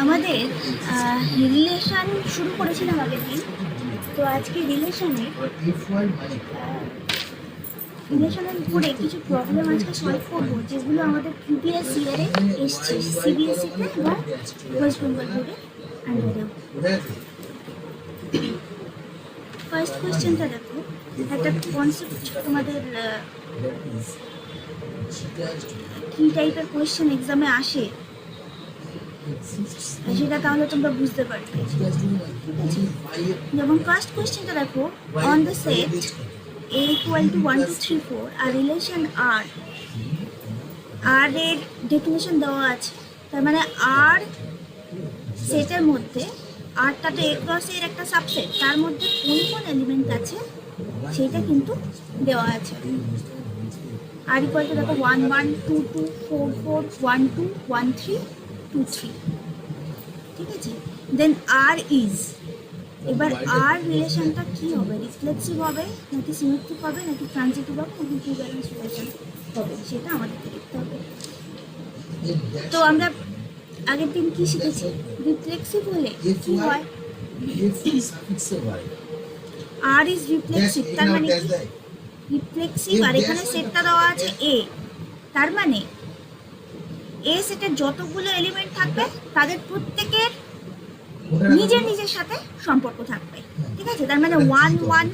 আমাদের রিলেশন শুরু করেছিলাম আগের দিন। তো আজকে রিলেশনের উপরে কিছু প্রবলেম আজকে সলভ করবো, যেগুলো আমাদের প্রিভিয়াস ইয়ারে এসছে সিবিএসইতে এবং ওয়েস্ট বেঙ্গল বোর্ডে আন্ডারেও। ফার্স্ট কোয়েশ্চেনটা দেখো, একটা কনসেপ্ট তোমাদের কী টাইপের কোয়েশ্চেন এক্সামে আসে সেটা তাহলে তোমরা বুঝতে পারবে। যেমন ফার্স্ট কোয়েশ্চেনটা দেখো, on the set A equal to 1 2 3 4 আর রিলেশন R এর ডেফিনেশন দেওয়া আছে। তার মানে R সেটের মধ্যে Rটা তো A ক্রস এর একটা সাবসেট, তার মধ্যে কোন কোন এলিমেন্ট আছে সেটা কিন্তু দেওয়া আছে। R equal to দেখো 1 1 2 2 4 4 1 2 1 3 2 3, ঠিক আছে। দেন R ইজ, এবার আর রিলেশনটা কি হবে, রিফ্লেক্সিভ হবে নাকি সিমেট্রিক হবে নাকি ট্রানজিটিভ হবে নাকি ইকুইভ্যালেন্স রিলেশন হবে, সেটা আমাদেরকে দেখতে হবে। তো আমরা আগের দিন কি শিখেছি, রিফ্লেক্সিভ হলে কি হয়, আর ইজ রিফ্লেক্সিভ, তার মানে কি রিফ্লেক্সিভ। আর এখানে সেটটা দেওয়া আছে এ, তার মানে এ সেটের যতগুলো এলিমেন্ট থাকবে তাদের প্রত্যেকের নিজের নিজের সাথে সম্পর্ক থাকবে, ঠিক আছে। তার মানে 1 1,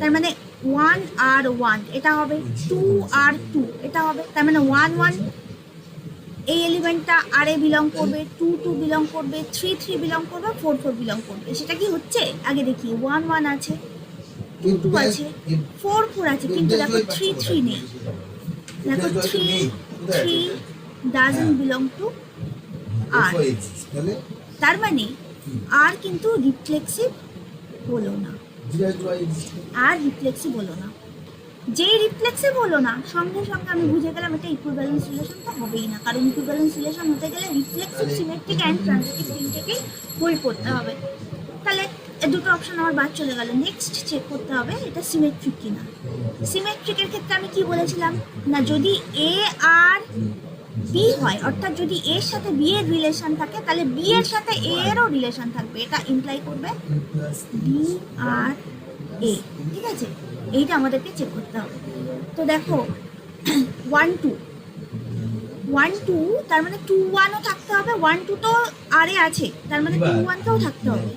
তার মানে 1 আর 1 এটা হবে, 2 আর 2 এটা হবে। তার মানে 1 1 এই এলিমেন্টটা আর এ বিলং করবে, 2 2 বিলং করবে, 3 3 বিলং করবে, 4 4 বিলং করবে। সেটা কি হচ্ছে আগে দেখি, 1 1 আছে, 2 2 আছে, 4 4 আছে, কিন্তু দেখো 3 3 নেই। দেখো 3 3 doesn't belong to R, তার মানে আর কিন্তু রিফ্লেক্সিভ হলো না, আর রিফ্লেক্সিভ হলো না। যেই রিফ্লেক্সিভ হলো না সঙ্গে সঙ্গে আমি বুঝে গেলাম এটা ইকুইভ্যালেন্স রিলেশন তো হবেই না, কারণ ইকুইভ্যালেন্স রিলেশন হতে গেলে রিফ্লেক্সিভ, সিমেট্রিক অ্যান্ড ট্রানজিটিভ তিনটেকেই হোল্ড করতে হবে। তাহলে এই দুটো অপশন আমার বাদ চলে গেল। নেক্সট চেক করতে হবে এটা সিমেট্রিক কিনা। সিমেট্রিকের ক্ষেত্রে আমি কি বলেছিলাম না, যদি এ আর বি হয়, অর্থাৎ যদি এর সাথে বি এর রিলেশন থাকে তাহলে বি এর সাথে এ এরও রিলেশন থাকবে, এটা ইমপ্লাই করবে বি আর এ, ঠিক আছে। এইটা আমাদেরকে চেক করতে হবে। তো দেখো 1 2 1 2, তার মানে 2 1ও থাকতে হবে, 1 2 তো আর এ আছে, তার মানে 2 1টাও থাকতে হবে,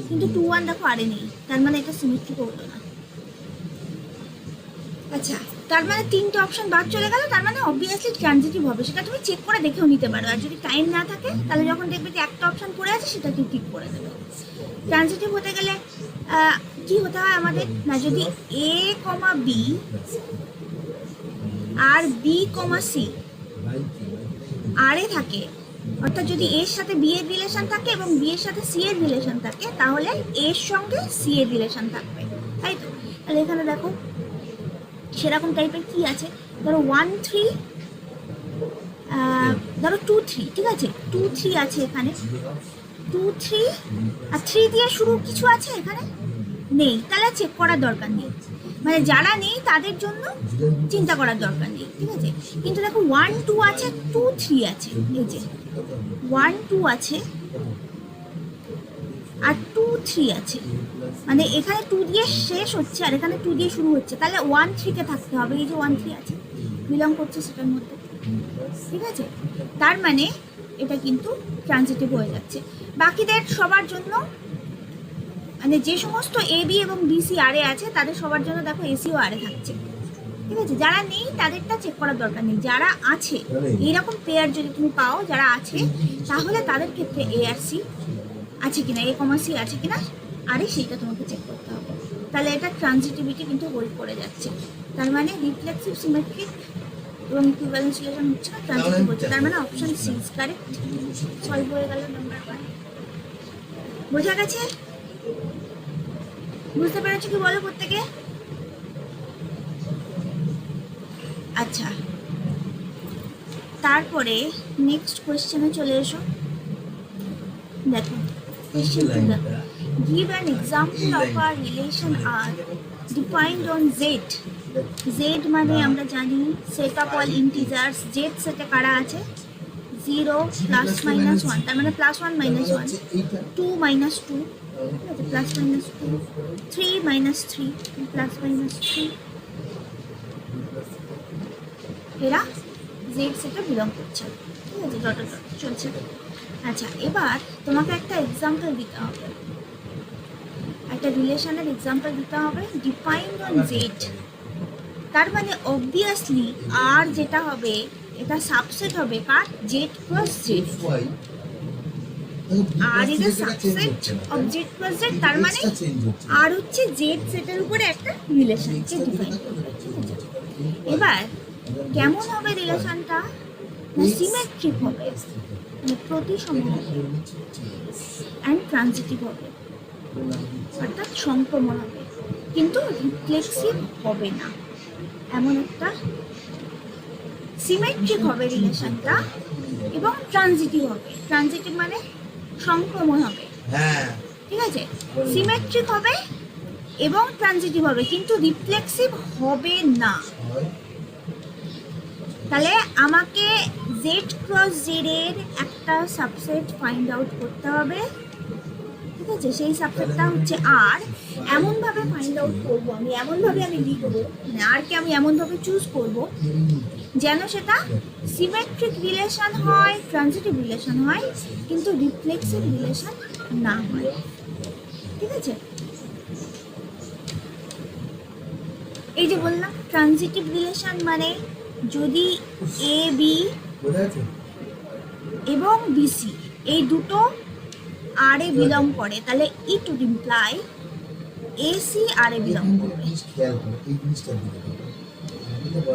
কিন্তু 2 1 দেখো আর এ নেই, তার মানে এটা সিমেট্রিক হলো না। আচ্ছা, তার মানে তিনটে অপশন বাদ চলে গেল, তার মানে অবভিয়াসলি ট্রানজিটিভ হবে। সেটা তুমি চেক করে দেখেও নিতে পারো, আর যদি টাইম না থাকে তাহলে যখন দেখবে যে একটা অপশন পড়ে আছে সেটা তুই টিক করে দেবে। ট্রানজিটিভ হতে গেলে কি হতে হয় আমাদের, না যদি এ কমা বি আর বি কমা সি আর এ থাকে, অর্থাৎ যদি এর সাথে বি এর রিলেশন থাকে এবং বি এর সাথে সি এর রিলেশন থাকে, তাহলে এর সঙ্গে সি এর রিলেশন থাকবে, তাই তো। তাহলে এখানে দেখো সেরকম টাইপের কি আছে, ধরো 1 3, ধরো 2 3, ঠিক আছে, 2 3 আছে এখানে, 2 3 আর 3 দিয়ে শুরু কিছু আছে এখানে নেই, তাহলে চেক করার দরকার নেই, মানে যারা নেই তাদের জন্য চিন্তা করার দরকার নেই, ঠিক আছে। কিন্তু দেখো 1 2 আছে, 2 3 আছে, এই যে 1 2 আছে আর 2 3 আছে, মানে এখানে 2 দিয়ে শেষ হচ্ছে আর এখানে 2 দিয়ে শুরু হচ্ছে, তাহলে 1 3 কে থাকতে হবে, এই যে 1 3 আছে বিলং করছে সেটার মধ্যে, ঠিক আছে। তার মানে এটা কিন্তু ট্রানজিটিভ হয়ে যাচ্ছে। বাকিদের সবার জন্য, মানে যে সমস্ত এ বি এবং বিসি আর এ আছে তাদের সবার জন্য দেখো এসিও আর এ থাকছে, ঠিক আছে। যারা নেই তাদেরটা চেক করার দরকার নেই, যারা আছে এইরকম পেয়ার যদি তুমি পাও যারা আছে, তাহলে তাদের ক্ষেত্রে এ আর সি আছে কিনা, এ কমা সি আছে কিনা আরে সেইটা তোমাকে চেক করতে হবে। তাহলে এটা ট্রানজিটিভিটি কিন্তু হোল্ড করে যাচ্ছে, তার মানে রিফ্লেক্সিভ, সিমেট্রিক এবং ইকুইভ্যালেন্স রিলেশন হচ্ছে না, ট্রানজিটিভ হচ্ছে। তার মানে option C is correct. Solve হয়ে গেল নাম্বার 1। বোঝা গেছে? বুঝতে পেরেছো কি বলো প্রত্যেকে? আচ্ছা, তারপরে নেক্সট কোয়েশ্চেনে চলে এসো। দেখো কোয়েশ্চেনটা দেখো, give an example of a relation R defined on Z. Z মানে আমরা জানি set of all integers, Z সেটে কারা আছে, Z 0 প্লাস মাইনাস 1, তার মানে প্লাস 1 মাইনাস 1, 2 মাইনাস 2, ঠিক আছে, plus minus 2, 3 minus 3, plus minus 3, এরা জেড সেটে বিলং করছে, ঠিক আছে, ডট ডট চলছে। আচ্ছা, এবার তোমাকে একটা এক্সাম্পল দিতে হবে, একটা রিলেশনের এক্সাম্পল দিতে হবে, ডিফাইন্ড অন জেড। তার মানে অবভিয়াসলি আর যেটা হবে এটা সাবসেট হবে কার, z cross z. R is a subset of z cross z, তার মানে আর হচ্ছে জেড সেটের উপরে একটা রিলেশনকে ডিফাইন করবে, ঠিক আছে। এবার কেমন হবে রিলেশনটা, সিমেট্রিক হবে, মানে প্রতিসম হবে, অ্যান্ড ট্রানজিটিভ হবে, অর্থাৎ সংক্রমণ হবে, কিন্তু রিফ্লেক্সিভ হবে না, এমন একটা সিমেট্রিক হবে রিলেশনটা, এবং ট্রানজিটিভ হবে। ট্রানজিটিভ মানে সংক্রমণ হবে, ঠিক আছে, সিমেট্রিক হবে এবং ট্রানজিটিভ হবে, কিন্তু রিফ্লেক্সিভ হবে না। তাহলে আমাকে জেড ক্রস জেড এর একটা সাবসেট ফাইন্ড আউট করতে হবে, ঠিক আছে, সেই সাবসেটটা হচ্ছে আর। এমনভাবে ফাইন্ড আউট করবো আমি, এমনভাবে আমি লিখবো, মানে আরকে আমি এমনভাবে চুজ করব যেন সেটা সিমেট্রিক রিলেশন হয়, ট্রানজিটিভ রিলেশন হয়, কিন্তু রিফ্লেক্সিভ রিলেশন না হয়, ঠিক আছে। এই যে বললাম ট্রানজিটিভ রিলেশন মানে যদি এ বি এবং বিসি এই দুটো আর এ বিলং করে, তাহলে it would imply AC R A belong করবে।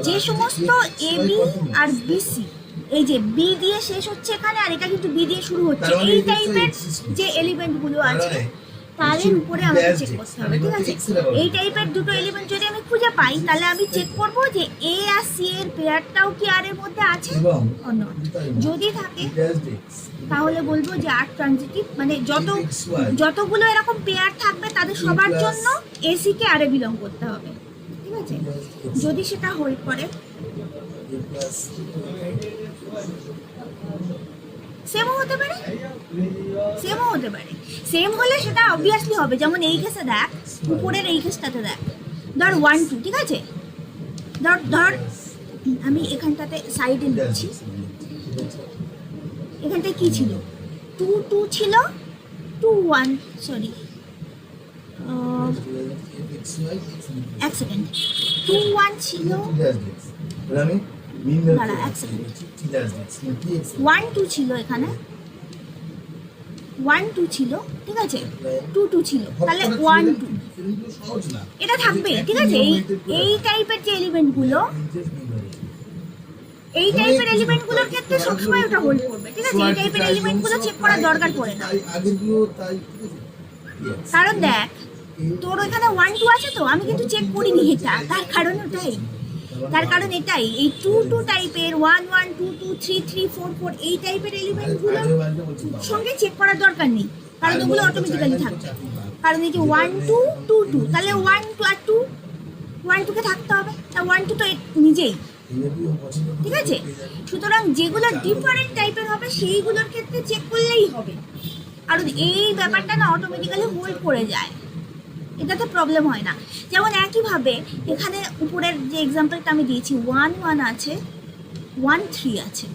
যে সমস্ত এ বি আর বিসি, এই যে বি দিয়ে শেষ হচ্ছে এখানে, আর এটা কিন্তু বি দিয়ে শুরু হচ্ছে, এই টাইপের যে এলিমেন্টগুলো আছে তাদের উপরে আমাকে চেক করতে হবে, ঠিক আছে। এই টাইপের দুটো এলিমেন্ট যদি আমি খুঁজে পাই, তাহলে আমি চেক করব যে এ আর সি এর পেয়ারটাও কি আর এর মধ্যে আছে অর নট। যদি থাকে তাহলে বলবো যে আর ট্রানজিটিভ, মানে যতগুলো এরকম পেয়ার থাকবে তাদের সবার জন্য এসি কে আর এ বিলং করতে হবে, ঠিক আছে। যদি সেটা হোল্ড করে, সেমও হতে পারে, সেমও হতে পারে, সেম হলে সেটা অবভিয়াসলি হবে। যেমন এই কেসে দেখ, উপরের এই কেসটাতে দেখ, ধর 1 2, ঠিক আছে, ধর আমি এখানটাতে সাইডে নিচ্ছি, এখানটায় কি ছিল, 2 2 ছিল, 2 1, সরি এক সেকেন্ড, 2 1 ছিল, দাঁড়া এক সেকেন্ড, 1 2 ছিল, এখানে 1 2 ছিল, ঠিক আছে, 2 2 ছিল, তাহলে 1 2 এটা থাকবে, ঠিক আছে। এই টাইপের যে এলিমেন্টগুলো, এই টাইপের এলিমেন্টগুলোর ক্ষেত্রে সবসময় ওটা হোল্ড করবে, ঠিক আছে। এই টাইপের এলিমেন্টগুলো চেক করার দরকার পড়ে না, কারণ দেখ তোর ওইখানে 1 2 আছে, তো আমি কিন্তু চেক করিনি এটা, তার কারণ এটাই, এই 2 2 টাইপের 1 1 2 2 3 3 4 4 এই টাইপের এলিমেন্টগুলোর সঙ্গে চেক করার দরকার নেই, কারণ ওগুলো অটোমেটিক্যালি থাকবে। কারণ এই যে 1 2 2 2, তাহলে 1 2 আর 2, 1 2 কে থাকতে হবে, তা 1 2 তো নিজেই, ঠিক আছে। সুতরাং যেগুলো ডিফারেন্ট টাইপের হবে সেইগুলোর ক্ষেত্রে চেক করলেই হবে, আর এই ব্যাপারটা না অটোমেটিক্যালি হোল্ড করে যায়, এটাতে প্রবলেম হয় না। যেমন একইভাবে এখানে উপরের যে এক্সাম্পলটা আমি দিয়েছি, 1 1 আছে, 1 3 আছে,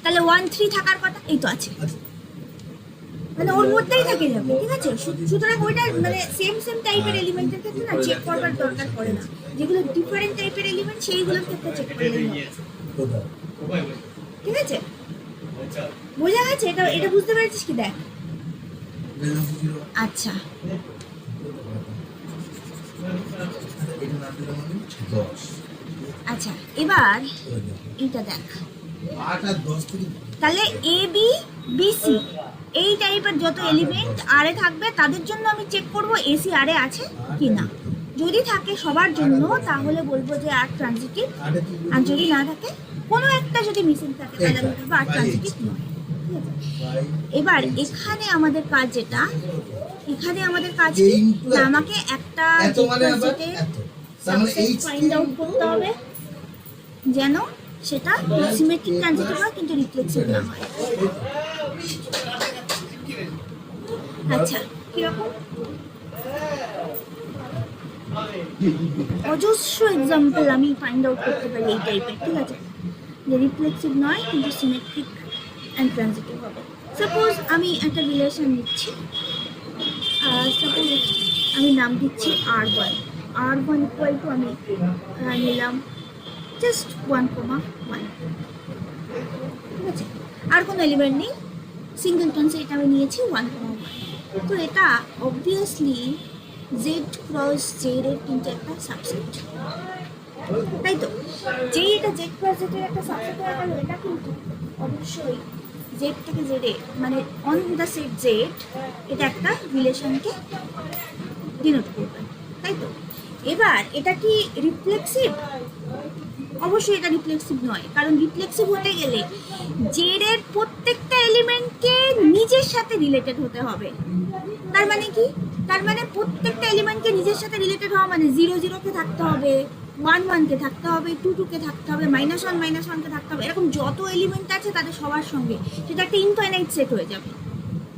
তাহলে 1 3 থাকার কথা, এই তো আছে, মানে ওর মধ্যেই থেকে যাবে, ঠিক আছে। সুতরাং ওইটা মানে সেম টাইপের এলিমেন্টের ক্ষেত্রে না চেক করবার দরকার পড়ে না, যেগুলো ডিফারেন্ট টাইপের এলিমেন্ট সেইগুলোর ক্ষেত্রে চেক করলেই হবে, ঠিক আছে। বোঝা গেছে? এটা বুঝতে পেরেছিস কি? দেখ, আচ্ছা আচ্ছা, এবার এটা দেখ, তাহলে এ বি বি সি এই টাইপের যত এলিমেন্ট আর এ থাকবে তাদের জন্য আমি চেক করব এসি আর এ আছে কি না। যদি থাকে সবার জন্য তাহলে বলবো যে আর ট্রানজিটিভ, আর যদি না থাকে কোনো একটা যদি মিসিং থাকে তাহলে আমি বলবো আর ট্রানজিটিভ নয়। এবার এখানে আমাদের কাজ যেটা, এখানে আমাদের কাজ কি, আমাকে একটা সাবসেট ফাইন্ড আউট করতে হবে যেন সেটা সিমেট্রিক ট্রানজিটিভ হয় কিন্তু রিফ্লেক্সিভ না হয়। আচ্ছা, কিরকম অজস্র এক্সাম্পল আমি ফাইন্ড আউট করতে পারি এই টাইপের, ঠিক আছে, যে রিফ্লেক্সিভ নয় কিন্তু সিমেট্রিক অ্যান্ড ট্রানজিটিভ হবে। সাপোজ আমি একটা রিলেশন নিচ্ছি, সাপোজ আমি নাম দিচ্ছি R1 ইকুয়াল টু আমি নিলাম জাস্ট 1,1, ঠিক আছে, আর কোনো এলিমেন্ট নেই, সিঙ্গেলটনসে এটা আমি নিয়েছি 1,1। তো এটা অবভিয়াসলি জেড ক্রস জেড এর কিন্তু একটা সাবসেট, তাই তো? যেই এটা জেড ক্রস জেড এর একটা সাবসেট হয়ে গেল, এটা কিন্তু অবশ্যই জেড থেকে জেডে মানে অন দ্য সেট জেড এটা একটা রিলেশনকে ডিনোট করবে, তাই তো? এবার এটা কি রিফ্লেক্সিভ? অবশ্যই এটা রিফ্লেক্সিভ নয়, কারণ রিফ্লেক্সিভ হতে গেলে জেড এর প্রত্যেকটা এলিমেন্টকে নিজের সাথে রিলেটেড হতে হবে। তার মানে কি? তার মানে প্রত্যেকটা এলিমেন্টকে নিজের সাথে রিলেটেড হওয়া মানে 0 কে থাকতে হবে, 1 কে থাকতে হবে, 2 কে থাকতে হবে, -1 কে থাকতে হবে, এরকম যত এলিমেন্ট আছে তাদের সবার সঙ্গে সেটা একটা ইনফাইনাইট সেট হয়ে যাবে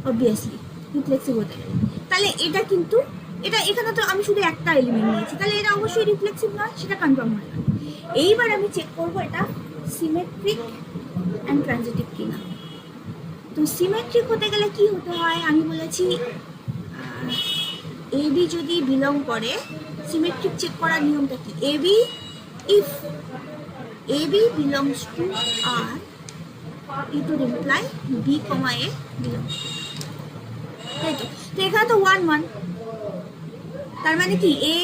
অবভিয়াসলি রিফ্লেক্সিভ হতে গেলে। তাহলে এটা কিন্তু এটা এখানে তো আমি শুধু একটা এলিমেন্ট নিয়েছি, তাহলে এটা অবশ্যই রিফ্লেক্সিভ নয়, সেটা কনফার্ম হয়ে গেল। এইবার আমি চেক করবো এটা সিমেট্রিক অ্যান্ড ট্রানজিটিভ কিনা। তো সিমেট্রিক হতে গেলে কি হতে হয়, আমি বলেছি এবি যদি বিলং করে, সিমেট্রিক চেক করার নিয়মটা কি, AB if AB belongs to R it would imply b, a belongs to, তাই তো? তো এখানে তো 1,1, তার মানে কি এ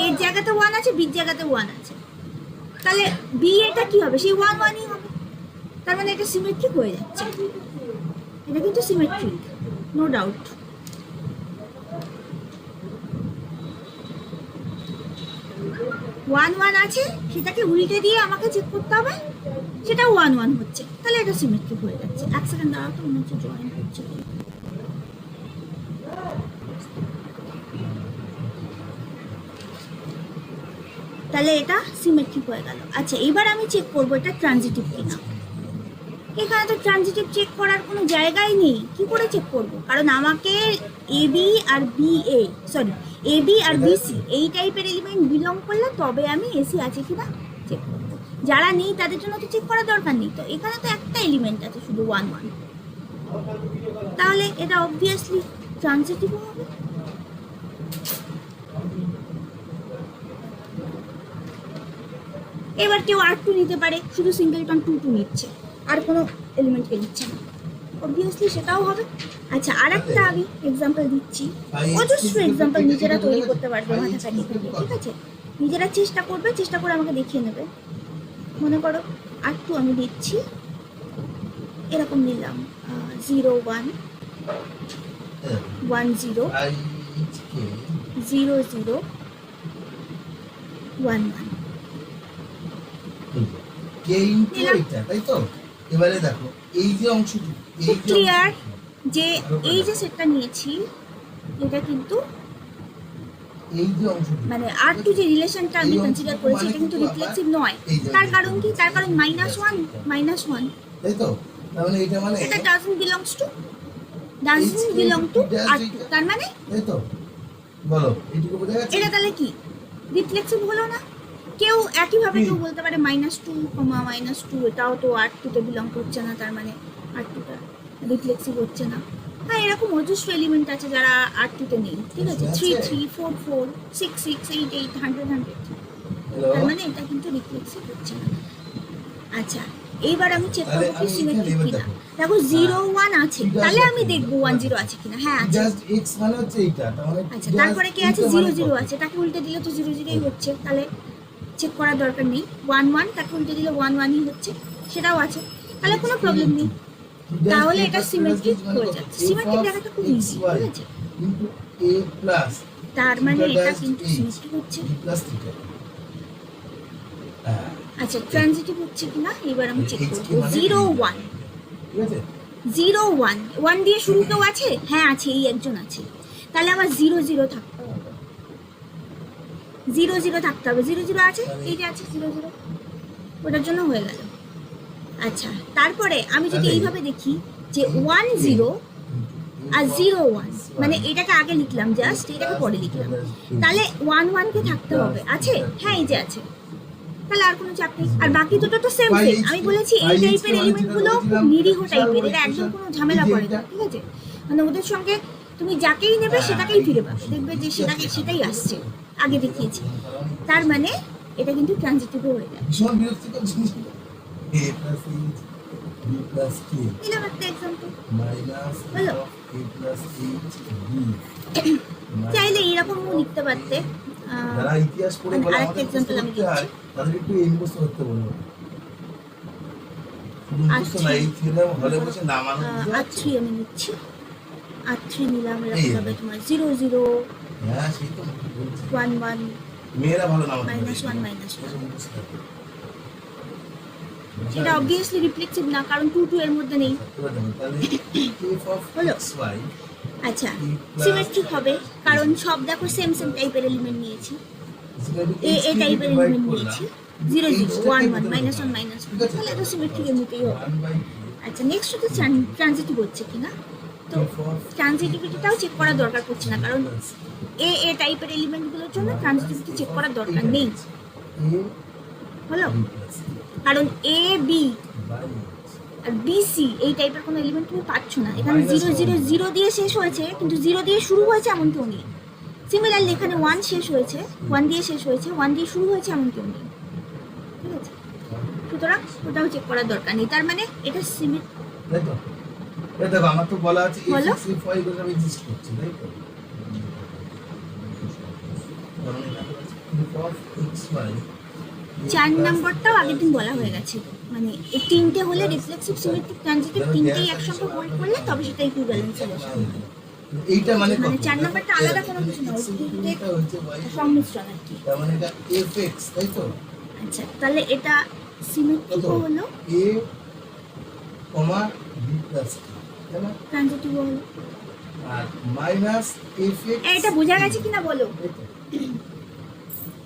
এর জায়গাতে 1 আছে, বির জায়গাতে 1 আছে, তাহলে বি এটা কি হবে, সেই 1,1ই হবে। তার মানে এটা সিমেট্রিক হয়ে যাচ্ছে, এটা কিন্তু সিমেট্রিক, নো ডাউট। ওয়ান আছে, সেটাকে উল্টে দিয়ে আমাকে চেক করতে হবে, সেটা 1,1 হচ্ছে, তাহলে এটা সিমেট্রিক হয়ে যাচ্ছে। এক সেকেন্ড দাঁড়াও, তো মনে হচ্ছে জয়েন করছে, তাহলে এটা সিমেট্রিক হয়ে গেল। আচ্ছা, এবার আমি চেক করবো এটা ট্রানজিটিভ কিনা। এখানে তো ট্রানজিটিভ চেক করার কোনো জায়গাই নেই, কি করে চেক করব? কারণ আমাকে এবি আর বিসি এই টাইপের এলিমেন্ট বিলং করলে তবে আমি এসি আছে কিনা চেক করবো। যারা নেই তাদের জন্য তো চেক করার দরকার নেই, তো এখানে তো একটা এলিমেন্ট আছে শুধু 1,1, তাহলে এটা অবভিয়াসলি ট্রানজিটিভ হবে। এবার কেউ R2 নিতে পারে, শুধু সিঙ্গেলটন 2 নিচ্ছে, আর কোনো এলিমেন্টকে নিচ্ছে না, অবভিয়াসলি সেটাও হবে। আচ্ছা, আর একটা আমি এক্সাম্পল দিচ্ছি, অজস্র এক্সাম্পল নিজেরা তৈরি করতে পারবে মাথা কাটিয়ে ফেলে, ঠিক আছে? নিজেরা চেষ্টা করে আমাকে দেখিয়ে নেবে। মনে করো R2 আমি দিচ্ছি, এরকম নিলাম 0, 1, 1, 0, 0, 0, 1, 1। তাই তো? এবারে দেখো এই যে অংশটুকু, খুব ক্লিয়ার যে এই যে সেটটা নিয়েছি এটা কিন্তু এই যে অংশটুকু মানে R2 যে রিলেশনটা আমি কনসিডার করেছি এটা কিন্তু রিফ্লেক্সিভ নয়। তার কারণ কি? তার কারণ -1, তাই তো? তার মানে এটা মানে এটা doesn't belong to R2, তার মানে তাই তো? বলো এইটুকু বোঝা গেছে? এটা তাহলে কি রিফ্লেক্সিভ হলো না? কেউ একইভাবে কেউ বলতে পারে -2, এটাও তো R2 তে বিলং করছে না, তার মানে R2টা রিফ্লেক্সিভ হচ্ছে না। হ্যাঁ, এরকম অজস্র এলিমেন্ট আছে যারা R2 তে নেই, ঠিক আছে? 3, 3, 4, 4, 6, 6, 8, 8, 100, 100, তার মানে এটা কিন্তু রিফ্লেক্সিভ হচ্ছে না। আচ্ছা, এইবার আমি চেক করবো কি সিমেট্রিক কিনা। দেখো 0, 1 আছে, তাহলে আমি দেখবো 1, 0 আছে কিনা। হ্যাঁ আছে। জাস্ট x মানে হচ্ছে এইটা, তার মানে আচ্ছা, তারপরে কি আছে 0, 0 আছে, তাকে উল্টে দিলে তো 0, 0ই হচ্ছে, তাহলে চেক করার দরকার নেই। 1, 1 তাকে উল্টে দিলে 1, 1ই হচ্ছে, সেটাও আছে, তাহলে কোনো প্রবলেম নেই। তাহলে এটা সিমেট্রিক হয়ে যাচ্ছে। সিমেট্রিক দেখাটা খুব ইজি, ঠিক আছে? কিন্তু a প্লাস, তার মানে এটা কিন্তু সিমেট্রিক হচ্ছে। আচ্ছা, ট্রানজিটিভ হচ্ছে কিনা এবার আমি চেক করব। 0, 1, ঠিক আছে? 0, 1, 1 দিয়ে শুরু কেউ আছে? হ্যাঁ আছে, এই একজন আছে, তাহলে আমার 0, 0 থাকতে হবে। 0, 0 থাকতে হবে, 0, 0 আছে, এই যে আছে 0, 0, ওটার জন্য হয়ে গেল। আচ্ছা, তারপরে আমি যদি এইভাবে দেখি যে 1 0 আর 0 1, মানে এটাকে আগে লিখলাম জাস্ট, এটাকে পরে লিখলাম, তাহলে 1 1 কে থাকতে হবে। আছে? হ্যাঁ, এই যে আছে। তাহলে আর কোনো চাপ নেই। আর বাকি দুটো তো সেম সেম। আমি বলেছি এই টাইপের এলিমেন্টগুলো খুব নিরীহ টাইপের, এরা একদম কোনো ঝামেলা করে না, ঠিক আছে? মানে ওদের সঙ্গে তুমি যাকেই নেবে সেটাকেই ফিরে পাবে, দেখবে যে সেটাই আসছে, আগে দেখিয়েছি। তার মানে এটা কিন্তু ট্রানজিটিভ হয়ে যায়। ভীষণ বিরক্তিকর জিনিস। a plus h b plus k দিলাম একটা এক্সাম্পল। minus হলো? a plus h b চাইলে এরকমও লিখতে পারতে। যারা ইতিহাস পড়ে বলে আরেকটা এক্সাম্পল আমি দিচ্ছি। তাদের একটু এই মুখস্থ করতে বলবো। মুখস্থ আচ্ছা। না, এই থিওরাম হলে বসে নামানো R3 আমি নিচ্ছি। R3 নিলাম, এরকম হবে তোমার 0 0 হ্যাঁ, সেই তো বলছি। 1 1 মেয়েরা ভালো নামানো -1 -1। এটা অবভিয়াসলি রিফ্লেক্সিভ না, কারণ 2 2 এর মধ্যে নেই। তাহলে f of হলো? xy আচ্ছা, সিমেট্রিক হবে কারণ সব দেখো সেম সেম টাইপের এলিমেন্ট নিয়েছি। এ টাইপের এলিমেন্ট নিয়েছি। 0 0 1 1 -1 -1, তাহলে এটা সিমেট্রিক এমনিতেই হবে। আচ্ছা, নেক্সট হচ্ছে ট্রানজিটিভ হচ্ছে কিনা। তো ট্রানজিটিভিটিটাও চেক করার দরকার পড়ছে না, কারণ এ টাইপের এলিমেন্টগুলোর জন্য ট্রানজিটিভিটি চেক করার দরকার নেই। হলো? কারণ এ বি আর বিসি এই টাইপের কোনো এলিমেন্ট তুমি পাচ্ছ না। এখানে 0 0 0 দিয়ে শেষ হয়েছে, কিন্তু 0 দিয়ে শুরু হয়েছে এমন কেউ নেই। সিমিলারলি এখানে 1 শেষ হয়েছে, 1 দিয়ে শেষ হয়েছে, 1 দিয়ে শুরু হয়েছে এমন কেউ নেই, ঠিক আছে? সুতরাং ওটাও চেক করার দরকার নেই। তার মানে এটা সিমেট্রিক। তাই তো? এই দেখো, আমার তো বলা আছে বলো। f x y এগুলো আমি এক্সিস্ট করছে, তাই তো? কারণ এখানে আছে f of x y 4 নম্বরটাও আগের দিন বলা হয়ে গেছে। মানে এই তিনটে হলে রিফ্লেক্সিভ, সিমেট্রিক, ট্রানজিটিভ, তিনটেই একসঙ্গে হোল্ড করলে তবে সেটা ইকুইভ্যালেন্স সলিউশন হয়। এইটা মানে মানে 4 নম্বরটা আলাদা কোনো কিছু না, ওই তিনটে এটা হচ্ছে y, সংমিশ্রণ আর কি। তার মানে এটা f x, তাই তো? আচ্ছা, তাহলে এটা সিমেট্রিক কত? হলো, a b plus k, তাই না? ট্রানজিটিভ হলো। আর মাইনাস f x, এটা বোঝা গেছে কিনা বলো? তাই তো?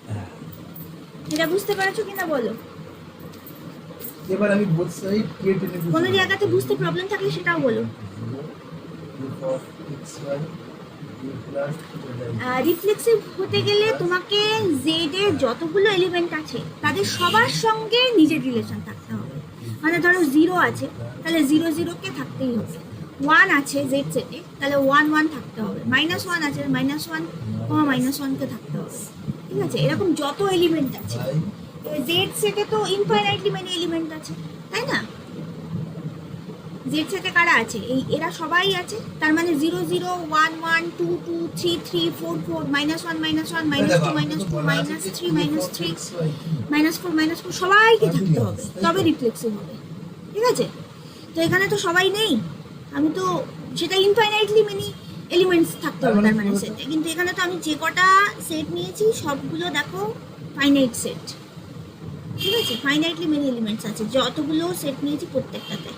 হ্যাঁ। এটা বুঝতে পারছো কিনা বলো? এবার আমি বোথ সাইড k টেনে বুঝি। কোনো জায়গাতে বুঝতে প্রবলেম থাকলে সেটাও বলো। f of x y plus reflexive হতে গেলে তোমাকে জেড এর যতগুলো এলিমেন্ট আছে তাদের সবার সঙ্গে নিজের রিলেশন থাকতে হবে। মানে ধরো 0 আছে, তাহলে 0 0 কে থাকতেই হবে। 1 আছে জেড সেটে, তাহলে 1 1 থাকতে হবে। -1 আছে, -1 -1 কে থাকতে হবে, ঠিক আছে? এরকম যত এলিমেন্ট আছে, জেড সেটে তো ইনফাইনাইটলি মেনি এলিমেন্ট আছে, তাই না? জেড সেটে কারা আছে? এরা সবাই আছে। তার মানে 0 0 1 1 2 2 3 3 4 4 -1 -1 -2 -2 -3 -3 -4 -4 সবাইকে থাকতে হবে, তবে রিফ্লেক্সিভ হবে, ঠিক আছে? তো এখানে তো সবাই নেই, আমি তো সেটা ইনফাইনাইটলি মেনি এলিমেন্টস থাকতে হবে তার মানে সেটে। কিন্তু এখানে তো আমি যে কটা সেট নিয়েছি সবগুলো দেখো ফাইনাইট সেট, ঠিক আছে? ফাইনাইটলি মেনি এলিমেন্টস আছে, যতগুলো সেট নিয়েছি প্রত্যেকটাতে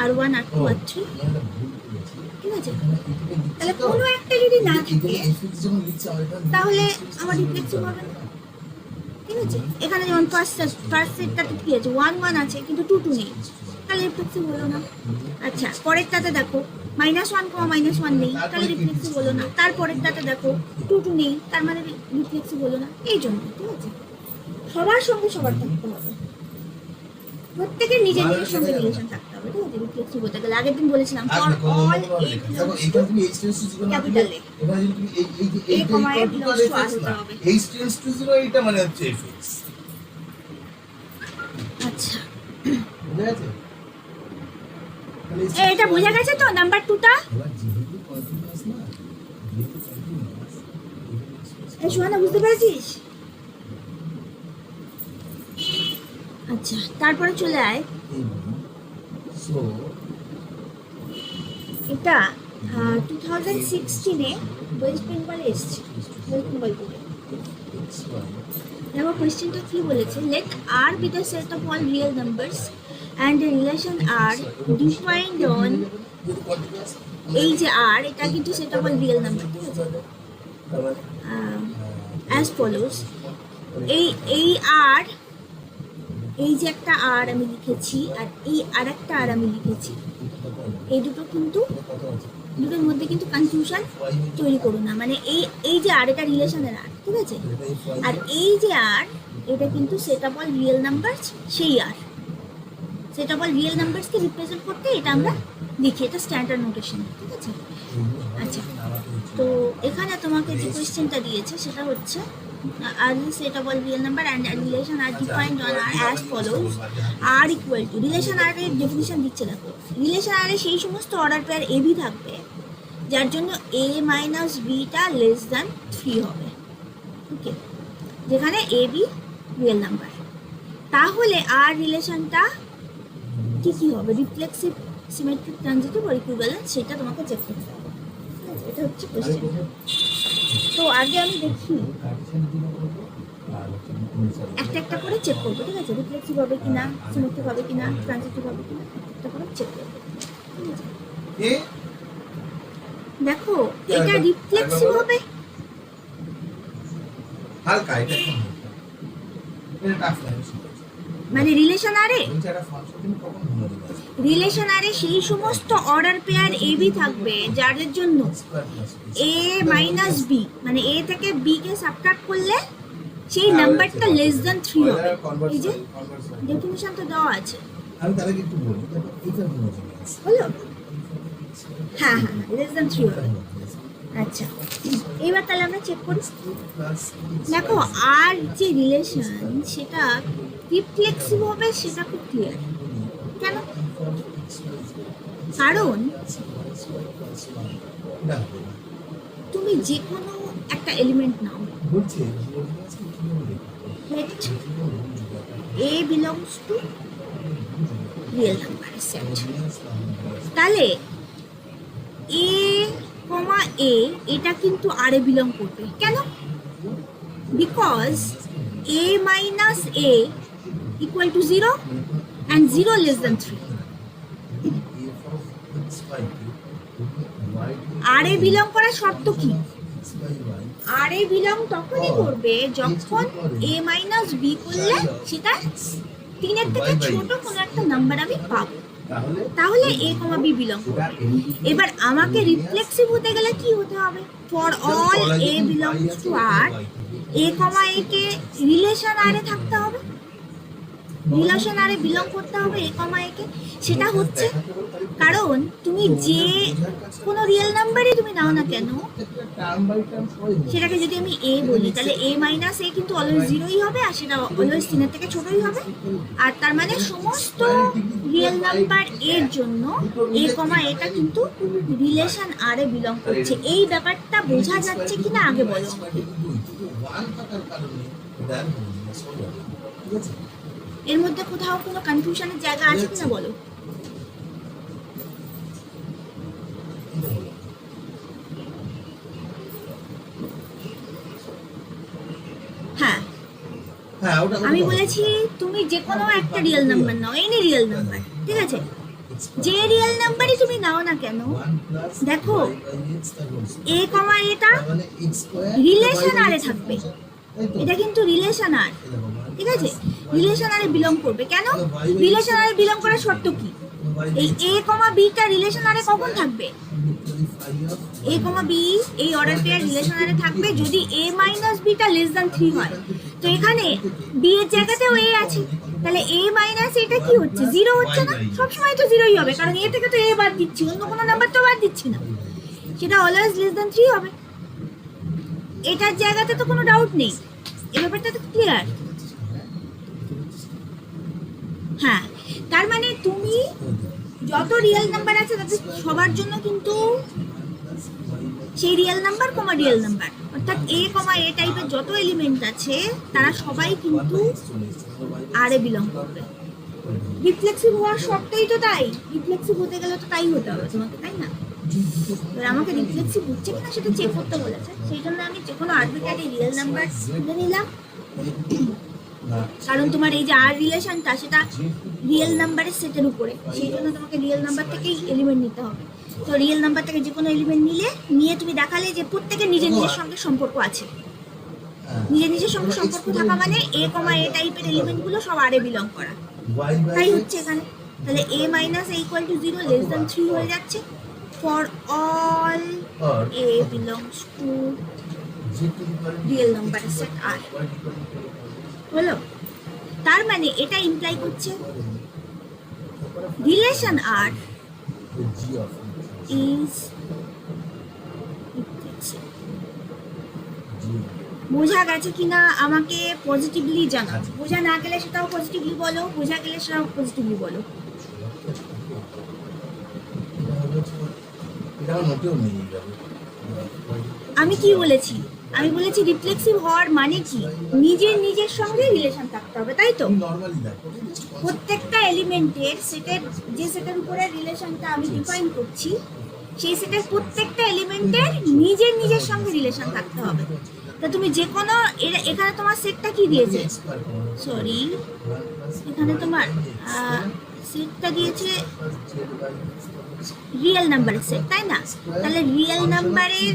R1 R2 R3, ঠিক আছে? তাহলে কোনো একটা যদি না থাকে তাহলে আমার রিফ্লেক্সিভ হবে না, ঠিক আছে? এখানে যেমন ফার্স্ট সেটটাতে কি আছে? 1 1 আছে কিন্তু 2 2 নেই, তাহলে রিফ্লেক্সিভ হলো না। আচ্ছা, পরেরটাতে দেখো -1 -1 নেই, তাহলে রিফ্লেক্সিভ হলো না। তারপরেরটাতে দেখো 2 2 নেই, তার মানে রিফ্লেক্সিভ হলো না। এই জন্য, ঠিক আছে? সবার সঙ্গে সবার থাকতে হবে, প্রত্যেকের নিজের নিজের সঙ্গে রিলেশন থাকতে হবে, ঠিক আছে? রিফ্লেক্সিভ হতে গেলে আগের দিন বলেছিলাম ফর অল a এইটা তুমি h tends to 0 capital A, এখানে যদি তুমি এই যে a, এইটা a equal two belongs to f R x হতে না, হবে। h টেন্ডস টু 0 এইটা মানে হচ্ছে f x, আচ্ছা, বুঝা গেছে? তাহলে এটা বোঝা গেছে তো নাম্বার 2টা? এবার যেহেতু কন্টিনিউয়াস না, যেহেতু কন্টিনিউয়াস, এই সুহানা বুঝতে পেরেছিস? আচ্ছা, তারপরে চলে আয়। সো এটা 2016 ওয়েস্ট বেঙ্গলে এসেছে, ওয়েস্ট বেঙ্গল থেকে। x y দেখো কোয়েশ্চেনটা কি বলেছে, let R be the set of all real numbers and the relation R defined on, যদি কন্টিনিউয়াস এই যে আর, এটা কিন্তু set of all real number, ঠিক আছে? অ্যাজ ফলোস, এই আর এই যে একটা আর আমি লিখেছি আর এই আর একটা আর আমি লিখেছি, এই দুটো কিন্তু দুটোর মধ্যে কিন্তু কনফিউশন তৈরি করো না। মানে এই যে আর, এটা রিলেশনের আর, ঠিক আছে? আর এই যে আর, এটা কিন্তু set of all real number, সেই r set of all real নাম্বারসকে রিপ্রেজেন্ট করতে এটা আমরা লিখি, এটা স্ট্যান্ডার্ড নোটেশন, ঠিক আছে? আচ্ছা, তো এখানে তোমাকে যে কোয়েশ্চেনটা দিয়েছে সেটা হচ্ছে r set of all real number and relation R defined on r as follows. R equal to, relation r এর ডেফিনিশন দিচ্ছে, দেখো রিলেশন আর এ সেই সমস্ত অর্ডার পেয়ার এ বি থাকবে যার জন্য এ মাইনাস বিটা লেস দ্যান 3 হবে, ওকে, যেখানে এ বি রিয়েল নাম্বার। তাহলে আর রিলেশনটা কি হবে? রিফ্লেক্সিভ, সিমেট্রিক, ট্রানজিটিভ আর ইকুইভ্যালেন্ট, সেটা তোমাকে চেক করতে হবে। এটা হচ্ছে কোশ্চেন। তো আগে আমি দেখি একটা একটা করে চেক করবো, ঠিক আছে? রিফ্লেক্সিভ হবে কিনা, সিমেট্রিক হবে কিনা, ট্রানজিটিভ হবে কিনা, একটা করে চেক করবো, ঠিক আছে? দেখো এটা রিফ্লেক্সিভ হবে, হালকা এটা কম, এটা টাফ লাগে। মানে রিলেশন আরে সেই সমস্ত অর্ডার পেয়ার এ বি থাকবে যাদের জন্য এ মাইনাস বি, মানে এ থেকে বি কে সাবট্রাক্ট করলে সেই নাম্বারটা লেস দ্যান 3 হবে। এই যে ডেফিনিশন তো দেওয়া আছে, আমি তাহলে একটু বলি, এটা হলো? হ্যাঁ হ্যাঁ, লেস দ্যান 3 হবে। আচ্ছা, এবার তাহলে আমরা চেক করি। দেখো আর যে রিলেশন সেটা রিফ্লেক্সিভ হবে, সেটা খুব ক্লিয়ার। কেন? কারণ তুমি যে কোনো একটা element now, let a belongs to real number set, তাহলে a, a এটা কিন্তু আর এ বিলং করবে। কেন? Because a minus a equal to 0 and 0 less than 3. R A belong করার শর্ত কি? আর এ বিলং তখনই করবে যখন a minus b করলে সেটা 3 এর থেকে ছোট কোনো একটা নাম্বার আমি পাবো, তাহলে a, b বিলং করবে। এবার আমাকে রিফ্লেক্সিভ হতে গেলে কি হতে হবে? For all a belongs to r, a, a কে রিলেশন আর এ থাকতে হবে, রিলেশন আরে বিলং করতে হবে a, a কে। সেটা হচ্ছে কারণ তুমি যে কোনো রিয়েল নাম্বারই তুমি নাও না কেন, সেটাকে যদি আমি a বলি তাহলে a মাইনাস a কিন্তু অলওয়েজ 0ই হবে, আর সেটা অলওয়েজ 3 এর থেকে ছোটই হবে। আর তার মানে সমস্ত রিয়েল নাম্বার এর জন্য a, এটা কিন্তু রিলেশন আরে বিলং করছে। এই ব্যাপারটা বোঝা যাচ্ছে কিনা আগে বলো আমাকে। এর মধ্যে কোথাও কোনো কনফিউশনের জায়গা আছে কিনা বলো? হ্যাঁ, আমি বলেছি তুমি যে কোনো একটা রিয়েল নাম্বার নাও, এনি রিয়েল নাম্বার, ঠিক আছে? যে রিয়েল নাম্বারই তুমি নাও না কেন, দেখো a, এটা রিলেশন আরে থাকবে, এটা কিন্তু রিলেশন আর, ঠিক আছে? রিলেশন আরে বিলং করবে। কেন? রিলেশন আরে বিলং করার শর্ত কি? এই a, b টা রিলেশন আরে কখন থাকবে? a, b এই অর্ডার পেয়ার রিলেশন আরে থাকবে যদি a মাইনাস b টা লেস দ্যান 3 হয়। তো এখানে b এর জায়গাতেও a আছে, তাহলে a মাইনাস এটা কি হচ্ছে? 0 হচ্ছে না? সবসময় তো 0ই হবে, কারণ a থেকে তো a বাদ দিচ্ছি, অন্য কোনো নাম্বার তো বাদ দিচ্ছি না, সেটা অলওয়েজ লেস দ্যান 3 হবে। এটার জায়গাতে তো কোনো ডাউট নেই, এই ব্যাপারটা তো ক্লিয়ার। হ্যাঁ, তার মানে তুমি যত রিয়েল নাম্বার আছে তাদের সবার জন্য কিন্তু সেই রিয়েল নাম্বার, রিয়েল নাম্বার, অর্থাৎ a, a টাইপের যত এলিমেন্ট আছে তারা সবাই কিন্তু আর এ বিলং করবে। রিফ্লেক্সিভ হওয়ার শর্তই তো তাই, রিফ্লেক্সিভ হতে গেলে তো তাই হতে হবে তোমাকে, তাই না? এবার আমাকে রিফ্লেক্সিভ হচ্ছে কিনা সেটা চেক করতে বলেছে, সেই জন্য আমি যে কোনো আরবিট্রারি রিয়েল নাম্বার তুলে নিলাম। কারণ তোমার এই যে আর রিলেশনটা সেটা রিয়েল নাম্বারের সেটের উপরে, সেই জন্য তোমাকে রিয়েল নাম্বার থেকেই এলিমেন্ট নিতে হবে। তো রিয়েল নাম্বার থেকে যে কোনো এলিমেন্ট নিয়ে তুমি দেখালে যে প্রত্যেকের নিজের নিজের সঙ্গে সম্পর্ক আছে, নিজের নিজের সঙ্গে সম্পর্ক থাকা মানে এ কমা এ টাইপের এলিমেন্টগুলো সব আর এ বিলং করা, y by তাই x হচ্ছে এখানে। তাহলে a minus a equal to 0 less than 3 হয়ে যাচ্ছে for all or a belongs to z to the power real নাম্বারের সেট r। হলো? তার মানে এটা ইমপ্লাই করছে relation r g of is বোঝা গেছে কিনা আমাকে পজিটিভলি জানাও, বোঝা না গেলে সেটাও পজিটিভলি বলো, বোঝা গেলে সেটাও পজিটিভলি বলো। এটাও নোটেও নিয়ে যাবে। আমি কি বলেছি? আমি বলেছি রিফ্লেক্সিভ হওয়ার মানে কি, নিজের নিজের সঙ্গে রিলেশন থাকতে হবে, তাই তো? নরমালি দেখো প্রত্যেকটা এলিমেন্টের সেটের, যে সেটের উপরে রিলেশনটা আমি ডিফাইন করছি, সেই সেটের প্রত্যেকটা এলিমেন্টের নিজের নিজের সঙ্গে রিলেশন থাকতে হবে। তা তুমি যে কোনো এখানে তোমার সেটটা কি দিয়েছে, সরি এখানে তোমার সেটটা দিয়েছে রিয়েল নাম্বারের সেট, তাই না? তাহলে রিয়েল নাম্বারের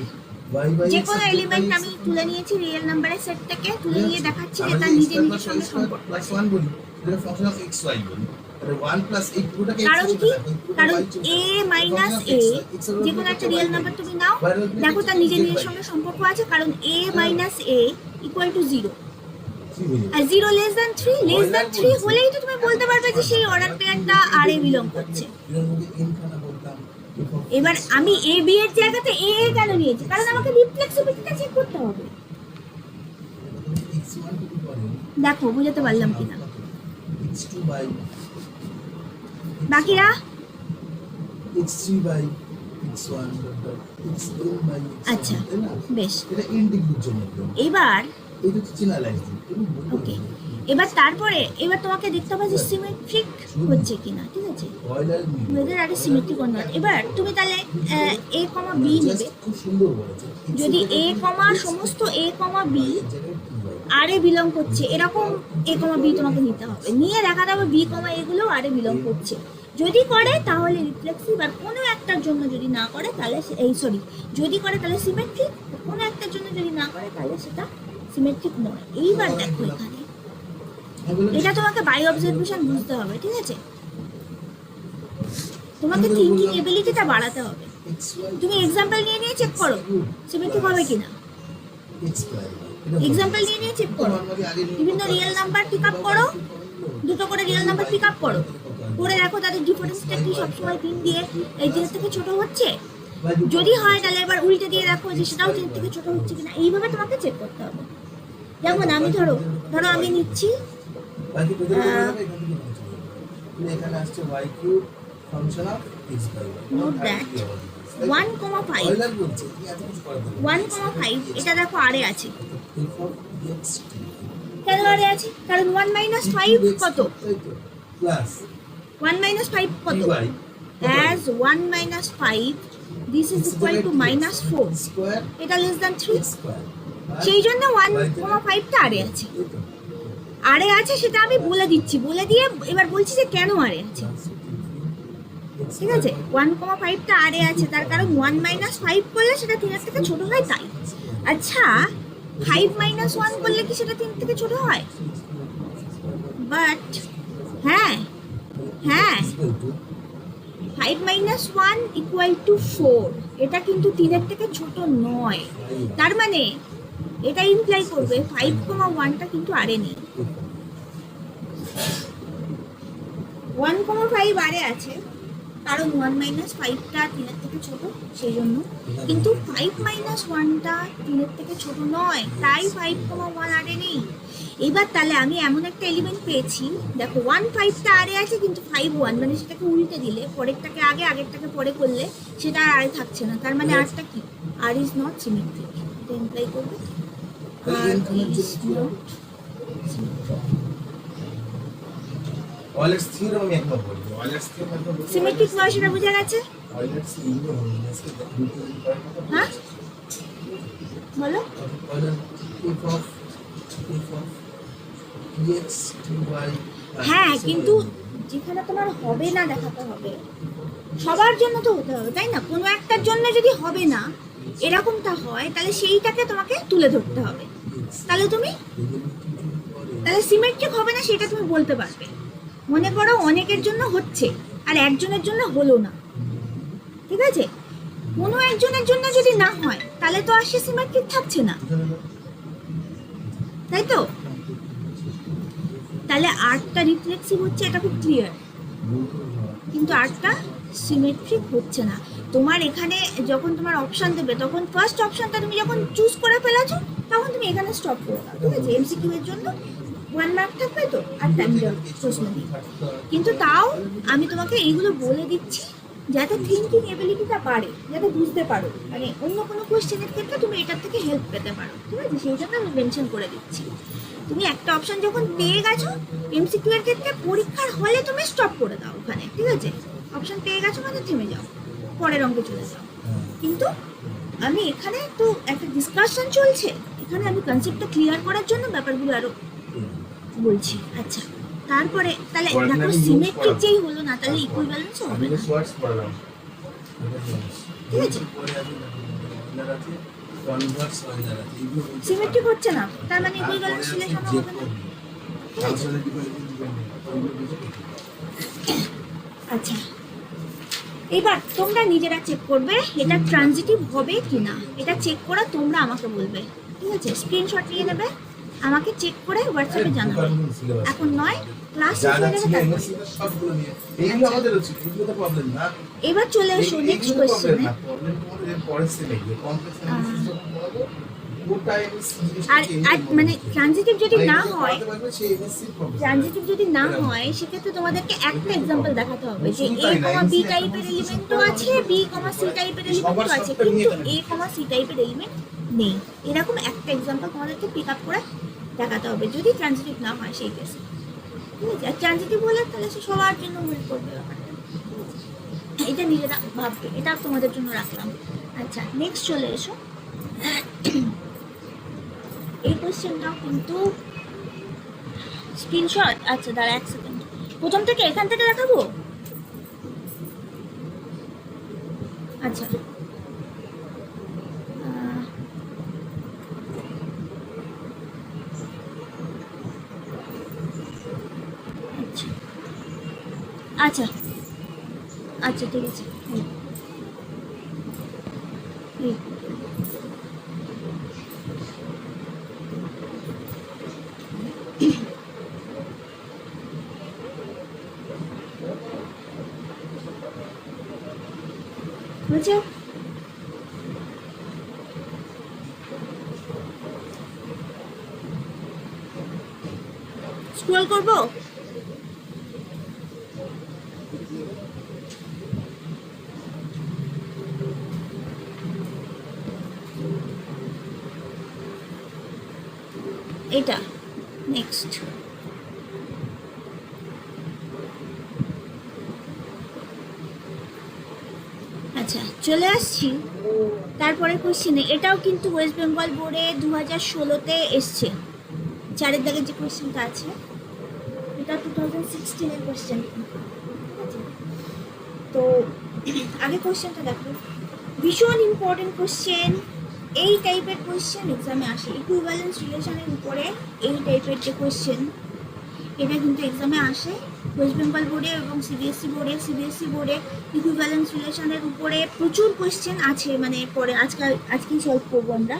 যে কোনো এলিমেন্ট আমি তুলে নিয়েছি রিয়েল নাম্বারের সেট থেকে, তুলে নিয়ে দেখাচ্ছি যে তার নিজের নিজের সঙ্গে সম্পর্ক আছে। বলি এটা ফাংশন অফ x y বলি, তাহলে 1 প্লাস এই পুরোটাকে কারণ কি? কারণ a মাইনাস a যে কোনো একটা রিয়েল নাম্বার তুমি নাও, দেখো তার নিজের নিজের সঙ্গে সম্পর্ক আছে, কারণ a minus a equal to 0 আর 0 লেস দ্যান 3, লেস দ্যান 3 হলেই তো তুমি বলতে পারবে যে সেই অর্ডার পেয়ারটা আর এ বিলং করছে। এবার আমি এ বি এর জায়গাতে এ এ কেন নিয়েছি? কারণ আমাকে রিফ্লেক্সিভিটিটা চেক করতে হবে। দেখো বুঝাতে পারলাম কিনা বাকিরা? আচ্ছা বেশ, এবার ওকে, এবার তারপরে এবার তোমাকে দেখতে হবে যে সিমেট্রিক হচ্ছে কিনা, ঠিক আছে? ওদের আগে সিমেট্রিক অন্য। এবার তুমি তাহলে a কমা b নেবে, যদি a কমা সমস্ত a comma b R A belong করছে এরকম a কমা b তোমাকে নিতে হবে, নিয়ে দেখা যাবে b কমা এগুলো আর এ বিলং করছে। যদি করে তাহলে রিফ্লেক্সিভ, আর কোনো একটার জন্য যদি না করে তাহলে যদি করে তাহলে সিমেট্রিক, কোনো একটার জন্য যদি না করে তাহলে সেটা সিমেট্রিক নয়। এইবার দেখো এখানে এটা তোমাকে বাই অবজারভেশন বুঝতে হবে, ঠিক আছে? তোমাকে থিঙ্কিং এবিলিটিটা বাড়াতে হবে। তুমি এক্সাম্পল নিয়ে নিয়ে চেক করো সিমেট্রিক হবে কিনা। এক্সাম্পল নিয়ে নিয়ে চেক করো, বিভিন্ন রিয়েল নাম্বার পিক আপ করো, দুটো করে রিয়েল নাম্বার পিক আপ করো, করে দেখো তাদের ডিফারেন্সটা কি সবসময় 3 দিয়ে এই 3 থেকে ছোট হচ্ছে। যদি হয় তাহলে এবার উল্টে দিয়ে দেখো যে সেটাও 3 থেকে ছোট হচ্ছে কিনা। এইভাবে তোমাকে চেক করতে হবে। যেমন আমি ধরো আমি নিচ্ছি নোট দ্যাট 1,5 এটা দেখো আরে আছে। কেন আরে আছে? কারণ 1 মাইনাস 5 কত? 1 মাইনাস 5 কত? as 1 minus 5 this is equal to minus 4, এটা less than 3, সেই জন্য 1,5 টা আরে আছে। আরে আছে সেটা আমি বলে দিচ্ছি, বলে দিয়ে এবার বলছি যে কেন আরে আছে, ঠিক আছে? 1,5 টা আরে আছে তার কারণ 1 মাইনাস 5 করলে সেটা 3 এর থেকে ছোট হয়, তাই। আচ্ছা 5 মাইনাস 1 করলে কি সেটা 3 থেকে ছোট হয়? বাট হ্যাঁ 5 মাইনাস 1 ইকুয়াল টু 4, এটা কিন্তু 3 এর থেকে ছোট নয়। তার মানে এটা ইমপ্লাই করবে 5,1টা কিন্তু আরে নেই। 1,5 আরে আছে কারণ 1 মাইনাস 5টা 3 এর থেকে ছোট, সেই জন্য। কিন্তু 5 মাইনাস 1টা 3 এর থেকে ছোট নয়, তাই 5,1 আরে নেই। এবার তাহলে আমি এমন একটা এলিমেন্ট পেয়েছি, দেখো 1,5টা আরে আছে কিন্তু 5,1, মানে সেটাকে উল্টে দিলে পরেরটাকে আগে আগেরটাকে পরে করলে সেটা আর আরে থাকছে না। তার মানে আরটা কি? আর ইজ নট সিমেট্রিক। এটা ইমপ্লাই করবে আর ইজ নট ওয়ালেটস থিওরাম আমি একবার বলবো। ওয়ালেটস থিওরাম সিমেট্রিক নয়, সেটা বোঝা গেছে? ওয়ালেটস ইউনিভার্সাল হ্যাঁ বলো। হ্যাঁ কিন্তু যেখানে তোমার হবে না দেখাতে হবে, সবার জন্য তো হতে হবে, তাই না? কোনো একটার জন্য যদি হবে না এরকমটা হয় তাহলে সেইটাকে তোমাকে তুলে ধরতে হবে। তাহলে সিমেট্রিক হবে না সেটা তুমি বলতে পারবে। মনে করো অনেকের জন্য হচ্ছে আর একজনের জন্য হলো না, ঠিক আছে? কোনো একজনের জন্য যদি না হয় তাহলে তো আর সে সিমেট্রিক থাকছে না, তাই তো? তাহলে আর্টটা রিফ্লেক্সিভ হচ্ছে, এটা খুব ক্লিয়ার, কিন্তু আর্টটা সিমেট্রিক হচ্ছে না। তোমার এখানে যখন তোমার অপশন দেবে তখন ফার্স্ট অপশনটা তুমি যখন চুজ করে ফেলেছো তখন তুমি এখানে স্টপ করে দাও, ঠিক আছে? এমসিকিউ এর জন্য 1 মার্ক থাকবে তো, আর টাইম প্রশ্ন দিই। কিন্তু তাও আমি তোমাকে এইগুলো বলে দিচ্ছি যাতে থিঙ্কিং এবিলিটিটা বাড়ে, যাতে বুঝতে পারো, মানে অন্য কোনো কোয়েশ্চেনের ক্ষেত্রে তুমি এটার থেকে হেল্প পেতে পারো, ঠিক আছে? সেই জন্য আমি মেনশন করে দিচ্ছি। তুমি একটা অপশন যখন পেয়ে গেছো এমসিকিউ এর ক্ষেত্রে, পরীক্ষার হলে তুমি স্টপ করে দাও ওখানে, ঠিক আছে? অপশন পেয়ে গেছো মানে থেমে যাও, পরের অঙ্কে চলে যাও। কিন্তু আমি এখানে তো একটা ডিসকাশন চলছে, এখানে আমি কনসেপ্টটা ক্লিয়ার করার জন্য ব্যাপারগুলো আরো বলছি। আচ্ছা, তারপরে তাহলে দেখো সিমেট্রিক যেই হলো না তাহলে ইকুইভ্যালেন্স হবে না, ঠিক আছে? সিমেট্রিক হচ্ছে না তার মানে ইকুইভ্যালেন্স রিলেশন হবে না, ঠিক আছে? আচ্ছা, এবার তোমরা নিজেরা চেক করবে এটা ট্রানজিটিভ হবে কিনা, এটা চেক করে তোমরা আমাকে বলবে, ঠিক আছে? স্ক্রিনশট নিয়ে নেবে, আমাকে চেক করে হোয়াটসঅ্যাপে জানাবে। এখন নয়, ক্লাস শেষ হয়ে যাবে তারপর। এবার চলে এসো নেক্সট কোয়েশ্চেনে। আর মানে ট্রানজিটিভ যদি না হয়, সেক্ষেত্রে তোমাদেরকে একটা এক্সাম্পল দেখাতে হবে যে এ কমা বি টাইপের এলিমেন্টও আছে, বি কমা সি টাইপের এলিমেন্টও আছে, কিন্তু এ কমা সি টাইপের এলিমেন্ট নেই। এরকম একটা এক্সাম্পল তোমাদেরকে পিক আপ করে দেখাতে হবে যদি ট্রানজিটিভ না হয় সেই কেসে, ঠিক আছে? আর ট্রানজিটিভ হলে তাহলে সে সবার জন্য হেল্প করবে ব্যাপারটা, এটা নিজেরা ভাববে, এটা তোমাদের জন্য রাখলাম। আচ্ছা, নেক্সট চলে এসো। এই কোয়েশ্চেনটাও কিন্তু স্ক্রিনশট, আচ্ছা দাঁড়া 1 সেকেন্ড, প্রথম থেকে এখান থেকে দেখাবো। আচ্ছা, আচ্ছা আচ্ছা ঠিক আছে। বুঝছো? স্ক্রল করবো? এটা নেক্সট। আচ্ছা, চলে আসছি তারপরে কোয়েশ্চেনে। এটাও কিন্তু ওয়েস্ট বেঙ্গল বোর্ডে 2016-তে এসছে, 4-এর দাগে যে কোয়েশ্চেনটা আছে এটা 2016-এর কোয়েশ্চেন। তো আগে কোয়েশ্চেনটা দেখো, ভীষণ ইম্পর্টেন্ট কোয়েশ্চেন। এই টাইপের কোয়েশ্চেন এক্সামে আসে, ইকুইভ্যালেন্স রিলেশনের উপরে এই টাইপের যে কোয়েশ্চেন এটা কিন্তু এক্সামে আসে ওয়েস্ট বেঙ্গল বোর্ডে এবং সিবিএসসি বোর্ডে ইকুইভ্যালেন্স রিলেশনের উপরে প্রচুর কোয়েশ্চেন আছে, মানে পরে আজকেই সলভ করবো আমরা,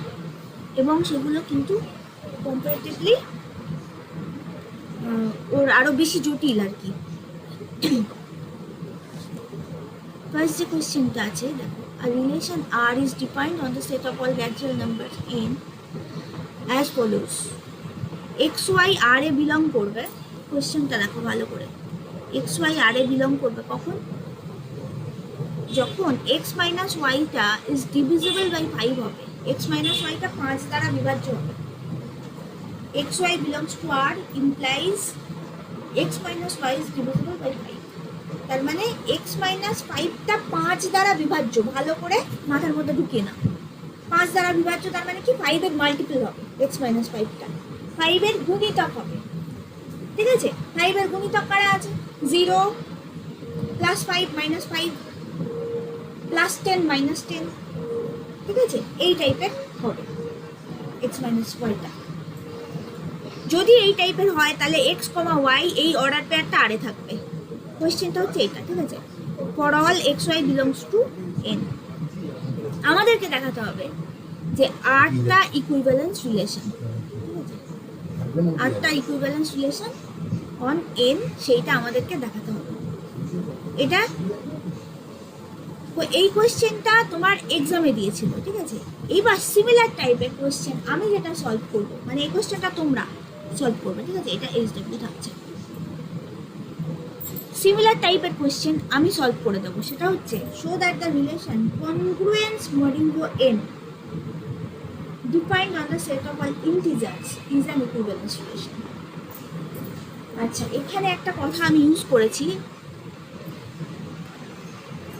এবং সেগুলো কিন্তু কম্পারেটিভলি ওর আরও বেশি জটিল আর কি। ফার্স্ট যে কোয়েশ্চেনটা আছে দেখো, a relation R is defined on the set of all natural numbers n as follows. xy R A belong করবে, কোয়েশ্চেনটা দেখো ভালো করে, xy R এ বিলং করবে কখন? যখন x মাইনাস ওয়াইটা ইজ ডিভিজিবল বাই 5 হবে, x মাইনাস ওয়াইটা 5 দ্বারা বিভাজ্য হবে। xy belongs to R implies x minus y is divisible by 5, তার মানে x মাইনাস 5টা 5 দ্বারা বিভাজ্য, ভালো করে মাথার মধ্যে ঢুকিয়ে না। 5 দ্বারা বিভাজ্য তার মানে কি 5 এর মাল্টিপল হবে, x মাইনাস 5টা 5 এর গুণিতক হবে, ঠিক আছে? 5 এর গুণিতক কারা আছে? 0 প্লাস 5 মাইনাস 5 প্লাস 10 মাইনাস 10, ঠিক আছে? এই টাইপের হবে x মাইনাস ওয়াইটা। যদি এই টাইপের হয় তাহলে এক্স কমা ওয়াই এই অর্ডার পেয়ারটা আরে থাকবে। কোয়েশ্চেনটা হচ্ছে এটা, ঠিক আছে? For all X Y belongs to N আমাদেরকে দেখাতে হবে যে আটটা ইকুইভ্যালেন্স রিলেশন, ঠিক আছে? আটটা ইকুইভ্যালেন্স রিলেশন অন এন সেইটা আমাদেরকে দেখাতে হবে। এটা এই কোয়েশ্চেনটা তোমার এক্সামে দিয়েছিল, ঠিক আছে? এইবার সিমিলার টাইপের কোয়েশ্চেন আমি যেটা সলভ করবো, মানে এই কোয়েশ্চেনটা তোমরা সলভ করবে, ঠিক আছে? এটা এইচডব্লিউ থাকছে। সিমিলার টাইপের কোয়েশ্চেন আমি সলভ করে দেবো, সেটা হচ্ছে show that the relation congruence modulo N defined on the set of all integers is an equivalence relation. আচ্ছা, এখানে একটা কথা আমি ইউজ করেছি,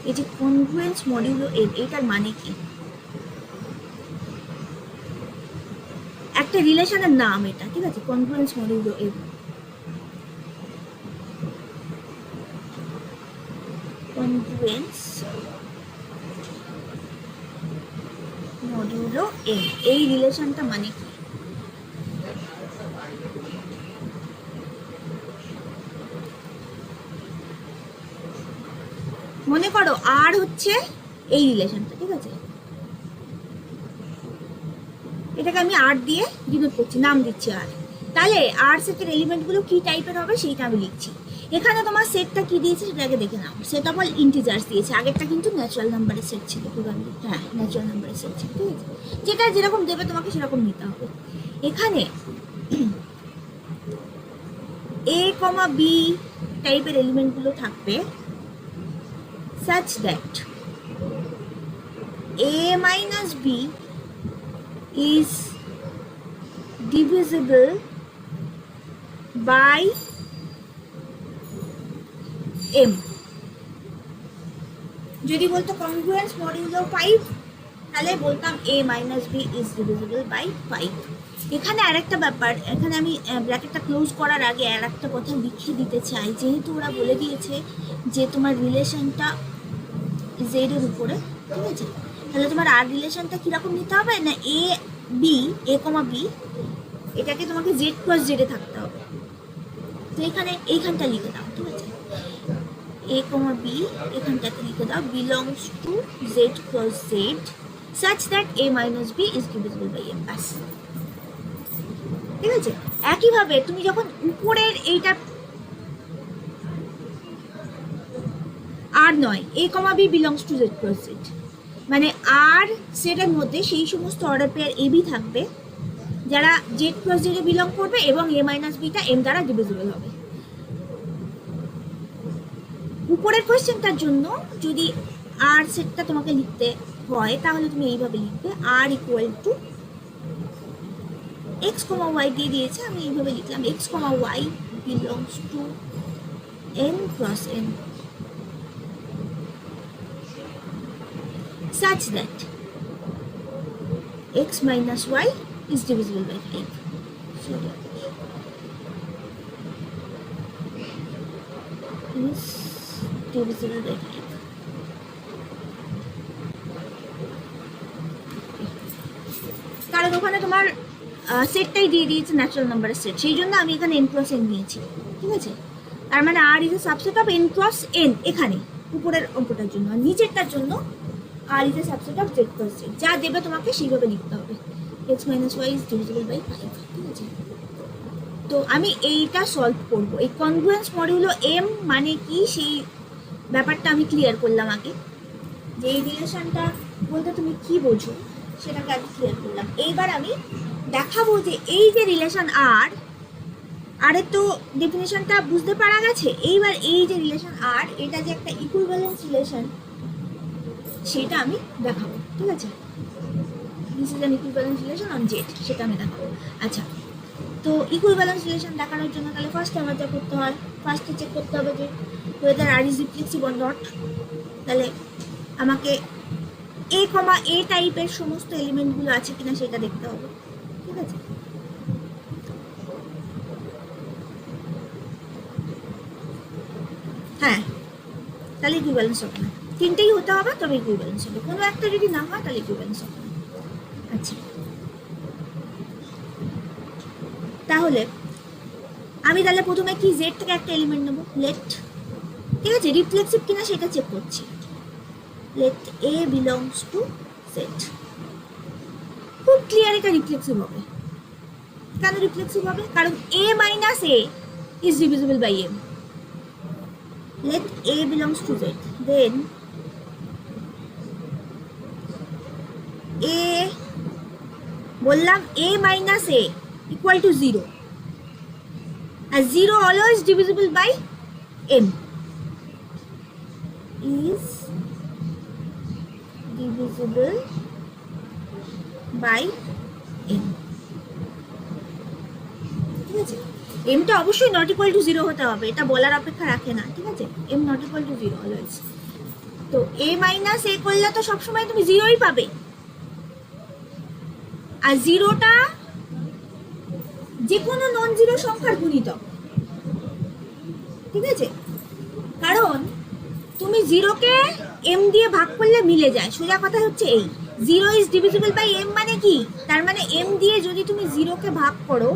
এই যে কনগ্রুয়েন্স মডিউলো এন, এটার মানে কি? একটা রিলেশনের নাম এটা, ঠিক আছে? Congruence modulo N, congruence modulo N, এই রিলেশনটা মানে কি? মনে করো আর হচ্ছে এই রিলেশনটা, ঠিক আছে? এটাকে আমি আর দিয়ে ডিনোট করছি, নাম দিচ্ছি আর। তাহলে আর সেটের এলিমেন্টগুলো কি টাইপের হবে সেইটা আমি লিখছি। এখানে তোমার সেটটা কি দিয়েছে সেটাকে দেখে নাও, সেট অফ অল ইন্টিজার্স দিয়েছে। আগেরটা কিন্তু ন্যাচারাল নাম্বারের সেট ছিল, হ্যাঁ ন্যাচারাল নাম্বারের সেট ছিল, ঠিক আছে? যেটা যেরকম দেবে তোমাকে সেরকম নিতে হবে। এখানে এ কমা বি টাইপের এলিমেন্টগুলো থাকবে such that a minus b is divisible by m। যদি বলতো কনগ্রুয়েন্স মডিউলো 5 তাহলে বলতাম a minus b is divisible by 5। এখানে আরেকটা ব্যাপার, এখানে আমি ব্র্যাকেটটা ক্লোজ করার আগে আর একটা কথা লিখিয়ে দিতে চাই। যেহেতু ওরা বলে দিয়েছে যে তোমার রিলেশনটা জেড এর উপরে, ঠিক আছে? তাহলে তোমার আর রিলেশনটা কিরকম নিতে হবে না, A B, A comma B, এটাকে তোমাকে জেড ক্রস জেডে থাকতে হবে। তো এখানে এইখানটা লিখে দাও, ঠিক আছে? এ কমা বি এখানটাতে লিখে দাও belongs to Z cross Z such that A minus B is divisible by M, ব্যাস, ঠিক আছে? একইভাবে তুমি যখন উপরের এইটা আর নয়, a comma B belongs to Z cross z, মানে আর সেটের মধ্যে সেই সমস্ত অর্ডার পেয়ার এ বি থাকবে যারা জেড ক্রস জেডে বিলং করবে এবং এ মাইনাস বিটা এম দ্বারা ডিভিজিবল হবে। উপরের কোয়েশ্চেনটার জন্য যদি আর সেটটা তোমাকে লিখতে হয় তাহলে তুমি এইভাবে লিখবে, r equal to x comma y দিয়ে দিয়েছে, আমি এইভাবে লিখলাম x comma y belongs to n cross n such that x minus y is divisible by 5. So that is divisible by 5. কারণ ওখানে তোমার সেটটাই দিয়ে দিয়েছে ন্যাচারাল নাম্বারের সেট, সেই জন্য আমি এখানে n ক্রস n নিয়েছি, ঠিক আছে? তার মানে r is a subset of n cross n এখানে উপরের অঙ্কটার জন্য, আর নিচেরটার জন্য r is a subset of z cross z. যা দেবে তোমাকে সেইভাবে লিখতে হবে, x minus y is divisible by 5, ঠিক আছে? তো আমি এইটা সলভ করব। এই কনগ্রুয়েন্স মডিউলো এম মানে কি সেই ব্যাপারটা আমি ক্লিয়ার করলাম আগে, যে এই রিলেশনটা বলতে তুমি কি বোঝো সেটাকে আগে ক্লিয়ার করলাম। এইবার আমি দেখাবো যে এই যে রিলেশন আর, আরের তো ডেফিনেশনটা বুঝতে পারা গেছে। এইবার এই যে রিলেশন আর, এটা যে একটা ইকুইভ্যালেন্স রিলেশন সেটা আমি দেখাবো, ঠিক আছে? This is an equivalence relation on Z, সেটা আমি দেখাবো। আচ্ছা, তো ইকুইভ্যালেন্স রিলেশন দেখানোর জন্য তাহলে ফার্স্টে আমার যা করতে হয়, ফার্স্টে চেক করতে হবে যে whether R is reflexive or not. তাহলে আমাকে এ কমা এ টাইপের সমস্ত এলিমেন্টগুলো আছে কিনা সেটা দেখতে হবে, ঠিক আছে? হ্যাঁ, তাহলে ইকুইভ্যালেন্স হবে না, তিনটেই হতে হবে তবে ইকুইভ্যালেন্স হবে। কোনো একটা যদি না হয় তাহলে ইকুইভ্যালেন্স হবে না। আচ্ছা, তাহলে আমি তাহলে প্রথমে কি জেড থেকে একটা এলিমেন্ট নেবো, লেট, ঠিক আছে, রিফ্লেক্সিভ কিনা সেটা চেক করছি। Let a belongs to z. খুব ক্লিয়ার এটা রিফ্লেক্সিভ হবে। কেন রিফ্লেক্সিভ হবে? কারণ a minus A is divisible by m. Let a belongs to z, then a বললাম a minus a equal to 0, আর 0 always divisible by m, is divisible by m, ঠিক আছে। এমটা অবশ্যই নট ইকুয়াল টু 0 হতে হবে, এটা বলার অপেক্ষা রাখে না, ঠিক আছে। Am not equal to 0 always. তো এ মাইনাস এ করলে তো সবসময় তুমি 0ই পাবে, আর 0টা যে কোনো নন জিরো সংখ্যার গুণিতক, ঠিক আছে। কারণ তুমি 0কে m দিয়ে ভাগ করলে মিলে যায়, সোজা কথা হচ্ছে এই 0 ইজ ডিভিজিবল বাই m মানে কি, তার মানে m দিয়ে যদি তুমি 0কে ভাগ করো,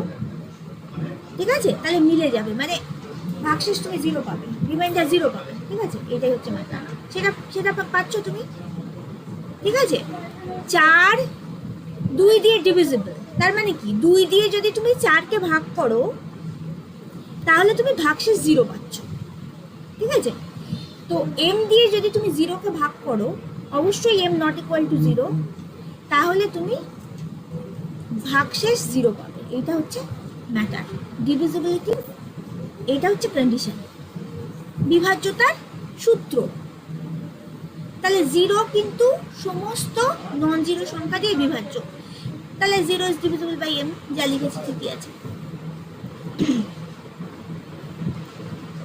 ঠিক আছে, তাহলে মিলে যাবে, মানে ভাগশেষ তুমি 0 পাবে, রিমাইন্ডার 0 পাবে, ঠিক আছে। এটাই হচ্ছে ম্যাটার, সেটা পাচ্ছ তুমি, ঠিক আছে। 4 2 দিয়ে ডিভিজিবল, তার মানে কি 2 দিয়ে যদি তুমি 4কে ভাগ করো তাহলে তুমি ভাগশেষ 0 পাচ্ছ, ঠিক আছে। তো m দিয়ে যদি তুমি 0কে ভাগ করো, অবশ্যই m নট ইকুয়াল টু 0, তাহলে তুমি ভাগশেষ 0 পাবে। এটা হচ্ছে ম্যাটার, ডিভিজিবিলিটি, এটা হচ্ছে কন্ডিশন, বিভাজ্যতার সূত্র। তাহলে 0 কিন্তু সমস্ত নন জিরো সংখ্যা দিয়ে বিভাজ্য, তাহলে 0 ইজ ডিভিজিবল বাই m, যা লিখেছি ঠিকই আছে।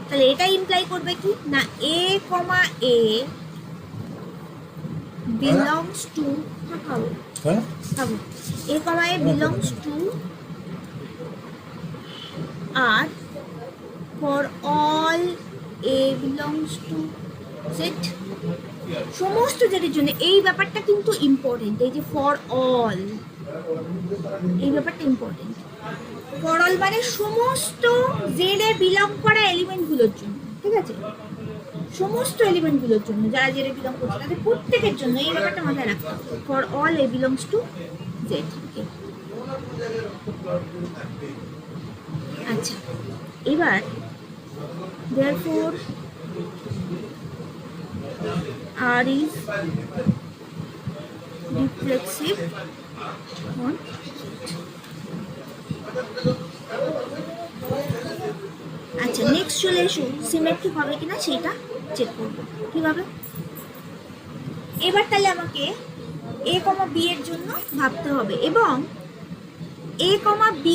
তাহলে এটা ইমপ্লাই করবে কি না, a, a belongs to a, a belongs to R for all a belongs to Z, সমস্ত জেডের জন্য। এই ব্যাপারটা কিন্তু ইম্পর্টেন্ট, এই যে ফর অল, এই ব্যাপারটা ইম্পর্টেন্ট। ফর অল মানে সমস্ত জেডে বিলং করা এলিমেন্টগুলোর জন্য, ঠিক আছে, সমস্ত এলিমেন্টগুলোর জন্য যারা জেডে বিলং করছে তাদের প্রত্যেকের জন্য এই ব্যাপারটা মাথায় রাখতে হবে, for all A belongs to Z. আচ্ছা, এবার therefore R is reflexive on আচ্ছা, নেক্সট চলে এসো সিমেট্রিক হবে কিনা সেটা চেক করবো কিভাবে। এবার তাহলে আমাকে a, b এর জন্য ভাবতে হবে, এবং a, b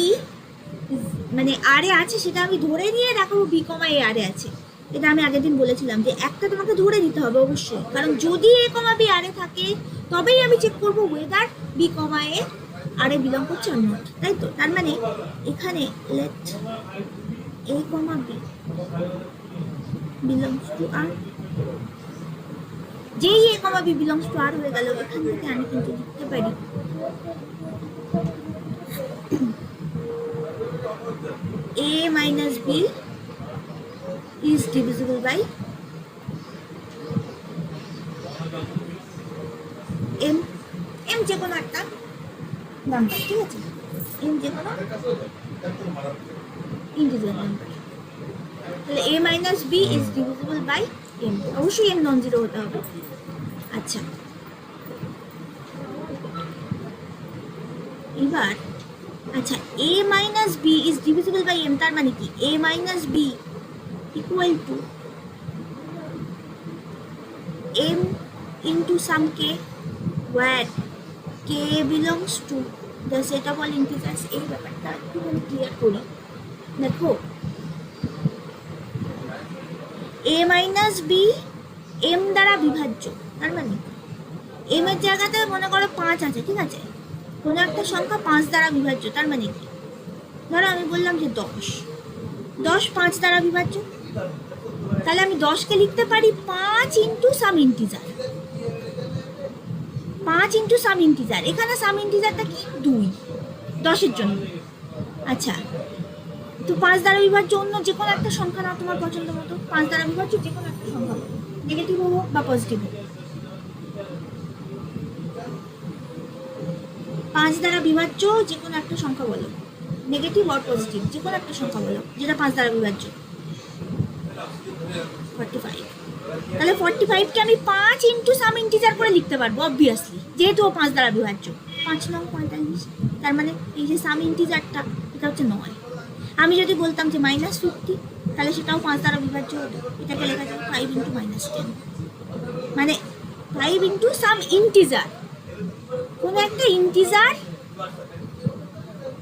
মানে আর এ আছে সেটা আমি ধরে নিয়ে দেখাবো b, a আর এ আছে। এটা আমি আগের দিন বলেছিলাম যে একটা তোমাকে ধরে নিতে হবে অবশ্যই, কারণ যদি a, b আর এ থাকে তবেই আমি চেক করবো whether b, a r A belong করছে অর নট, তাই তো। তার মানে এখানে let a, b belongs to r, যেই a, b belongs to r হয়ে গেল, এখান থেকে আমি কিন্তু লিখতে পারি a minus b is divisible by m, m যে কোনো একটা নাম্বার, ঠিক আছে, m যে কোনো ইন্টিজার নাম্বার। তাহলে a minus b is divisible by m, অবশ্যই m নন জিরো হতে হবে। আচ্ছা, এবার আচ্ছা, a minus b is divisible by m, তার মানে কি a minus b equal to m into some k where k belongs to the set of all integers। এই ব্যাপারটা একটু ক্লিয়ার করি, দেখো a minus b m দ্বারা বিভাজ্য, তার মানে m এর জায়গাতে মনে করো 5 আছে, ঠিক আছে, কোনো একটা সংখ্যা 5 দ্বারা বিভাজ্য, তার মানে কি, ধরো আমি বললাম যে 10 5 দ্বারা বিভাজ্য, তাহলে আমি 10কে লিখতে পারি 5 into some integer, 5 into some integer. এখানে সাম ইন্টিজারটা কি 2 10 এর জন্য। আচ্ছা, তো 5 দ্বারা বিভাজ্য অন্য যে কোনো একটা সংখ্যা নাও তোমার পছন্দ মতো, 5 দ্বারা বিভাজ্য যে কোনো একটা সংখ্যা বলো, নেগেটিভ হোক বা পজিটিভ হোক। 5 দ্বারা বিভাজ্য যে কোনো একটা সংখ্যা বলো, নেগেটিভ আর পজিটিভ যে কোনো একটা সংখ্যা বলো যেটা 5 দ্বারা বিভাজ্য। 45। তাহলে 45কে আমি 5 ইন্টু সাম ইন্টিজার করে লিখতে পারবো অবভিয়াসলি, যেহেতু ও 5 দ্বারা বিভাজ্য। 5 নং 45, তার মানে এই যে সাম ইন্টিজারটা এটা হচ্ছে 9। আমি যদি বলতাম যে -50, তাহলে সেটাও 5 দ্বারা বিভাজ্য হতো, এটাকে লেখা যাবে 5 ইন্টু -10, মানে 5 ইন্টু সাম ইন্টিজার। কোনো একটা ইন্টিজার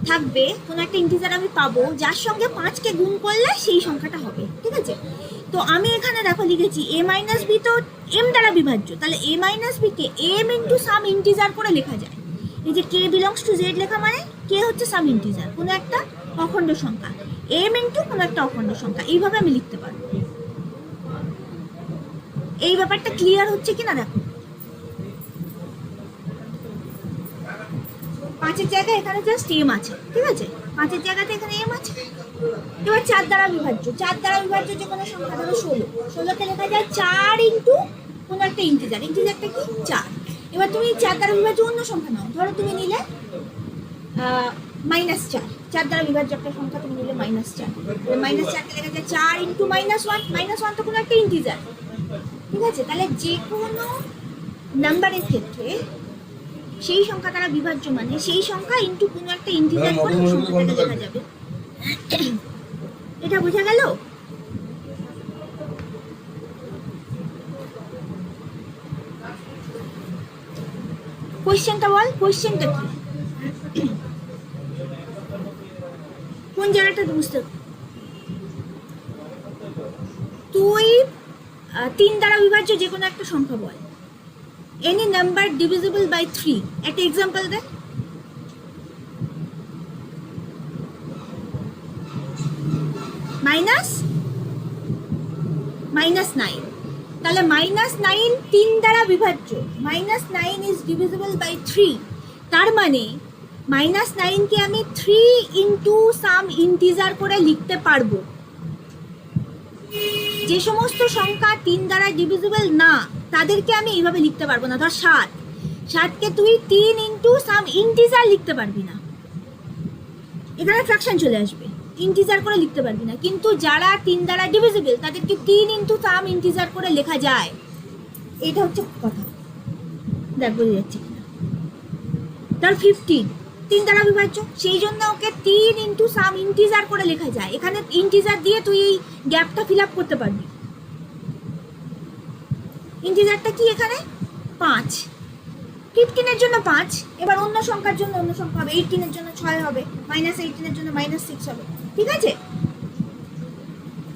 থাকবে, কোনো একটা ইন্টিজার আমি পাবো যার সঙ্গে 5কে গুণ করলে সেই সংখ্যাটা হবে, ঠিক আছে? তো আমি এখানে দেখো লিখেছি a মাইনাস বি, তো m দ্বারা বিভাজ্য, তাহলে a মাইনাস বি কে m ইন্টু সাম ইন্টিজার করে লেখা যায়। এই যে k বিলংস টু z লেখা মানে k হচ্ছে সাম ইন্টিজার, কোনো একটা অখণ্ড সংখ্যা, m ইন্টু কোনো একটা অখণ্ড সংখ্যা, এইভাবে আমি লিখতে পারবো। এই ব্যাপারটা ক্লিয়ার হচ্ছে কিনা দেখো। 5-এর জায়গায় এখানে জাস্ট m আছে, ঠিক আছে? 5-এর জায়গাতে এখানে m আছে। এবার 4 দ্বারা বিভাজ্য, 4 দ্বারা বিভাজ্য যে কোনো সংখ্যা, ধরো 16কে লেখা যায় 4 ইন্টু কোনো একটা ইন্টিজার, ইন্টিজারটা কি 4। এবার তুমি 4 দ্বারা বিভাজ্য অন্য সংখ্যা নাও, ধরো তুমি নিলে -4, 4 দ্বারা বিভাজ্য একটা সংখ্যা তুমি নিলে -4, -4কে লেখা যায় 4 ইন্টু -1, -1 তো কোনো একটা ইন্টিজার, ঠিক আছে? তাহলে যে কোনো নাম্বারের ক্ষেত্রে সেই সংখ্যা দ্বারা বিভাজ্য মানে সেই সংখ্যা ইন্টু কোনো একটা ইন্টিজার করে সংখ্যাটাকে লেখা যাবে। এটা বোঝা গেল? কোশ্চেনটা বল, কোশ্চেনটা কি? কোন জায়গাটা বুঝতে? তুই 3 দ্বারা বিভাজ্য যে কোনো একটা সংখ্যা বল, এনি নাম্বার ডিভিজিবল বাই 3, একটা এক্সাম্পল দে। -9, তাহলে -9 3 দ্বারা বিভাজ্য, -9 ইজ ডিভিজিবল বাই 3, তার মানে -9কে আমি 3 ইন্টু সাম ইন্টিজার করে লিখতে পারবো। যে সমস্ত সংখ্যা 3 দ্বারা ডিভিজিবল না তাদেরকে আমি এইভাবে লিখতে পারবো না। ধর 7কে তুই 3 ইন্টু সাম ইন্টিজার লিখতে পারবি না, এখানে ফ্র্যাকশন চলে আসবে, ইন্টিজার করে লিখতে পারবি না। কিন্তু যারা 3 দ্বারা ডিভিজিবল তাদেরকে 3 ইন্টু সাম ইন্টিজার করে লেখা যায়, এটা হচ্ছে কথা। দেখ বোঝা যাচ্ছে কিনা? ধর 15 3 দ্বারা বিভাজ্য, সেই জন্য ওকে 3 ইন্টু সাম ইন্টিজার করে লেখা যায়। এখানে ইন্টিজার দিয়ে তুই এই গ্যাপটা ফিল আপ করতে পারবি। ইন্টিজারটা কি এখানে 5, 15-এর জন্য 5, এবার অন্য সংখ্যার জন্য অন্য সংখ্যা হবে, 18-এর জন্য 6 হবে, -18-এর জন্য -6 হবে, ঠিক আছে?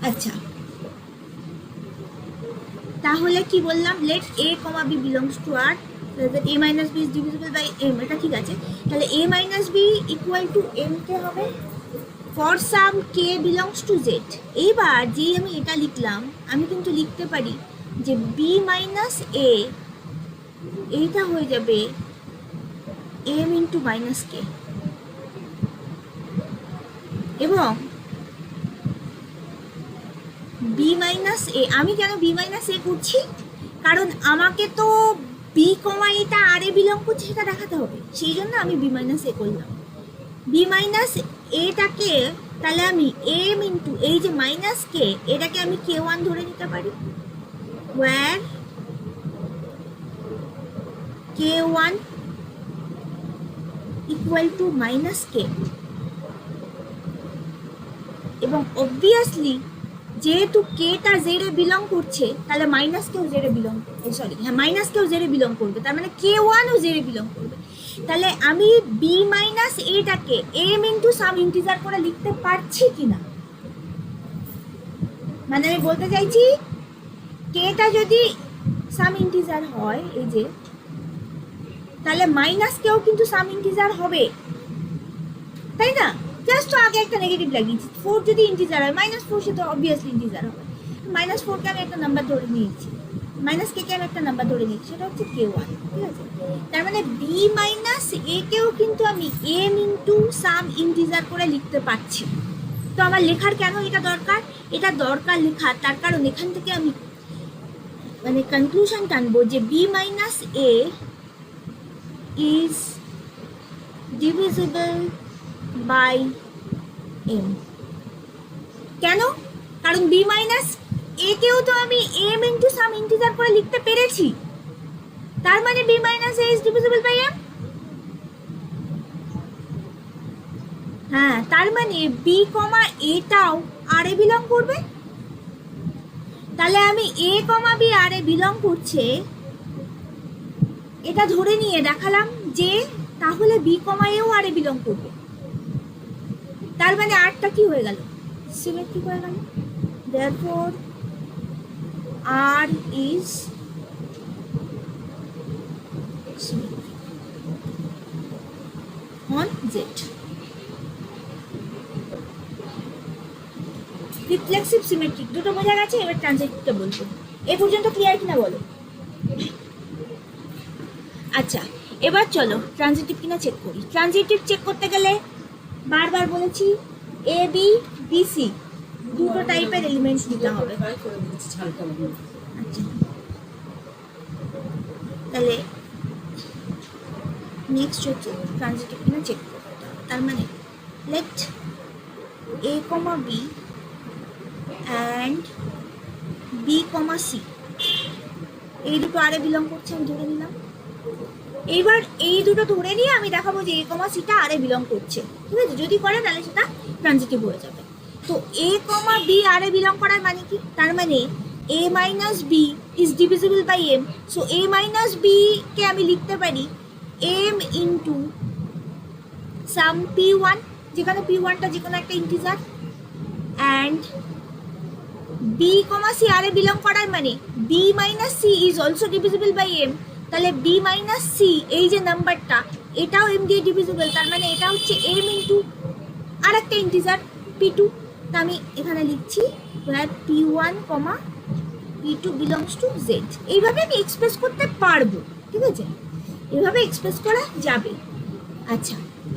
আচ্ছা, তাহলে কি বললাম? Let a, b belongs to R, that a minus b is divisible by m, এটা ঠিক আছে। তাহলে a minus b equal to m কে হবে for some k belongs to z। এইবার যে আমি এটা লিখলাম, আমি কিন্তু লিখতে পারি যে b minus a, এইটা হয়ে যাবে m ইন্টু -k, এবং b মাইনাস এ, আমি কেন b মাইনাস এ করছি? কারণ আমাকে তো b, এটা আর এ বিলং করছে সেটা দেখাতে হবে, সেই জন্য আমি b মাইনাস এ করলাম। b মাইনাস এটাকে তাহলে আমি m ইন্টু এই যে -k, এটাকে আমি k1 ধরে নিতে পারি, where k1 equal to -k, এবং অবভিয়াসলি যেহেতু কেটা জেডে বিলং করছে তাহলে কেও জেডে বিলং করবে, সরি হ্যাঁ কেও জেডে বিলং করবে, তার মানে k1ও জেডে বিলং করবে। তাহলে আমি b মাইনাস এটাকে m ইন্টু সাম ইন্টিজার করে লিখতে পারছি কিনা, মানে আমি বলতে চাইছি কেটা যদি সাম ইন্টিজার হয় এই যে, তাহলে কেও কিন্তু সাম ইন্টিজার হবে, তাই না? জাস্ট আগে একটা নেগেটিভ লাগিয়েছি, 4 যদি ইন্টিজার হয় -4 সে তো অবভিয়াসলি ইন্টিজার হবে। -4কে আমি একটা নাম্বার ধরে নিয়েছি, কে আমি একটা নাম্বার ধরে নিয়েছি, সেটা হচ্ছে k1, ঠিক আছে? তার মানে b মাইনাস এ কেও কিন্তু আমি m ইন্টু সাম ইন্টিজার করে লিখতে পারছি। তো আমার লেখার কেন এটা দরকার? এটা দরকার লেখার তার কারণ এখান থেকে আমি মানে কনক্লুশন টানবো যে B minus A is divisible by M. কেন? কারণ বি মাইনাস একেও তো আমি এম ইন্টু সাম ইন্টিজার করে লিখতে পেরেছি, তার মানে B minus A is divisible by M. হ্যাঁ, তার মানে বি কমা এটাও আর এ বিলং করবে। তাহলে আমি এ কমা বি আর এ বিলং করছে এটা ধরে নিয়ে দেখালাম যে তাহলে বি কমা এও আর এ বিলং করবে। তার মানে আরটা কি হয়ে গেল? সিমেট্রিক হয়ে গেল। Therefore R is symmetric on Z. Reflexive symmetric দুটো বোঝা গেছে, এবার ট্রানজিটিভটা বলবো। এই পর্যন্ত ক্লিয়ার কিনা বলো? আচ্ছা, এবার চলো ট্রানজিটিভ কিনা চেক করি। ট্রানজিটিভ চেক করতে গেলে বারবার বলেছি এ বি বি সি দুটো টাইপের এলিমেন্টস নিতে হবে। আচ্ছা, তাহলে নেক্সট হচ্ছে ট্রানজিটিভ কিনা চেক করতে হবে। তার মানে let A comma B and B comma C এই দুটো আরে বিলং করছে, আমি ধরে নিলাম। এইবার এই দুটো ধরে নিয়ে আমি দেখাবো যে এ কমা সিটা আরে বিলং করছে, ঠিক আছে? যদি করে তাহলে সেটা ট্রানজিটিভ হয়ে যাবে। তো এ কমা বি আরে বিলং করার মানে কি? তার মানে a minus B is divisible by m. So a minus B কে আমি লিখতে পারি m into some p one, যেখানে পি ওয়ানটা যে কোনো একটা integer, and B comma c r A belong করার মানে B minus c is also divisible by m. তাহলে বি মাইনাস সি এই যে নাম্বারটা এটাও এম দিয়ে ডিভিজিবল, তার মানে এটা হচ্ছে এম ইন্টু আর একটা ইন্টিজার পি টু। তা আমি এখানে লিখছি P one comma P two belongs to Z. এইভাবে আমি এক্সপ্রেস করতে পারবো, ঠিক আছে? এইভাবে এক্সপ্রেস করা যাবে। আচ্ছা,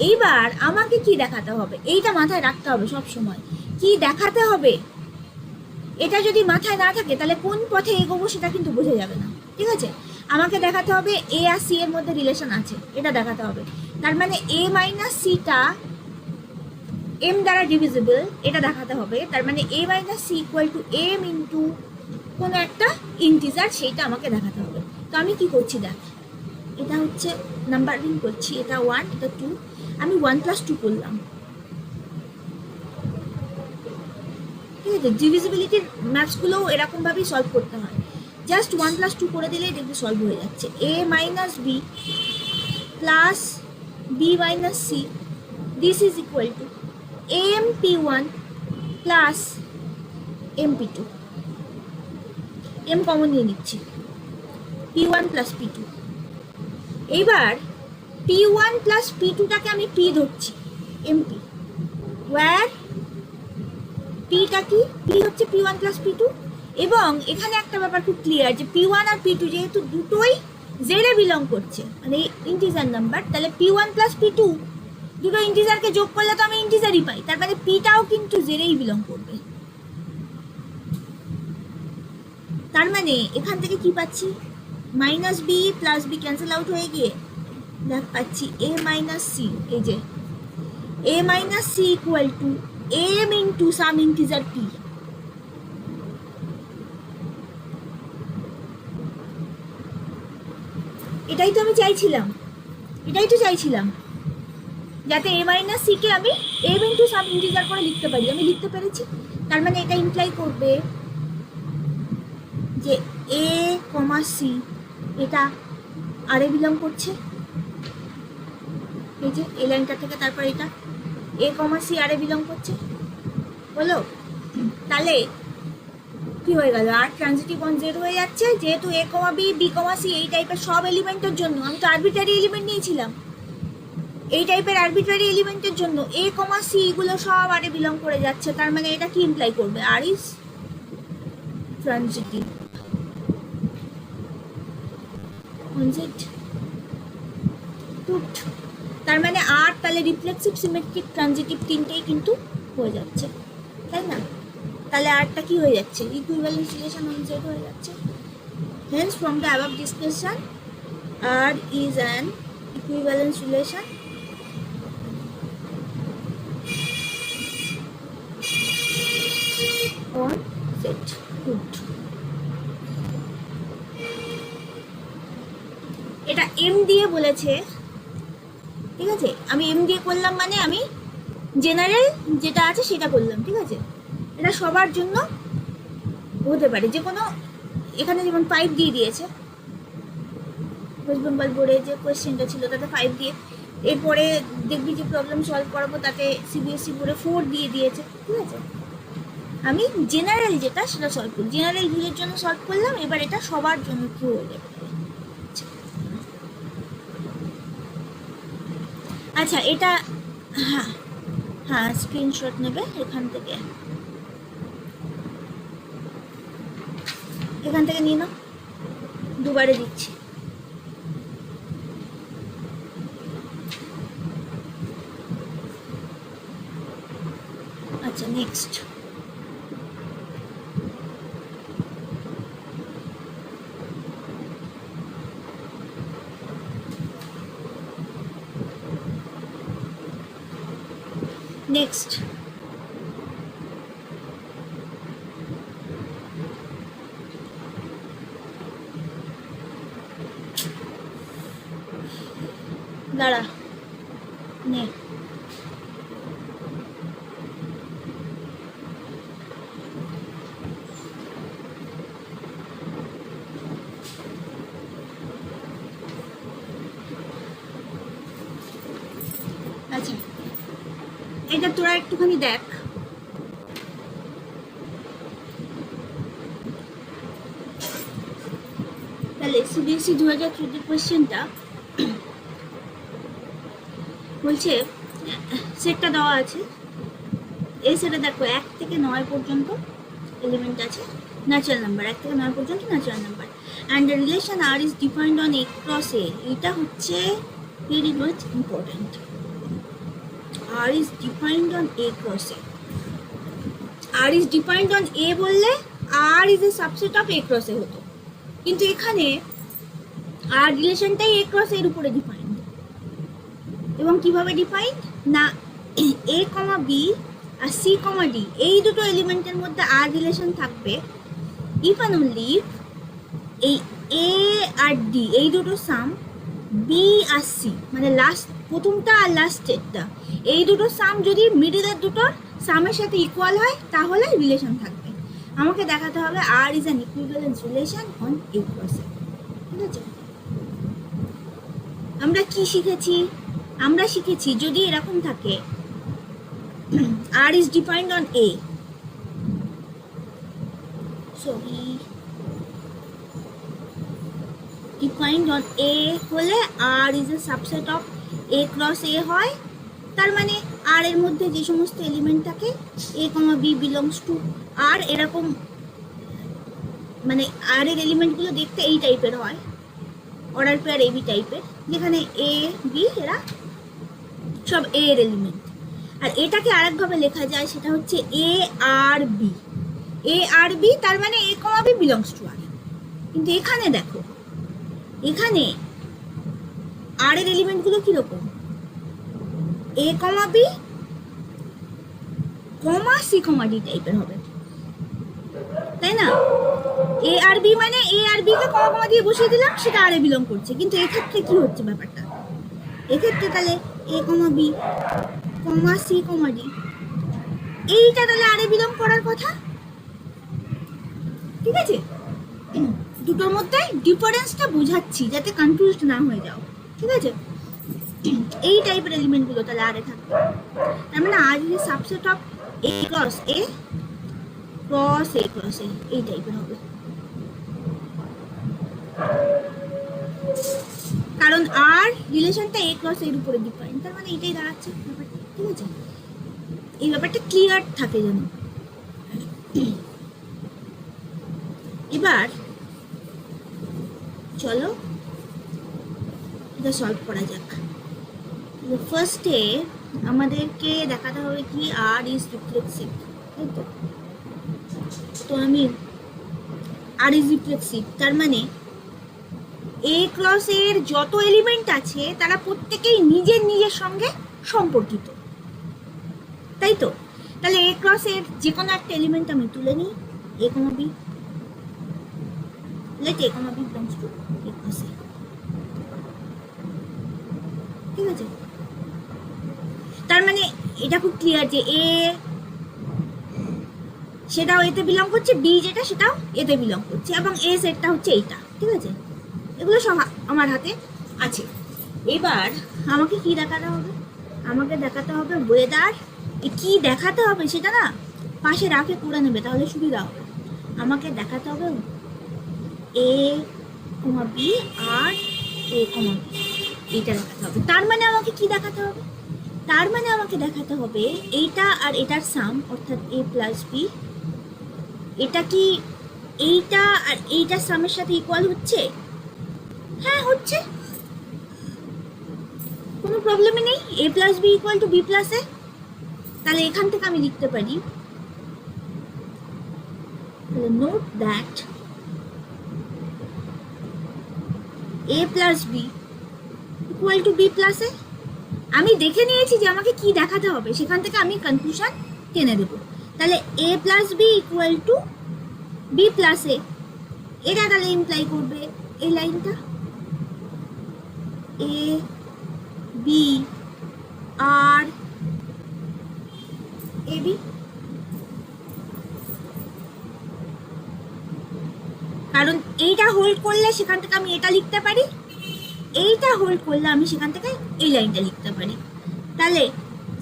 এইবার আমাকে কি দেখাতে হবে? এইটা মাথায় রাখতে হবে সব সময়। কি দেখাতে হবে এটা যদি মাথায় না থাকে তাহলে কোন পথে এগোবো সেটা কিন্তু বোঝা যাবে না, ঠিক আছে? আমাকে দেখাতে হবে এ আর সি এর মধ্যে রিলেশন আছে, এটা দেখাতে হবে। তার মানে এ মাইনাস সিটা এম দ্বারা ডিভিজিবল, এটা দেখাতে হবে। তার মানে a minus c equal to m into কোনো একটা ইন্টিজার, সেইটা আমাকে দেখাতে হবে। তো আমি কি করছি দেখ, এটা হচ্ছে নাম্বারিং করছি, এটা 1 এটা 2, আমি 1 + 2 করলাম, ঠিক আছে? ডিভিজিবিলিটির ম্যাথসগুলোও এরকমভাবেই সলভ করতে হয়। জাস্ট 1 + 2 করে দিলেই দেখবি সলভ হয়ে যাচ্ছে। A minus b plus b minus c this is equal to m p one plus m p two. M common নিয়ে নিচ্ছি, p one plus P two. এইবার পি ওয়ান প্লাস পি টুটাকে আমি পি ধরছি, m p, where পিটা কি? P হচ্ছে p one plus P two. এবং এখানে একটা ব্যাপার খুব ক্লিয়ার যে পি ওয়ান আর পি টু যেহেতু দুটোই জেডে বিলং করছে, মানে ইন্টিজার নাম্বার, তাহলে P one plus P two দুটো ইন্টিজারকে যোগ করলে তো আমি ইন্টিজারই পাই, তার মানে পিটাও কিন্তু জেডেই বিলং করবে। তার মানে এখান থেকে কি পাচ্ছি? Minus b plus b cancel out হয়ে গিয়ে দেখ পাচ্ছি এ মাইনাস সি। এই যে a minus c equal to m into some integer p. এটাই তো আমি চাইছিলাম, এটাই তো চাইছিলাম যাতে এ মাইনাস সি কে আমি এম ইন্টু সাম ইন্টিজার করে লিখতে পারি। আমি লিখতে পেরেছি, তার মানে এটা ইমপ্লাই করবে যে এ কমা সি এটা আর এ বিলং করছে। এই যে এই লাইনটা থেকে তারপর এটা এ কমা সি আর এ বিলং করছে, বলো? তাহলে কি হয়ে গেল? আর ট্রানজিটিভ অন জেড হয়ে যাচ্ছে, যেহেতু এ comma B B comma C এই টাইপের সব এলিমেন্টের জন্য। আমি তো আরবিট্রারি এলিমেন্ট নিয়েছিলাম, এই টাইপের আরবিট্রারি এলিমেন্টের জন্য এ কমা সি গুলো সব আর এ বিলং করে যাচ্ছে। তার মানে এটা কি ইমপ্লাই করবে? আর ইজ ট্রানজিটিভ অন জেড। তার মানে আর তাহলে রিফ্লেক্সিভ, সিমেট্রিক, ট্রানজিটিভ তিনটেই কিন্তু হয়ে যাচ্ছে। তাই না? তাহলে আরটা কি হয়ে যাচ্ছে, ইকুইভ্যালেন্স রিলেশন অন জেড হয়ে যাচ্ছে। Hence from the above discussion R is an equivalence relation on Z. Good. এটা এম দিয়ে বলেছে, ঠিক আছে? আমি এম দিয়ে করলাম মানে আমি জেনারেল যেটা আছে সেটা করলাম, ঠিক আছে? এটা সবার জন্য হতে পারে, যে কোনো, এখানে যেমন 5 দিয়ে দিয়েছে, ওয়েস্ট বেঙ্গল বোর্ডে যে কোয়েশ্চেনটা ছিল তাতে 5 দিয়ে, এরপরে দেখবি যে প্রবলেম সলভ করাবো তাতে সিবিএসসি বোর্ডে 4 দিয়ে দিয়েছে, ঠিক আছে? আমি জেনারেল যেটা সেটা সলভ করি, জেনারেল ভিউয়ের জন্য সলভ করলাম, এবার এটা সবার জন্য কি হয়ে যাবে। আচ্ছা, এটা হ্যাঁ হ্যাঁ স্ক্রিনশট নেবে এখান থেকে নিয়ে নাও, দুবারে দিচ্ছি। আচ্ছা, নেক্সট। নেক্সট, দাঁড়া নে। আচ্ছা, এটা তোরা একটুখানি দেখ। তাহলে সিবিএসসি 2014 কোয়েশ্চেনটা বলছে, সেটটা দেওয়া আছে, এই সেটে দেখো 1 থেকে 9 পর্যন্ত এলিমেন্ট আছে, ন্যাচারাল নাম্বার, 1 থেকে 9 পর্যন্ত natural number, and the relation r is defined on a cross a. এটা হচ্ছে very much important. R is defined on a cross a. R is defined on a বললে r is a subset of a cross a হতো, কিন্তু এখানে আর রিলেশনটাই এ cross এর উপরে defined. এবং কিভাবে ডিফাইন্ড না, এ কমা বি আর সি কমা ডি এই দুটো এলিমেন্টের মধ্যে আর রিলেশন থাকবে ইফ অ্যান্ড অনলি এই এ আর ডি এই দুটো সাম, বি আর সি মানে লাস্ট প্রথমটা আর লাস্টেরটা এই দুটো সাম যদি মিডিলের দুটো সামের সাথে ইকুয়াল হয় তাহলে রিলেশন থাকবে। আমাকে দেখাতে হবে r is an equivalence relation on a cross a, ঠিক আছে? আমরা কি শিখেছি? আমরা শিখেছি যদি এরকম থাকে r is defined on a, sorry defined on a হলে r is a subset of a cross a হয়, তার মানে আর এর মধ্যে যে সমস্ত এলিমেন্ট থাকে এ কমা বি বিলংস টু আর, এরকম মানে আর এর এলিমেন্টগুলো দেখতে এই টাইপের হয়, অর্ডার পেয়ার এবি টাইপের, যেখানে এ বি এরা সব এ এর এলিমেন্ট। আর এটাকে আরেকভাবে লেখা যায়, সেটা হচ্ছে এ আর বি। এ আর বি তার মানে এ কমা বি বিলংস টু আর। কিন্তু এখানে দেখো, এখানে আর এর এলিমেন্টগুলো কিরকম, এ comma B comma c comma D টাইপের হবে, তাই না? এ আর বি মানে এ আর বি কে কমা কমা দিয়ে বসিয়ে দিলাম, সেটা আর এ বিলং করছে। কিন্তু এক্ষেত্রে কি হচ্ছে ব্যাপারটা, এক্ষেত্রে তাহলে এ comma B comma c comma D এইটা তাহলে আর এ বিলং করার কথা, ঠিক আছে? দুটোর মধ্যে ডিফারেন্সটা বোঝাচ্ছি যাতে কনফিউজড না হয়ে যাও, ঠিক আছে? এই টাইপের এলিমেন্টগুলো তাহলে আর এ থাকবে, তার মানে r is subset of a cross a cross a cross a এই টাইপের হবে, কারণ আর রিলেশনটা এ ক্রস এর উপরে ডিফাইন্ড, তার মানে এটাই দাঁড়াচ্ছে ব্যাপারটা, ঠিক আছে? এই ব্যাপারটা ক্লিয়ার থাকে যেন। এবার চলো এটা সলভ করা যাক। ফার্স্টে আমাদেরকে দেখাতে হবে কি আর ইজ রিফ্লেক্সিভ। তাই তো? তো আমি আর ইজ রিফ্লেক্সিভ, তার মানে এ ক্রস এর যত এলিমেন্ট আছে তারা প্রত্যেকেই নিজের নিজের সঙ্গে সম্পর্কিত, তাই তো? তাহলে এ ক্রস এর যে কোনো একটা এলিমেন্ট আমি তুলে নিই, a comma b, let A comma B belongs to a cross a, ঠিক আছে? তার মানে এটা খুব ক্লিয়ার যে এ সেটাও এতে বিলং করছে, বি যেটা সেটাও এতে বিলং করছে, এবং এ সেটটা হচ্ছে এইটা, ঠিক আছে? এগুলো সব আমার হাতে আছে। এবার আমাকে কি দেখাতে হবে? আমাকে দেখাতে হবে ওয়েদার, কি দেখাতে হবে সেটা না পাশে রাখে করে নেবে, তাহলে সুবিধা হবে। আমাকে দেখাতে হবে এ comma B R A comma B, এইটা দেখাতে হবে। তার মানে আমাকে কি দেখাতে হবে? তার মানে আমাকে দেখাতে হবে এইটা আর এটার সাম, অর্থাৎ এ প্লাস বি, এটা কি এইটা আর এইটার সামের সাথে ইকুয়াল হচ্ছে? হ্যাঁ হচ্ছে, কোনো প্রবলেমই নেই। A plus b equal to b plus a. তাহলে এখান থেকে আমি লিখতে পারি, note that a plus b equal to b plus a. আমি দেখে নিয়েছি যে আমাকে কি দেখাতে হবে, সেখান থেকে আমি কনক্লুশন টেনে দেবো। তাহলে a plus b equal to b plus a, এটা তাহলে ইমপ্লাই করবে এই লাইনটা এ বি আর এ বি, কারণ এইটা হোল্ড করলে সেখান থেকে আমি এটা লিখতে পারি, এইটা হোল্ড করলে আমি সেখান থেকে এই লাইনটা লিখতে পারি। তাহলে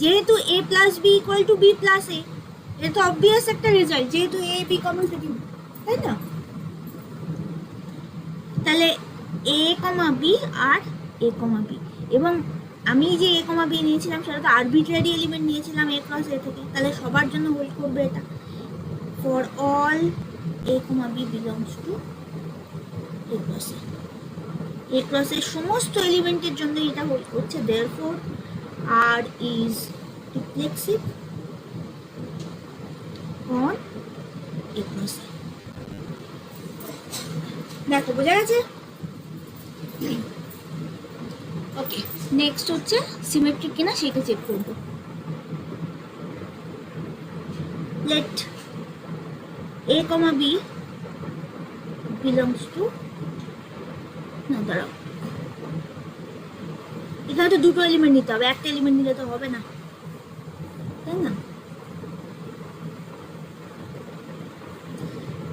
যেহেতু a plus b equal to b plus a, এটা তো অবভিয়াস একটা রেজাল্ট, যেহেতু এ বি কমিউটেটিভ, তাই না? তাহলে এ comma B R A comma B, এবং আমি যে এ কমা বি নিয়েছিলাম সেটা তো আরবিট্রারি এলিমেন্ট নিয়েছিলাম এ ক্রস এ থেকে, তাহলে সবার জন্য হোল্ড করবে এটা, for all a comma B belongs to a cross a. A cross এর সমস্ত এলিমেন্টের জন্য এটা হোল্ড করছে, therefore R is reflexive on a cross a. দেখো বোঝা গেছে? ওকে, নেক্সট হচ্ছে সিমেট্রিক কিনা সেটা চেক করব। Let A comma B belongs to, না দাঁড়াও, এখানে তো দুটো এলিমেন্ট নিতে হবে, একটা এলিমেন্ট নিলে তো হবে না, তাই না?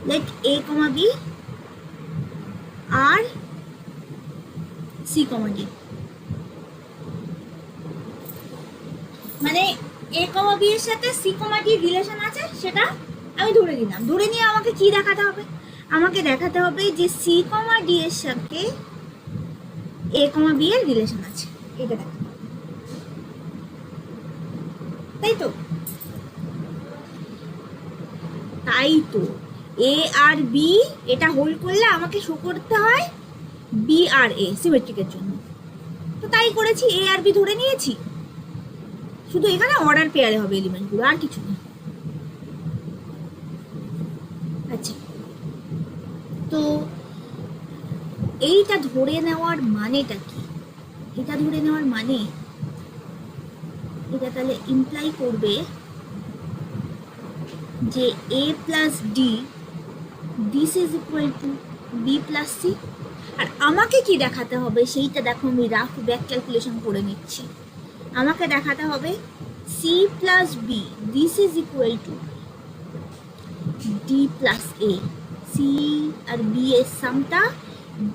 লেট এ কমা বি আর সি কমা ডি, মানে এ কমা বি এর সাথে সি কমা ডি রিলেশন আছে সেটা আমি ধরে নিলাম। ধরে নিয়ে আমাকে কি দেখাতে হবে? আমাকে দেখাতে হবে যে সি কমা ডি এর সাথে এ কমা বি এর রিলেশন আছে, এটা দেখাতে হবে, তাই তো? তাই তো এ আর বি এটা হোল্ড করলে আমাকে শো করতে হয় বি আর এ সিমেট্রিকের জন্য, তো তাই করেছি, এ আর বি ধরে নিয়েছি, শুধু এখানে অর্ডার পেয়ারে হবে এলিমেন্টগুলো, আর কিছু না। আচ্ছা, তো এইটা ধরে নেওয়ার মানেটা কি? এটা ধরে নেওয়ার মানে এটা তাহলে ইমপ্লাই করবে যে a plus d this is equal to b plus c. আর আমাকে কি দেখাতে হবে সেইটা দেখো, আমি রাফ ব্যাক ক্যালকুলেশন করে নিচ্ছি। আমাকে দেখাতে হবে C plus B this is equal to D plus A, C আর বি এর সামটা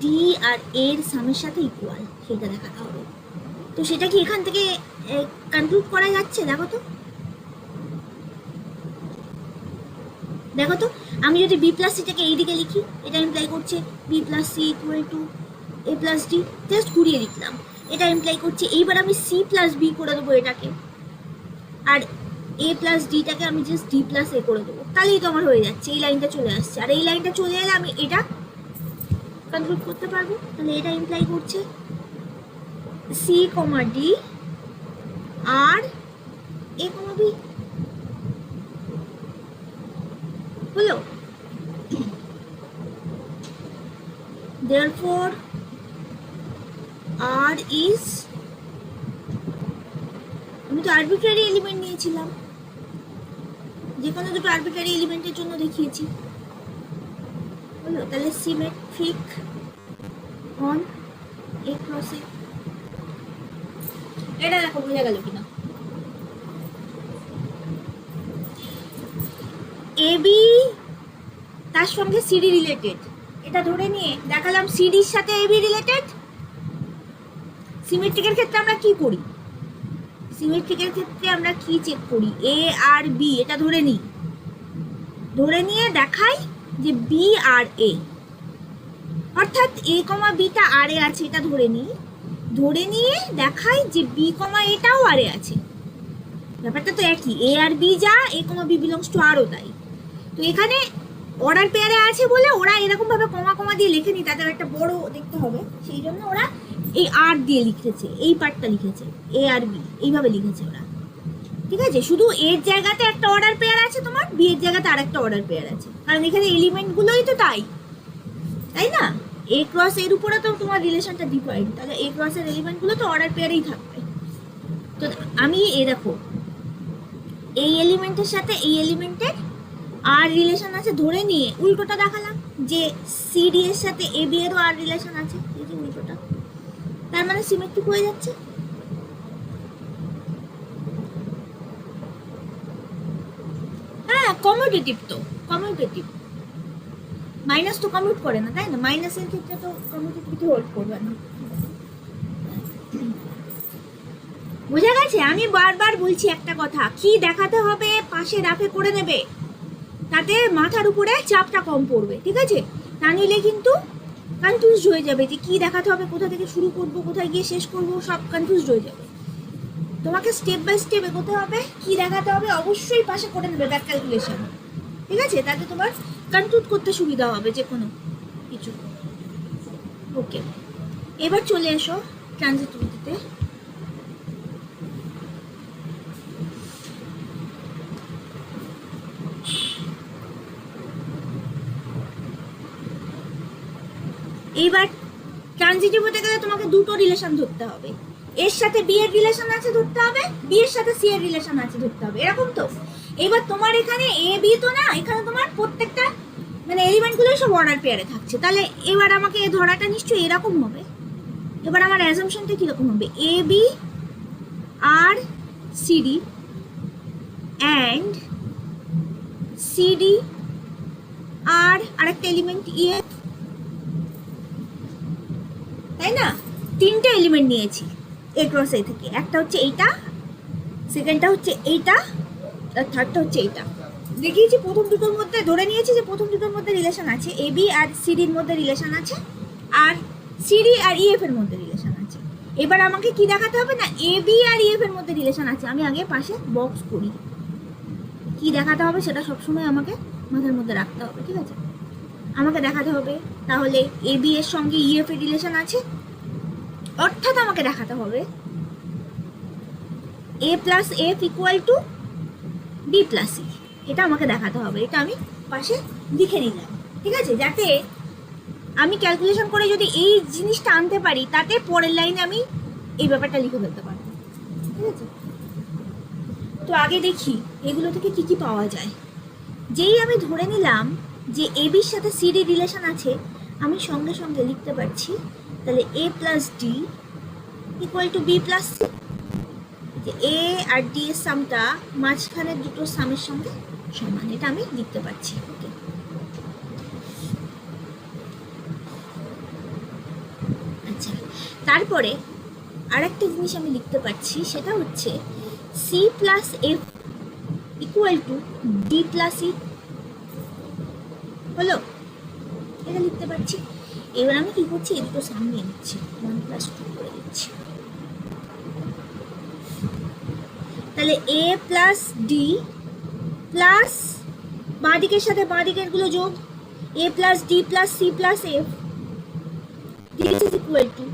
ডি আর এর সামের সাথে ইকুয়াল, সেটা দেখাতে হবে। তো সেটা কি এখান থেকে কনক্লুড করা যাচ্ছে? দেখো তো, দেখো তো, আমি যদি বি প্লাস সিটাকে এইদিকে লিখি, এটা ইমপ্লাই করছে B plus C equal to A plus D, just ঘুরিয়ে লিখলাম, এটা ইমপ্লাই করছে। এইবার আমি সি প্লাস বি করে দেবো এটাকে, আর এ প্লাস ডিটাকে আমি জাস্ট ডি প্লাস এ করে দেবো, তাহলেই তো আমার হয়ে যাচ্ছে, এই লাইনটা চলে আসছে। আর এই লাইনটা চলে এলে আমি এটা কনক্লুড করতে পারবো। তাহলে এটা ইমপ্লাই করছে c comma D R A comma B, হলো? therefore R is, আমি তো আরবিট্রারি এলিমেন্ট নিয়েছিলাম, যে কোনো দুটো আরবিট্রারি এলিমেন্টের জন্য দেখিয়েছি, হলো? তাহলে symmetric on a cross a. এটা দেখো বোঝা গেল কিনা? এবি তার সঙ্গে সিডি রিলেটেড, এটা ধরে নিয়ে দেখালাম সিডির সাথে এবি রিলেটেড। সিমেট্রিকের ক্ষেত্রে আমরা কি করি? সিমেট্রিকের ক্ষেত্রে আমরা কি চেক করি? এ আর বি, এটা ধরে নিই, ধরে নিয়ে দেখাই যে বি আর এ, অর্থাৎ এ কমা বিটা আর এ আছে, এটা ধরে নিই, ধরে নিয়ে দেখাই যে বি কমা এটাও আর এ আছে। ব্যাপারটা তো একই, এ আর বি যা, এ কমা বি বিলংস টু আরও তাই। তো এখানে অর্ডার পেয়ারে আছে বলে ওরা এরকম ভাবে কমা কমা দিয়ে লেখেনি, তাদের একটা বড় দেখতে হবে, সেই জন্য ওরা এই আর দিয়ে লিখেছে, এই পার্টটা লিখেছে, এ আর বি এইভাবে লিখেছে ওরা, ঠিক আছে? শুধু এর জায়গাতে একটা অর্ডার পেয়ার আছে, তোমার বি এর জায়গাতে আর একটা অর্ডার পেয়ার আছে, কারণ এখানে এলিমেন্টগুলোই তো তাই, তাই না? এ ক্রস এর উপরে তো তোমার রিলেশনটা ডিফাইন্ড, তাহলে এ ক্রসের এলিমেন্টগুলো তো অর্ডার পেয়ারেই থাকবে। তো আমি দেখো এই এলিমেন্টের সাথে এই এলিমেন্টের আর রিলেশন আছে ধরে নিয়ে উল্টোটা দেখালাম যে সিডি এর সাথে এবি এরও আর রিলেশন আছে, এই যে উল্টোটা, তার মানে সিমেট্রিক হয়ে যাচ্ছে। হ্যাঁ, কমিউটেটিভ তো, কমিউটেটিভ, মাইনাস তো কমিউট করে না, তাই না? মাইনাসের ক্ষেত্রে তো কমিউটেটিভিটি হোল্ড করবে না। বোঝা গেছে? আমি বারবার বলছি একটা কথা, কি দেখাতে হবে পাশে রাফে করে নেবে, তাতে মাথার উপরে চাপটা কম পড়বে, ঠিক আছে? তা নিলে কিন্তু কনফিউজ হয়ে যাবে যে কি দেখাতে হবে, কোথা থেকে শুরু করব, কোথায় গিয়ে শেষ করব, সব কনফিউজ হয়ে যাবে। তোমাকে স্টেপ বাই স্টেপ এগোতে হবে, কি দেখাতে হবে অবশ্যই পাশে করে নেবে ব্যাক ক্যালকুলেশন, ঠিক আছে? তাতে তোমার কনক্লুড করতে সুবিধা হবে যে কোনো কিছু। ওকে, এবার চলে এসো ট্রানজিটিভিটিতে। এইবার ট্রানজিটিভ হতে গেলে তোমাকে দুটো রিলেশন ধরতে হবে, এর সাথে বি এর রিলেশন আছে ধরতে হবে, বি এর সাথে সি এর রিলেশন আছে ধরতে হবে, এরকম তো? এবার তোমার এখানে এ বি তো না, এখানে তোমার প্রত্যেকটা মানে এলিমেন্টগুলোই সব অর্ডার পেয়ারে থাকছে, তাহলে এবার আমাকে এ ধরাটা নিশ্চয়ই এরকম হবে। এবার আমার অ্যাজাম্পশনটা কিরকম হবে? A b r c d and c d r আরেকটা এলিমেন্ট ই, তাই না? তিনটে এলিমেন্ট নিয়েছি এ ক্রস এ থেকে, একটা হচ্ছে এইটা, সেকেন্ডটা হচ্ছে এইটা, আর থার্ডটা হচ্ছে এইটা। দেখিয়েছি প্রথম দুটোর মধ্যে, ধরে নিয়েছি যে প্রথম দুটোর মধ্যে রিলেশন আছে, এ বি আর সিডির মধ্যে রিলেশন আছে, আর সিডি আর ইএফ এর মধ্যে রিলেশন আছে। এবার আমাকে কি দেখাতে হবে না, এ বি আর ইএফ এর মধ্যে রিলেশন আছে, আমি আগে পাশে বক্স করি, কি দেখাতে হবে সেটা সবসময় আমাকে মাথার মধ্যে রাখতে হবে, ঠিক আছে? আমাকে দেখাতে হবে তাহলে এ বি এর সঙ্গে ইএফ এর রিলেশন আছে, অর্থাৎ আমাকে দেখাতে হবে a plus f equal to b plus c, এটা আমাকে দেখাতে হবে। এটা আমি পাশে লিখে নিলাম, ঠিক আছে? যাতে আমি ক্যালকুলেশন করে যদি এই জিনিসটা আনতে পারি, তাতে পরের লাইনে আমি এই ব্যাপারটা লিখে ফেলতে পারবো, ঠিক আছে? তো আগে দেখি এগুলো থেকে কি কি পাওয়া যায়। যেই আমি ধরে নিলাম যে এ বির সাথে সিডি রিলেশন আছে, আমি সঙ্গে সঙ্গে লিখতে পারছি তাহলে a plus d equal to b plus c, যে এ আর ডি এর সামটা মাঝখানের দুটো সামের সঙ্গে সমান, এটা আমি লিখতে পারছি। ওকে, আচ্ছা, তারপরে আরেকটা জিনিস আমি লিখতে পারছি, সেটা হচ্ছে c plus f equal to D plus e, হলো? এটা লিখতে পারছি। এবার আমি কি করছি, এই দুটো সামনে নিচ্ছি, 1 প্লাস 2 করে দিচ্ছি, তাহলে এ প্লাস ডি প্লাস বাঁ দিকের সাথে বাঁ দিকের গুলো যোগ, a plus d plus c plus f, this is equal to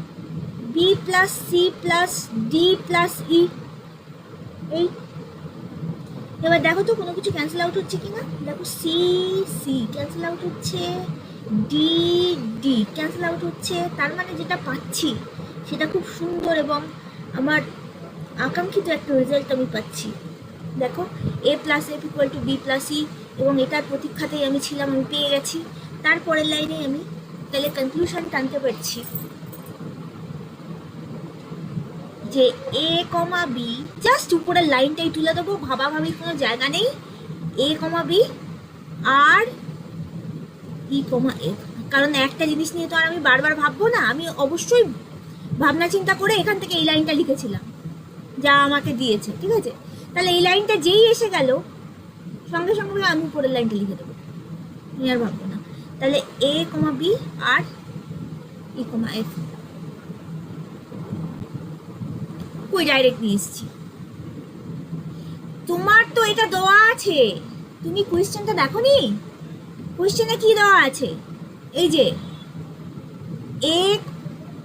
b plus c plus d plus e. এই এবার দেখো তো কোনো কিছু ক্যান্সেল আউট হচ্ছে কি না। দেখো সি সি ক্যান্সেল আউট হচ্ছে, ডি ডি ক্যান্সেল আউট হচ্ছে। তার মানে যেটা পাচ্ছি সেটা খুব সুন্দর এবং আমার আকাঙ্ক্ষিত একটা রেজাল্ট আমি পাচ্ছি। দেখো a plus f equal to b plus e, এবং এটার প্রতীক্ষাতেই আমি ছিলাম, আমি পেয়ে গেছি। তারপরের লাইনে আমি তাহলে কনক্লুশন টানতে পারছি যে এ কমা বি, জাস্ট উপরের লাইনটাই তুলে দেবো, ভাবাভাবির কোনো জায়গা নেই। এ কমা বি আর ই কমা এফ, কারণ একটা জিনিস নিয়ে তো আর আমি বারবার ভাববো না, আমি অবশ্যই ভাবনা চিন্তা করে এখান থেকে এই লাইনটা লিখেছিলাম যা আমাকে দিয়েছে, ঠিক আছে। তাহলে এই লাইনটা যেই এসে গেল সঙ্গে সঙ্গে আমি উপরের লাইনটা লিখে দেবো, আমি আর ভাববো না। তাহলে এ কমা বি আর ই কমা এফ, কই ডাইরেক্ট নিয়ে এসেছি। তোমার তো এটা দেওয়া আছে, তুমি কোয়েশ্চেনটা দেখো নি? কোয়েশ্চেনে কি দেওয়া আছে? এই যে এ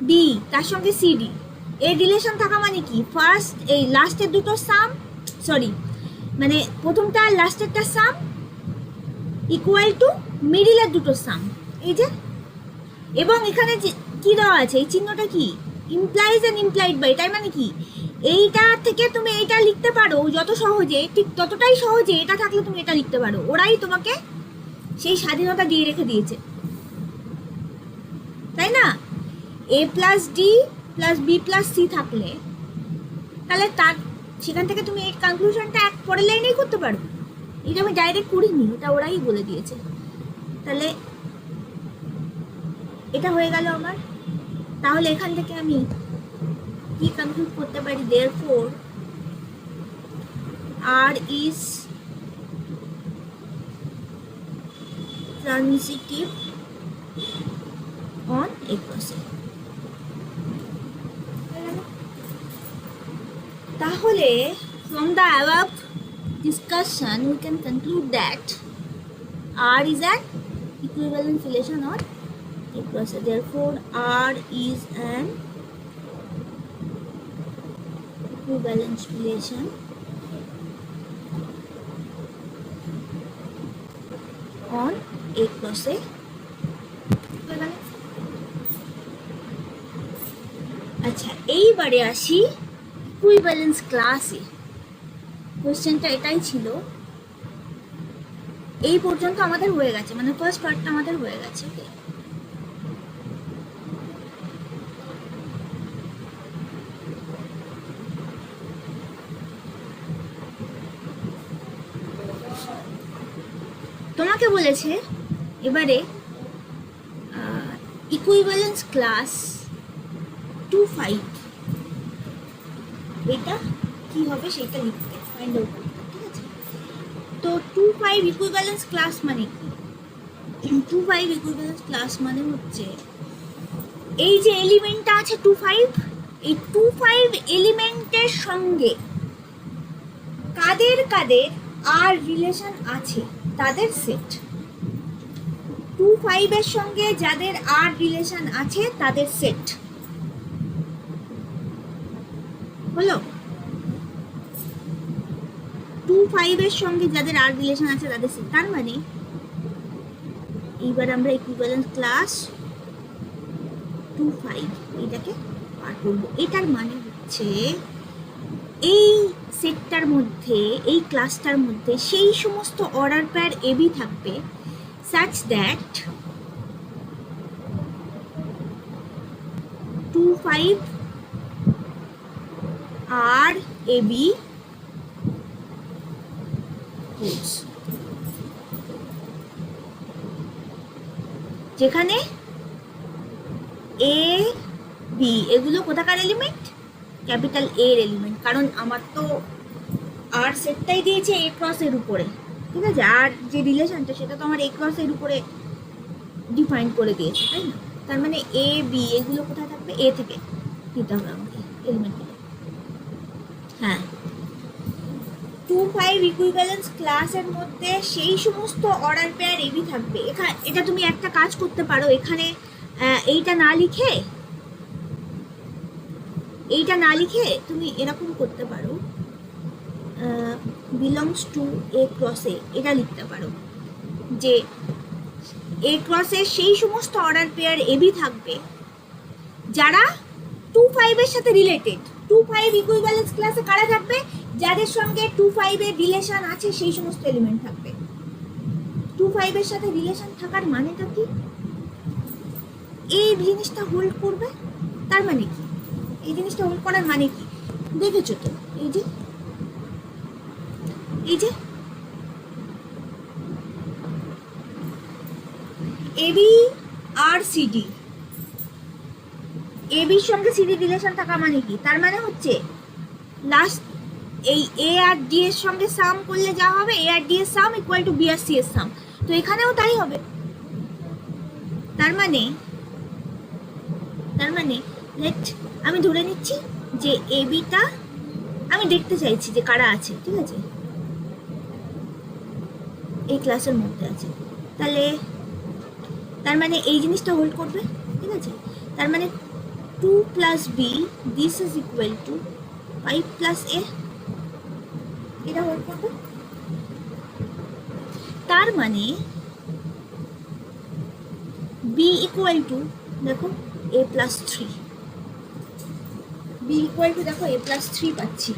বি তার সঙ্গে সিডি এর রিলেশন থাকা মানে কি, ফার্স্ট এই লাস্টের দুটো সাম, সরি মানে প্রথমটা আর লাস্টেরটা সাম ইকুয়াল টু মিডিলের দুটো সাম, এই যে। এবং এখানে কি দেওয়া আছে, এই চিহ্নটা কি, ইমপ্লাইজ এন্ড ইমপ্লাইড বাই, তাই মানে কি এইটা থেকে তুমি এইটা লিখতে পারো যত সহজে, ঠিক ততটাই সহজে এটা থাকলে তুমি এটা লিখতে পারো। ওরাই তোমাকে সেই স্বাধীনতা দিয়ে রেখে দিয়েছে, তাই না। A plus d plus b plus c থাকলে তাহলে তার সেখান থেকে তুমি এই কনক্লুশনটা এক পরের লাইনেই করতে পারো। এটা আমি ডাইরেক্ট করিনি, এটা ওরাই বলে দিয়েছে। তাহলে এটা হয়ে গেল আমার। তাহলে এখান থেকে আমি কি কনক্লুড করতে পারি, therefore R is transitive on a process. তাহলে from the above discussion we can conclude that R is an equivalence relation on a process. Therefore R is an equivalence relation on a process. আচ্ছা, এইবারে আসি equivalence ক্লাসে। কোশ্চেনটা এটাই ছিল, এই পর্যন্ত আমাদের হয়ে গেছে, মানে ফার্স্ট পার্টটা আমাদের হয়ে গেছে। তোমাকে বলেছে এবারে ইকুইভ্যালেন্স ক্লাস 2-5 এটা কি হবে সেটা লিখতে, ফাইন্ড আউট করতে, ঠিক আছে। তো 2-5 ইকুইভ্যালেন্স ক্লাস মানে কি? 2-5 ইকুইভ্যালেন্স ক্লাস মানে হচ্ছে এই যে এলিমেন্টটা আছে 2-5, এই 2-5 এলিমেন্টের সঙ্গে কাদের কাদের আর রিলেশন আছে তাদের সেট। 2-5 এর সঙ্গে যাদের আর রিলেশন আছে তাদের সেট হলো। 2-5 এর সঙ্গে যাদের আর রিলেশন আছে তাদের সেট। তার মানে এইবার আমরা ইকুইভ্যালেন্স ক্লাস 2-5 এটাকে পার করব। এটার মানে হচ্ছে এই সেটটার মধ্যে, এই ক্লাসটার মধ্যে সেই সমস্ত অর্ডার পেয়ার এবি থাকবে such that 2-5 R AB holds, যেখানে এ বি এগুলো কোথাকার এলিমেন্ট, ক্যাপিটাল এর এলিমেন্ট, কারণ আমার তো আর সেটটাই দিয়েছে এ ক্রস এর উপরে, ঠিক আছে। আর যে রিলেশনটা সেটা তো আমার এ ক্রস এর উপরে ডিফাইন করে দিয়েছে, তাই না। তার মানে এ বি এগুলো কোথায় থাকবে, এ থেকে দিতে হবে আমাকে এলিমেন্টগুলো। হ্যাঁ, 2-5 ইকুইভ্যালেন্স ক্লাসের মধ্যে সেই সমস্ত অর্ডার পেয়ার এবি থাকবে। এখানে এটা তুমি একটা কাজ করতে পারো, এখানে এইটা না লিখে তুমি এরকম করতে পারো বিলংস টু এ ক্রসে, এটা লিখতে পারো যে এ ক্রসে সেই সমস্ত অর্ডার পেয়ার এবি থাকবে যারা 2-5 এর সাথে রিলেটেড। 2-5 ইকুইভ্যালেন্স ক্লাসে কারা থাকবে? যাদের সঙ্গে 2-5 এর রিলেশন আছে সেই সমস্ত এলিমেন্ট থাকবে। 2-5 এর সাথে রিলেশন থাকার মানেটা কি? এই জিনিসটা হোল্ড করবে, তার মানে কি? এই জিনিসটা হোল্ড করার মানে কি দেখেছো তো? এই যে এবি আর সিডি, এবির সঙ্গে সিডি রিলেশন থাকা মানে কি? তার মানে হচ্ছে লাস্ট এই এ আর ডি এর সঙ্গে সাম করলে যা হবে, এ আর ডি এর সাম ইকুয়াল টু বি আর সি এর সাম। তো এখানেও তাই হবে। তার মানে লেট আমি ধরে নিচ্ছি যে এবিটা আমি দেখতে চাইছি যে কারা আছে, ঠিক আছে, এই ক্লাসের মধ্যে আছে। তাহলে তার মানে এই জিনিসটা হোল্ড করবে, ঠিক আছে। তার মানে 2 + b this is equal two 5 + a, এটা হোল্ড করবে। তার মানে b ইকুয়াল টু দেখো a + 3, b ইকুয়াল টু দেখো a + 3 পাচ্ছি।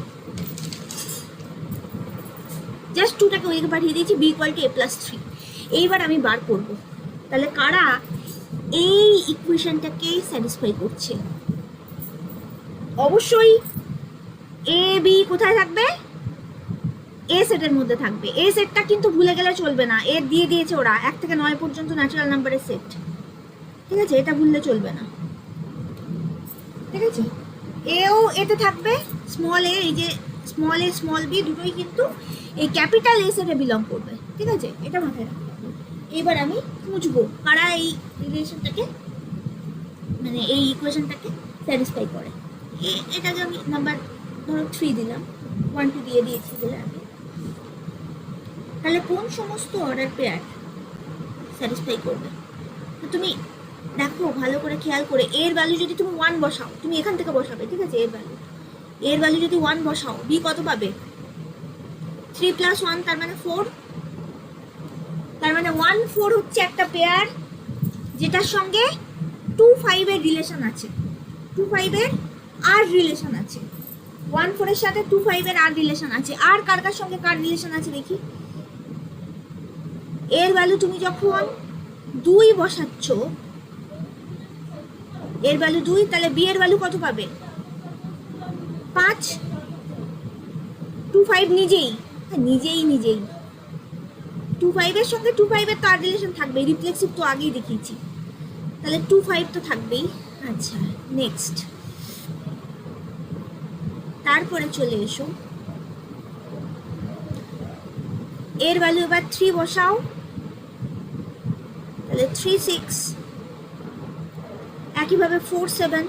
জাস্ট 2টাকে ওইদিকে পাঠিয়ে দিয়েছি, b ইকুয়াল টু a + 3। এইবার আমি বার করব তাহলে কারা এই ইকুয়েশনটাকে স্যাটিসফাই করছে। অবশ্যই এ বি কোথায় থাকবে? এ সেটের মধ্যে থাকবে। এ সেটটা কিন্তু ভুলে গেলে চলবে না, এ দিয়ে দিয়েছে ওরা 1 থেকে 9 পর্যন্ত ন্যাচারাল নাম্বারের সেট, ঠিক আছে, এটা ভুললে চলবে না, ঠিক আছে। এও এতে থাকবে, স্মল এ, এই যে স্মল এ স্মল বি দুটোই কিন্তু এই ক্যাপিটাল এ সেটে বিলং করবে, ঠিক আছে, এটা মাথায় রাখবে। এবার আমি খুঁজবো কারা এই রিলেশনটাকে, মানে এই ইকুয়েশনটাকে স্যাটিসফাই করে। এটাকে আমি নাম্বার ধরো 3 দিলাম, 1 2 দিয়ে দিয়েছি বলে আগে। তাহলে কোন সমস্ত অর্ডার পেয়ার স্যাটিসফাই করবে? তো তুমি দেখো ভালো করে খেয়াল করে, এর ভ্যালু যদি তুমি 1 বসাও, তুমি এখান থেকে বসাবে, ঠিক আছে, এর ভ্যালু যদি 1 বসাও, বি কত পাবে? 3 + 1 তার মানে 4। তার মানে 1 4 হচ্ছে একটা পেয়ার যেটার সঙ্গে 2-5 এর রিলেশন আছে, 2-5 এর আর রিলেশন আছে। 1 4 এর সাথে 2-5 এর আর রিলেশন আছে। আর কার কার সঙ্গে কার রিলেশন আছে দেখি। এর ভ্যালু তুমি যখন 2 বসাচ্ছ, এর ভ্যালু 2, তাহলে বি এর ভ্যালু কত পাবে? 5। 2-5 নিজেই 2-5 এর সঙ্গে 2-5 এর তো আর রিলেশন থাকবেই, রিফ্লেক্সিভ তো আগেই দেখিয়েছি, তাহলে 2-5 তো থাকবেই। আচ্ছা, নেক্সট তারপরে চলে এসো, এর ভ্যালু এবার 3 বসাও, তাহলে 3 6, একইভাবে 4 7,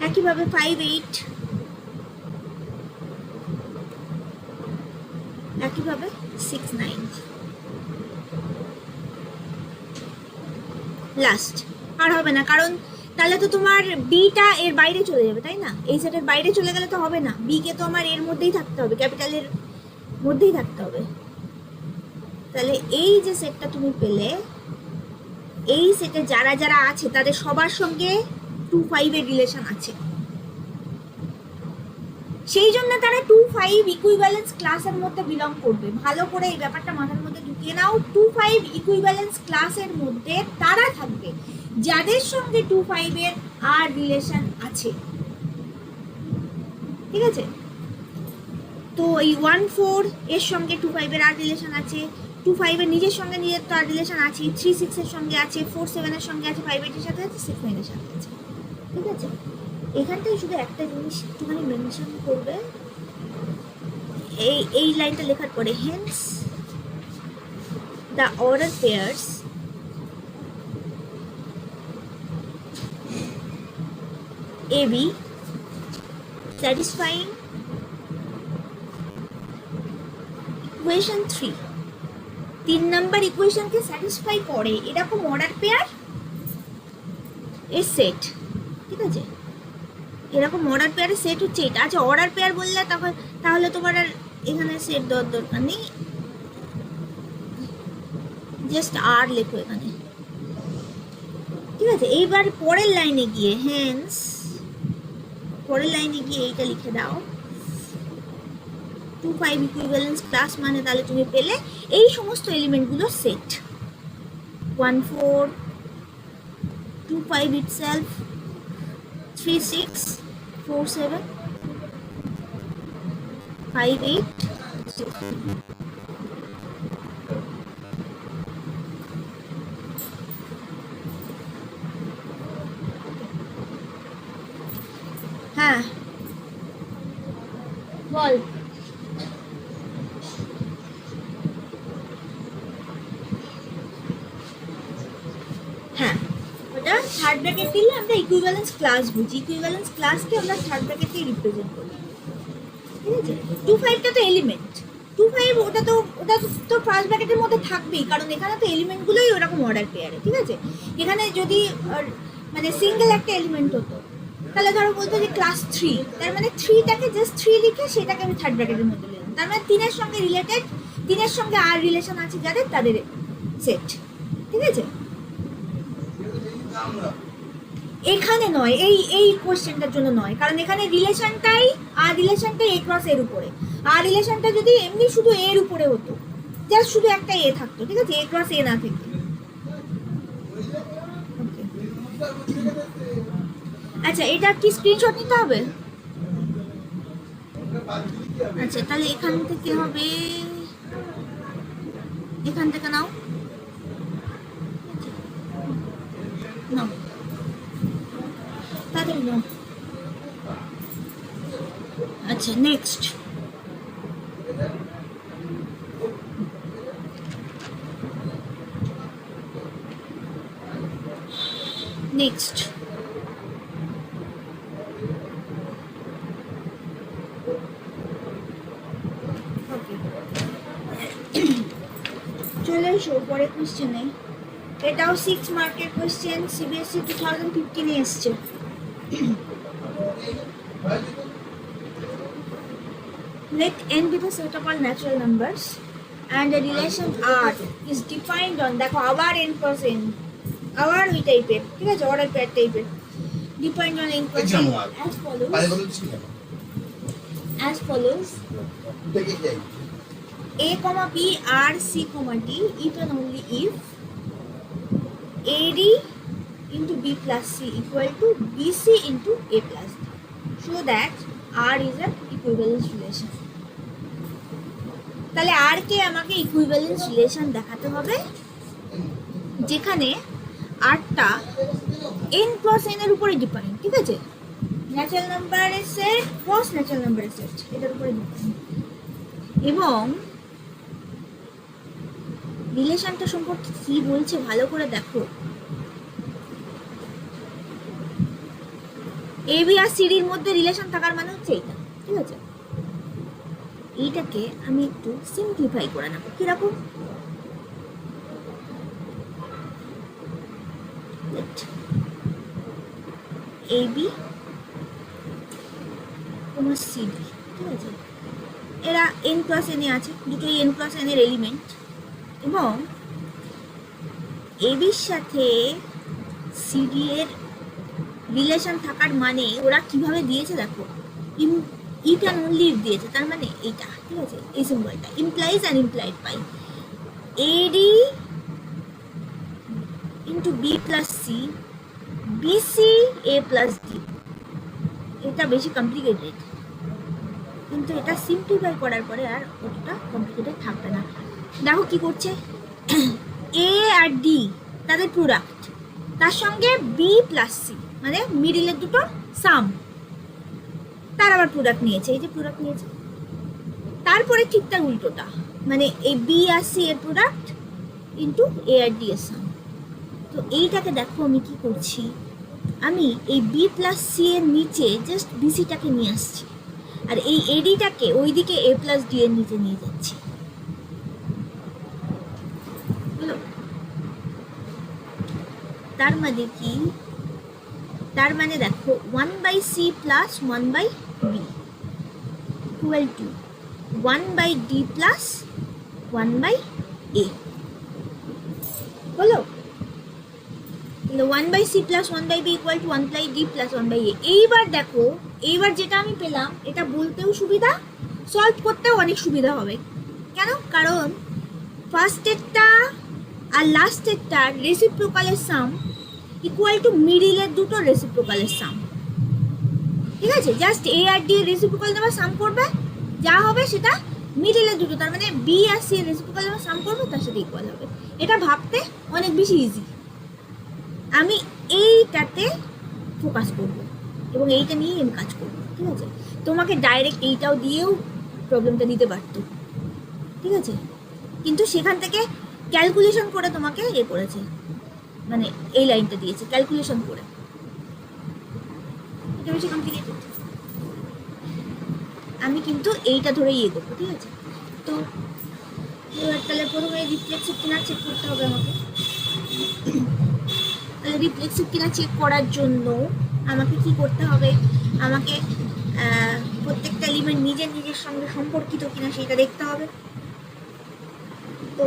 একইভাবে 5 8, একইভাবে 6 9। লাস্ট আর হবে না, কারণ তাহলে তো তোমার বিটা এর বাইরে চলে যাবে, তাই না? এই সেটের বাইরে চলে গেলে তো হবে না, বি কে তো আমার এর মধ্যেই থাকতে হবে, ক্যাপিটালের মধ্যেই থাকতে হবে। তাহলে এই যে সেটটা তুমি পেলে, এই সেটে যারা যারা আছে তাদের সবার সঙ্গে 2-5 এর রিলেশন আছে, সেই জন্য তারা 2-5 ইকুইভ্যালেন্স ক্লাসের মধ্যে বিলং করবে। ভালো করে এই ব্যাপারটা মাথার মধ্যে ঢুকিয়ে নাও। 2-5 ইকুইভ্যালেন্স ক্লাসের মধ্যে তারা থাকবে যাদের সঙ্গে 2-5 এর আর রিলেশন আছে, ঠিক আছে। তো এই 1-4 এর সঙ্গে 2-5 এর আর রিলেশন আছে, 2-5 এর নিজের সঙ্গে নিজের তো আর রিলেশন আছে, 3-6 এর সঙ্গে আছে, 4-7 এর সঙ্গে আছে, 5-8 এর সাথে আছে, 6-9 এর সাথে আছে, ঠিক আছে। এখানটায় শুধু একটা জিনিস একটুখানি মেনশন করবে, এই লাইনটা লেখার পরে, hence the order pairs AB satisfying equation 3, 3 number ইকুয়েশনকে স্যাটিসফাই করে এরকম অর্ডার পেয়ার এর সেট, ঠিক আছে। এরকম অর্ডার পেয়ারে সেট হচ্ছে এটা। আচ্ছা অর্ডার পেয়ার বললে তখন তাহলে তোমার আর এখানে সেট দেওয়ার দরকার নেই, জাস্ট আর লেখো এখানে, ঠিক আছে। এইবার পরের লাইনে গিয়ে হেন্স, পরের লাইনে গিয়ে এইটা লিখে দাও 2 5 ইকুইভ্যালেন্স ক্লাস, মানে তাহলে তুমি পেলে এই সমস্ত এলিমেন্টগুলোর সেট 1 4 2 5 itself 3 6 4 7 5 8 6। হ্যাঁ বল। হ্যাঁ ওটা থার্ড ব্র্যাকেট দিলে আমরা ইকুইভ্যালেন্স ক্লাস বুঝি, ইকুইভ্যালেন্স ক্লাসকে আমরা থার্ড ব্র্যাকেটে রিপ্রেজেন্ট করি, ঠিক আছে। 2 5টা তো এলিমেন্ট, 2 5 ওটা তো ফার্স্ট ব্র্যাকেটের মধ্যে থাকবেই, কারণ এখানে তো এলিমেন্টগুলোই ওরকম অর্ডার পেয়ারে, ঠিক আছে। এখানে যদি মানে সিঙ্গেল একটা এলিমেন্ট হতো তাহলে ধরো বলতো যে ক্লাস 3, তার মানে 3টাকে জাস্ট 3 লিখে সেটাকে আমি থার্ড ব্র্যাকেটের মধ্যে লিখলাম, তার মানে 3 এর সঙ্গে রিলেটেড, 3 এর সঙ্গে আর রিলেশন আছে যাদের, তাদের সেট, ঠিক আছে। এখানে নয়, এই কোশ্চেনটার জন্য নয়, কারণ এখানে রিলেশনটাই আর রিলেশনটাই এ ক্রস এর উপরে, আর রিলেশনটা যদি এমনি শুধু এর উপরে হতো, জাস্ট শুধু একটা এ থাকতো, ঠিক আছে, এ ক্রস এ না থেকে। আচ্ছা এটা কি স্ক্রিনশট নিতে হবে? আচ্ছা তাহলে এখান থেকে হবে, এখান থেকে নাও, নাও তাদের নাও। আচ্ছা নেক্সট, নেক্সট চলে এসো পরে কোশ্চেনে। এটাও 6 মার্কের কোশ্চেন, সিবিএসসি 2015 এ এসছে। Let n be the set of all natural numbers and the relation R is defined on, দেখো আবার n plus n, আবার ওই টাইপের, ঠিক আছে, অর্ডার পেয়ার টাইপের, defined on n plus n as follows a comma b r c comma d if and only if ad into b plus c equal to bc into a plus d, so that r is an equivalence relation। তাহলে আর কে আমাকে equivalence relation দেখাতে হবে যেখানে আরটা n plus n এর উপরে depend, ঠিক আছে, ন্যাচারাল নাম্বারের সেট ক্রস ন্যাচারাল নাম্বারের সেট, এটার উপরে ডিপেন্ড, এবং রিলেশনটা সম্পর্কে কি বলছে ভালো করে দেখো। এ বি আর সিডির মধ্যে রিলেশন থাকার মানে হচ্ছে এইটা, ঠিক আছে। এইটাকে আমি একটু সিম্পলিফাই করে নেব, কিরকম, এ বি তোমার সিডি, ঠিক আছে, এরা n প্লাস n এ আছে, দুটোই n প্লাস n এর এলিমেন্ট, এবং এবির সাথে সিডি এর রিলেশন থাকার মানে ওরা কিভাবে দিয়েছে দেখো, ইট অ্যান্ড অনলি ইফ দিয়েছে, তার মানে এইটা, ঠিক আছে, এই সিম্বলটা implies and implied by a d into b plus c b c a plus d. এটা বেশি কমপ্লিকেটেড, কিন্তু এটা সিম্পলিফাই করার পরে আর অতটা কমপ্লিকেটেড থাকবে না। দেখো কি করছে, এ আর ডি তাদের প্রোডাক্ট, তার সঙ্গে বি প্লাস সি মানে মিডিলের দুটো সাম, তার আবার প্রোডাক্ট নিয়েছে, এই যে প্রোডাক্ট নিয়েছে, তারপরে ঠিক তার উল্টোটা, মানে এই বি আর সি এর প্রোডাক্ট ইন্টু এ আর ডি এর সাম। তো এইটাকে দেখো আমি কি করছি, আমি এই বি প্লাস সি এর নিচে জাস্ট বিসিটাকে নিয়ে আসছি, আর এই এডিটাকে ওইদিকে এ প্লাস ডি এর নিচে নিয়ে যাচ্ছি, তার মানে কি তার মানে দেখো 1/c plus 1/b equal two 1/d plus 1/a হলো। 1/c plus 1/b equal two 1/d plus 1/a। এইবার দেখো, এইবার যেটা আমি পেলাম এটা বলতেও সুবিধা, সলভ করতেও অনেক সুবিধা হবে। কেন? কারণ ফার্স্টেরটা আর লাস্টেরটা রেসিপ্রোকালের সাম ইকুয়াল টু মিডিলের দুটো রেসিপ্রোকালের সাম। ঠিক আছে, জাস্ট এ আর ডি রেসিপ্রোকাল দেওয়া সাম করবে, যা হবে সেটা মিডিলের দুটো, তার মানে বি আর সি রেসিপ্রোকাল দেওয়া সাম করবে, তার সাথে ইকুয়াল হবে। এটা ভাবতে অনেক বেশি ইজি। আমি এইটাতে ফোকাস করব এবং এইটা নিয়েই আমি কাজ করবো। ঠিক আছে, তোমাকে ডাইরেক্ট এইটাও দিয়েও প্রবলেমটা দিতে পারতো, ঠিক আছে, কিন্তু সেখান থেকে ক্যালকুলেশন করে তোমাকে করেছে, মানে এই লাইনটা দিয়েছে ক্যালকুলেশন করে। এটা বেশি কমপ্লিকেটেড। আমি কিন্তু এইটা ধরে করবো। ঠিক আছে, তো এবার তাহলে প্রথমে রিফ্লেক্সিভ কিনা চেক করতে হবে আমাকে। তাহলে রিফ্লেক্সিভ কিনা চেক করার জন্য আমাকে কি করতে হবে? আমাকে প্রত্যেকটা এলিমেন্ট নিজের সঙ্গে সম্পর্কিত কিনা সেটা দেখতে হবে। তো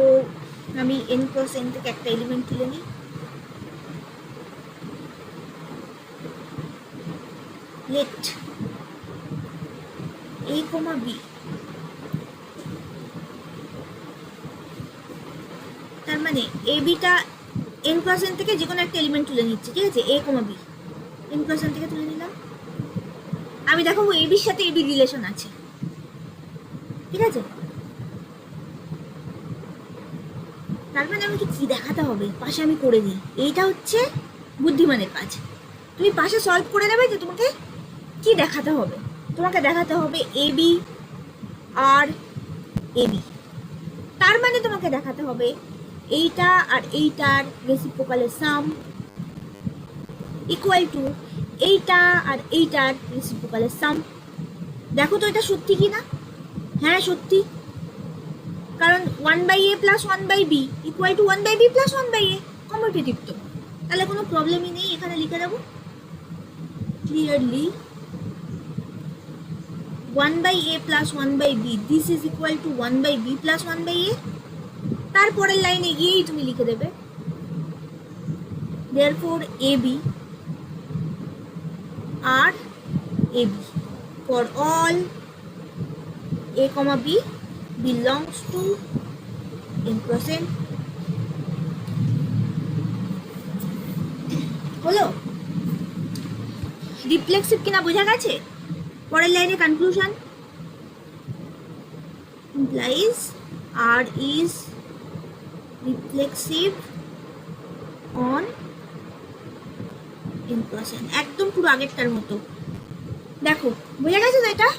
আমি n × n থেকে একটা এলিমেন্ট তুলে নিই। লেট a, b, তার মানে a bটা n × n থেকে যে কোনো একটা এলিমেন্ট তুলে নিচ্ছি। ঠিক আছে, a, b n × n থেকে তুলে নিলাম। আমি দেখাবো a bর সাথে a b রিলেশন আছে। ঠিক আছে, তার মানে আমাকে কি দেখাতে হবে? পাশে আমি করে দিই। এইটা হচ্ছে বুদ্ধিমানের কাজ। তুমি পাশে সলভ করে দেবে যে তোমাকে কি দেখাতে হবে। তোমাকে দেখাতে হবে a b R A B, তার মানে তোমাকে দেখাতে হবে এইটা আর এইটার রেসিপ্রোকালের সাম ইকুয়াল টু এইটা আর এইটার রেসিপ্রোকালের সাম। দেখো তো এটা সত্যি কি না? হ্যাঁ সত্যি, কারণ 1/a plus 1/b equal to 1/b plus 1/a, commutative. তো তাহলে কোনো প্রবলেমই নেই, এখানে লিখে দেবো clearly 1/a plus 1/b this is equal to 1/b plus 1/a। তারপরের লাইনে গিয়েই তুমি লিখে দেবে therefore ab আর ab for all a, b belongs to n × n। হলো? রিফ্লেক্সিভ কিনা বোঝা গেছে? পরের লাইনে conclusion implies R is reflexive on n × n, একদম পুরো আগেরটার মতো। দেখো বোঝা গেছে তো? এটা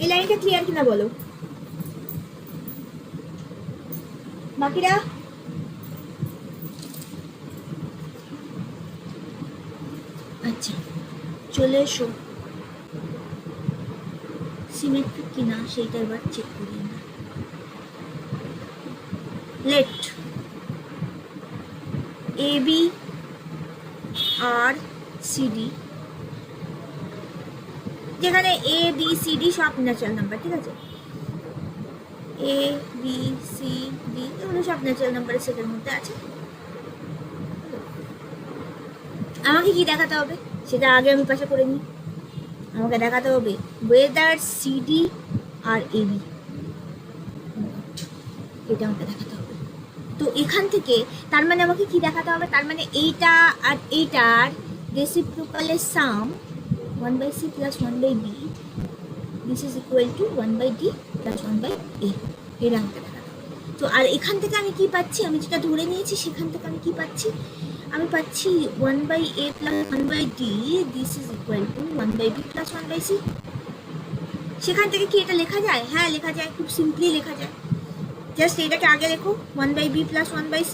এই লাইনটা ক্লিয়ার কিনা বলো বাকিরা? আচ্ছা চলে এসো, সিমেট্রিক কিনা সেইটা এবার চেক করি আমরা। লেট এ বি আর সি ডি, যেখানে এ বি সি ডি সব ন্যাচারাল নাম্বার। ঠিক আছে, এ বি সি ডি এগুলো সব ন্যাচারাল নাম্বারের সেটের মধ্যে আছে। আমাকে কি দেখাতে হবে সেটা আগে আমি পাশে করে নিই। আমাকে দেখাতে হবে ওয়েদার সিডি আর এবি, এটা আমাকে দেখাতে হবে। তো এখান থেকে তার মানে আমাকে কি দেখাতে হবে? তার মানে এইটা আর এইটার রেসিপ্রোকালের সাম 1/c plus 1/b this is equal two 1/d plus 1/a, এটা আমাকে দেখাতে হবে। তো আর এখান থেকে আমি কি পাচ্ছি? আমি যেটা ধরে নিয়েছি সেখান থেকে আমি কি পাচ্ছি? আমি পাচ্ছি 1/a plus 1/d this is equal to 1/b plus 1/c। সেখান থেকে কি এটা লেখা যায়? হ্যাঁ লেখা যায়, খুব সিম্পলি লেখা যায়। জাস্ট এটাকে আগে লেখো 1/b plus 1/c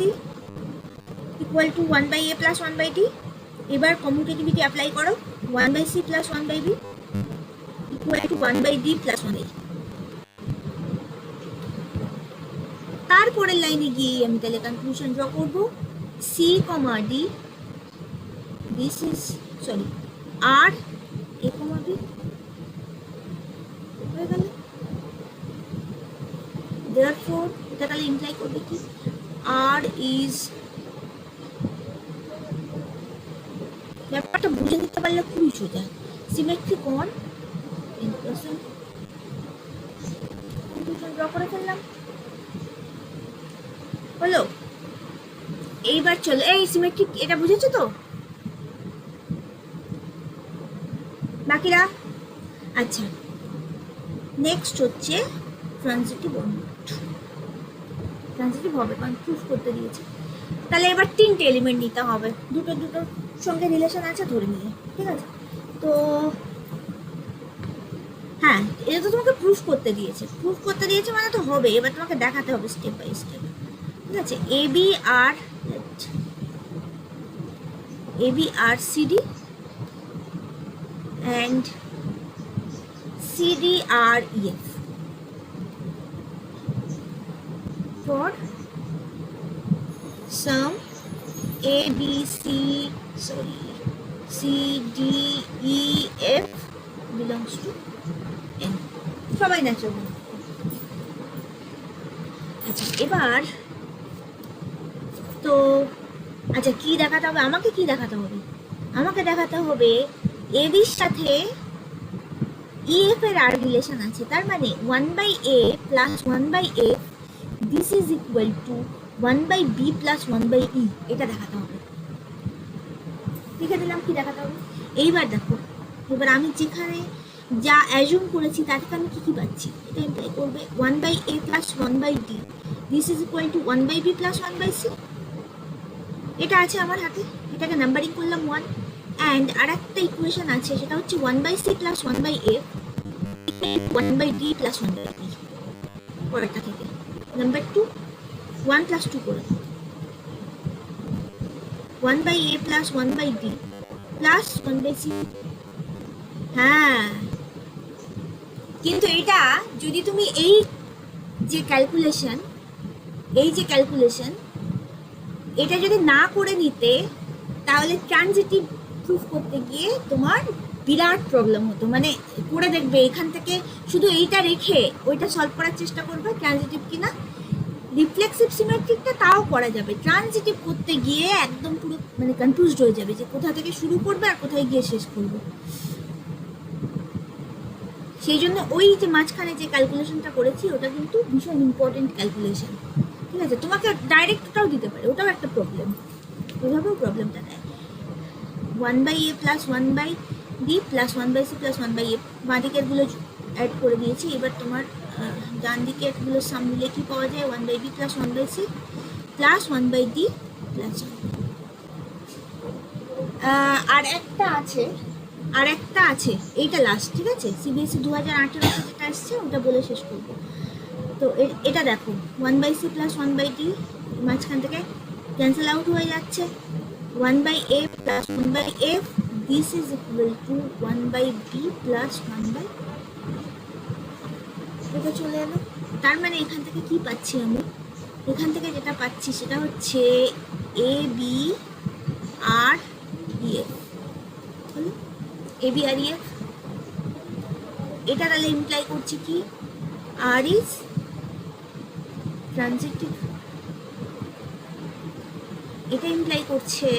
equal to 1/a plus 1/d। এবার কমিউটেটিভিটি অ্যাপ্লাই করো, 1/c plus 1/b equal two 1/d plus 1/a। তারপরের লাইনে গিয়ে আমি তাহলে কনক্লুশন ড্র করবো, c, d this is sorry আর এ কমা বি হয়ে গেল। দেয়ারফোর এটা তাহলে ইমপ্লাই করবে কি আর ইজ, ব্যাপারটা বুঝে নিতে পারলে খুবই সোজা, symmetric on inclusion. Conclusion draw করে ফেললাম, হলো। এইবার চলো এই সিমেট্রিক, এটা বুঝেছো তো বাকিরা? আচ্ছা, নেক্সট হচ্ছে ট্রানজিটিভ অন, ট্রানজিটিভ হবে কারণ প্রুফ করতে দিয়েছে। তাহলে এবার তিনটে এলিমেন্ট নিতে হবে, দুটো দুটোর সঙ্গে রিলেশন আছে ধরে নিয়ে, ঠিক আছে? তো হ্যাঁ, এটা তো তোমাকে প্রুফ করতে দিয়েছে, প্রুফ করতে দিয়েছে মানে তো হবে, এবার তোমাকে দেখাতে হবে স্টেপ বাই স্টেপ, ঠিক আছে? AB CD and CDREF for some CDEF belongs to N, সবাই ন্যাচারাল। আচ্ছা এবার তো আচ্ছা কি দেখাতে হবে আমাকে? কি দেখাতে হবে আমাকে? দেখাতে হবে এবির সাথে ইএফ এর আর রিলেশন আছে, তার মানে 1/A plus 1/A this is equal to 1/B plus 1/E, এটা দেখাতে হবে। লিখে দিলাম কি দেখাতে হবে। এইবার দেখো, এবার আমি যেখানে যা অ্যাজুম করেছি তার থেকে আমি কি পাচ্ছি, এটা ইমপ্লাই করবে 1/A plus 1/D this is equal to 1/B plus 1/C, এটা আছে আমার হাতে, এটাকে নাম্বারিং করলাম 1। অ্যান্ড আর একটা ইকুয়েশন আছে, সেটা হচ্ছে 1/C plus 1/A 1/D plus 1/E, পরেরটা থেকে নাম্বার 2 1 প্লাস 2 করে 1/A plus 1/D plus 1/C। হ্যাঁ, কিন্তু এটা যদি তুমি এই যে ক্যালকুলেশন এটা যদি না করে নিতে, তাহলে ট্রানজিটিভ প্রুফ করতে গিয়ে তোমার বিরাট প্রবলেম হতো। মানে করে দেখবে এখান থেকে শুধু এইটা রেখে ওইটা সলভ করার চেষ্টা করবে ট্রানজিটিভ কিনা। রিফ্লেক্সিভ সিমেট্রিকটা তাও করা যাবে, ট্রানজিটিভ করতে গিয়ে একদম পুরো মানে কনফিউজড হয়ে যাবে যে কোথা থেকে শুরু করবে আর কোথায় গিয়ে শেষ করবে। সেই জন্য ওই যে মাঝখানে যে ক্যালকুলেশনটা করেছি ওটা কিন্তু ভীষণ ইম্পর্টেন্ট ক্যালকুলেশন, ঠিক আছে? তোমাকে ডাইরেক্ট ওটাও দিতে পারে, ওটাও একটা প্রবলেম, ওইভাবেও প্রবলেমটা দেয়। 1/A plus 1/D plus 1/C plus 1/A, বাঁ দিকেরগুলো অ্যাড করে দিয়েছি। এবার তোমার ডান দিকেরগুলো সাম মিলে কি পাওয়া যায়, 1/B plus 1/C plus 1/D plus আর একটা আছে এইটা লাস্ট, ঠিক আছে? CBSE 2018 যেটা আসছে ওটা বলে শেষ করবো। তো এটা দেখো 1/C প্লাস 1/D মাঝখান থেকে ক্যান্সেল আউট হয়ে যাচ্ছে, 1/A plus 1/F this is equal to 1/B plus 1/, এটা চলে এলো। তার মানে এখান থেকে কি পাচ্ছি আমি? এখান থেকে যেটা পাচ্ছি সেটা হচ্ছে ABREF, হলো ABREF। এটা তাহলে ইমপ্লাই করছে কি আর ইজ ট্রানজিটিভ, এটা ইমপ্লাই করছে,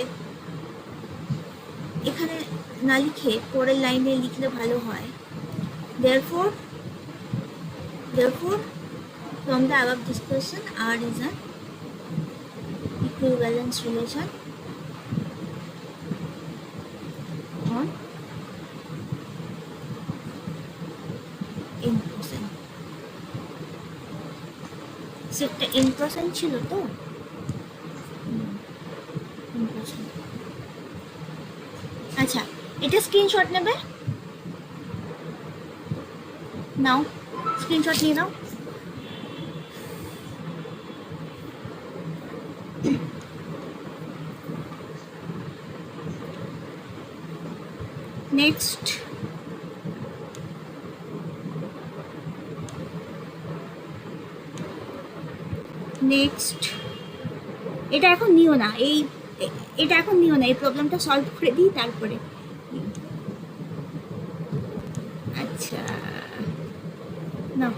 এখানে না লিখে পরের লাইনে লিখলে ভালো হয়। therefore from the above discussion R is an equivalence relation on n%। সেটটা n% ছিল তো, আচ্ছা এটা স্ক্রিনশট নেবে, নাও স্ক্রিনশট নিয়ে নাও। নেক্সট এটা এখন নিও না, এটা এখন নিও না, এই প্রবলেমটা সলভ করে দিই তারপরে নিও। আচ্ছা না,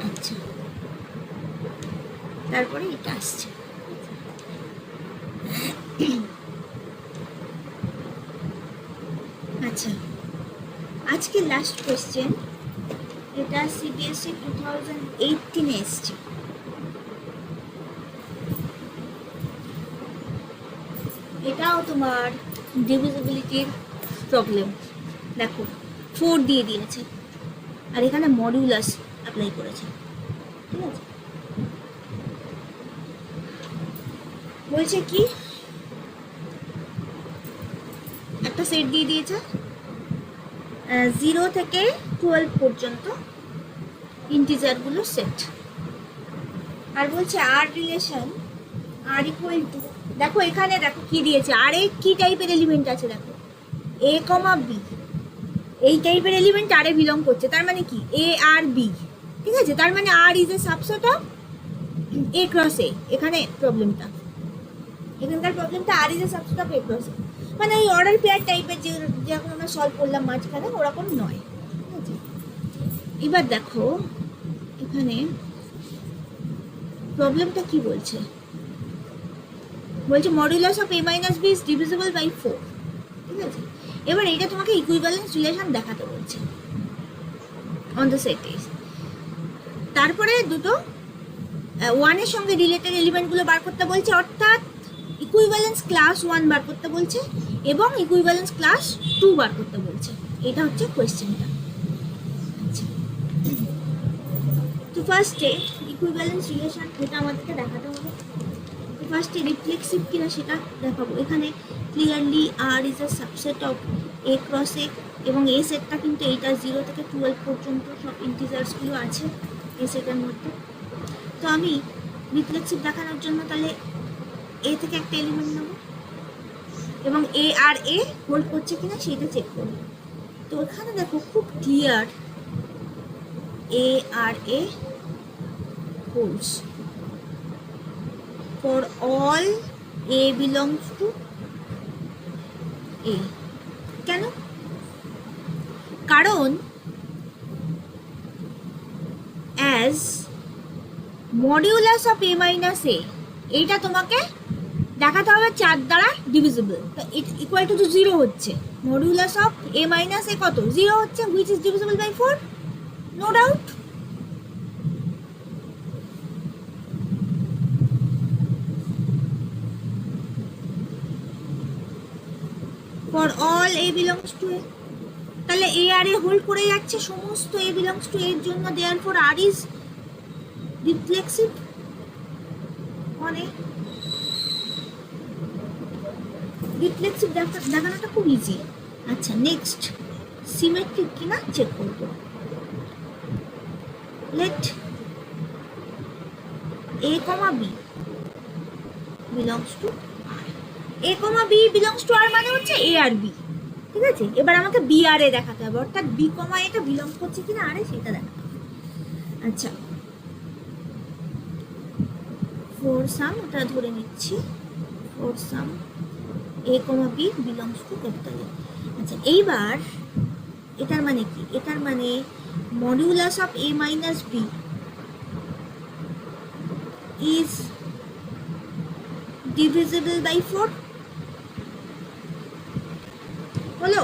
আচ্ছা তারপরে এটা আসছে। আচ্ছা, আজকে লাস্ট কোয়েশ্চেন, এটা সিবিএসই 2018 এসছে। এটাও তোমার ডিভিজিবিলিটির প্রবলেম। দেখো 4 দিয়ে দিয়েছে আর এখানে মডিউলাস অ্যাপ্লাই করেছে, ঠিক আছে। বলছে কি একটা সেট দিয়ে দিয়েছে 0 থেকে 12 পর্যন্ত ইন্টিজারগুলো সেট, আর বলছে আর রিলেশন আর ইকুয়াল টু, দেখো এখানে দেখো কি দিয়েছে, আর এ কি টাইপের এলিমেন্ট আছে, দেখো এ কমা বি, এই টাইপের এলিমেন্ট আর এ বিলং করছে, তার মানে কি এ আর বি, ঠিক আছে। তার মানে r is a subset of a cross a, এখানে প্রবলেমটা, এখানকার প্রবলেমটা r is a subset of a cross a, মানে এই অর্ডার পেয়ার টাইপের যে যখন আমরা সলভ করলাম মাঝখানে ওরকম নয়, ঠিক আছে। এবার দেখো এখানে প্রবলেমটা কি বলছে, বলছে modulus of a minus B is divisible by 4, ঠিক আছে। এবার এইটা তোমাকে ইকুইভ্যালেন্স রিলেশন দেখাতে বলছে অন দ্য সেট এ, তারপরে দুটো 1 এর সঙ্গে রিলেটেড এলিমেন্টগুলো বার করতে বলছে, অর্থাৎ ইকুইভ্যালেন্স ক্লাস 1 বার করতে বলছে এবং ইকুইভ্যালেন্স ক্লাস 2 বার করতে বলছে, এটা হচ্ছে কোয়েশ্চেনটা। আচ্ছা, তো ফার্স্টে ইকুইভ্যালেন্স রিলেশন এটা আমাদেরকে দেখাতে হবে। ফার্স্টে রিফ্লেক্সিভ কিনা সেটা দেখাবো। এখানে clearly r is a subset of a cross a, এবং এ সেটটা কিন্তু এইটা 0 থেকে 12 পর্যন্ত সব ইন্টিজার্সগুলো আছে এ সেটের মধ্যে। তো আমি রিফ্লেক্সিভ দেখানোর জন্য তাহলে এ থেকে একটা এলিমেন্ট নেব এবং এ আর এ হোল্ড করছে কিনা সেইটা চেক করব। তো এখানে দেখো খুব clear A R A holds for all a belongs to a, কেন? কারণ as modulus of a minus a, এইটা তোমাকে দেখাতে হবে 4 দ্বারা ডিভিজিবল, তো ইকুয়াল টু 0 হচ্ছে, modulus of a minus a কত 0 হচ্ছে, which is divisible by 4, no doubt। for all a belongs to a, তাহলে a আর a হোল্ড করে যাচ্ছে সমস্ত a belongs to a এর জন্য, therefore r is reflexive on a। Reflexive দেখানোটা খুব ইজি। আচ্ছা, নেক্সট সিমেট্রিক কিনা চেক করব। Let a comma b belongs to r, a comma b belongs to r মানে হচ্ছে a আর b, ঠিক আছে। এবার আমাকে b আর a দেখাতে হবে, অর্থাৎ b comma a টা বিলং করছে কিনা আর এ সেটা দেখাতে হবে। আচ্ছা, ফোর সাম ওটা ধরে নিচ্ছি, four some a comma b belongs to capital A। আচ্ছা, এইবার এটার মানে কি, এটার মানে modulus of a minus b is divisible by 4 হলো।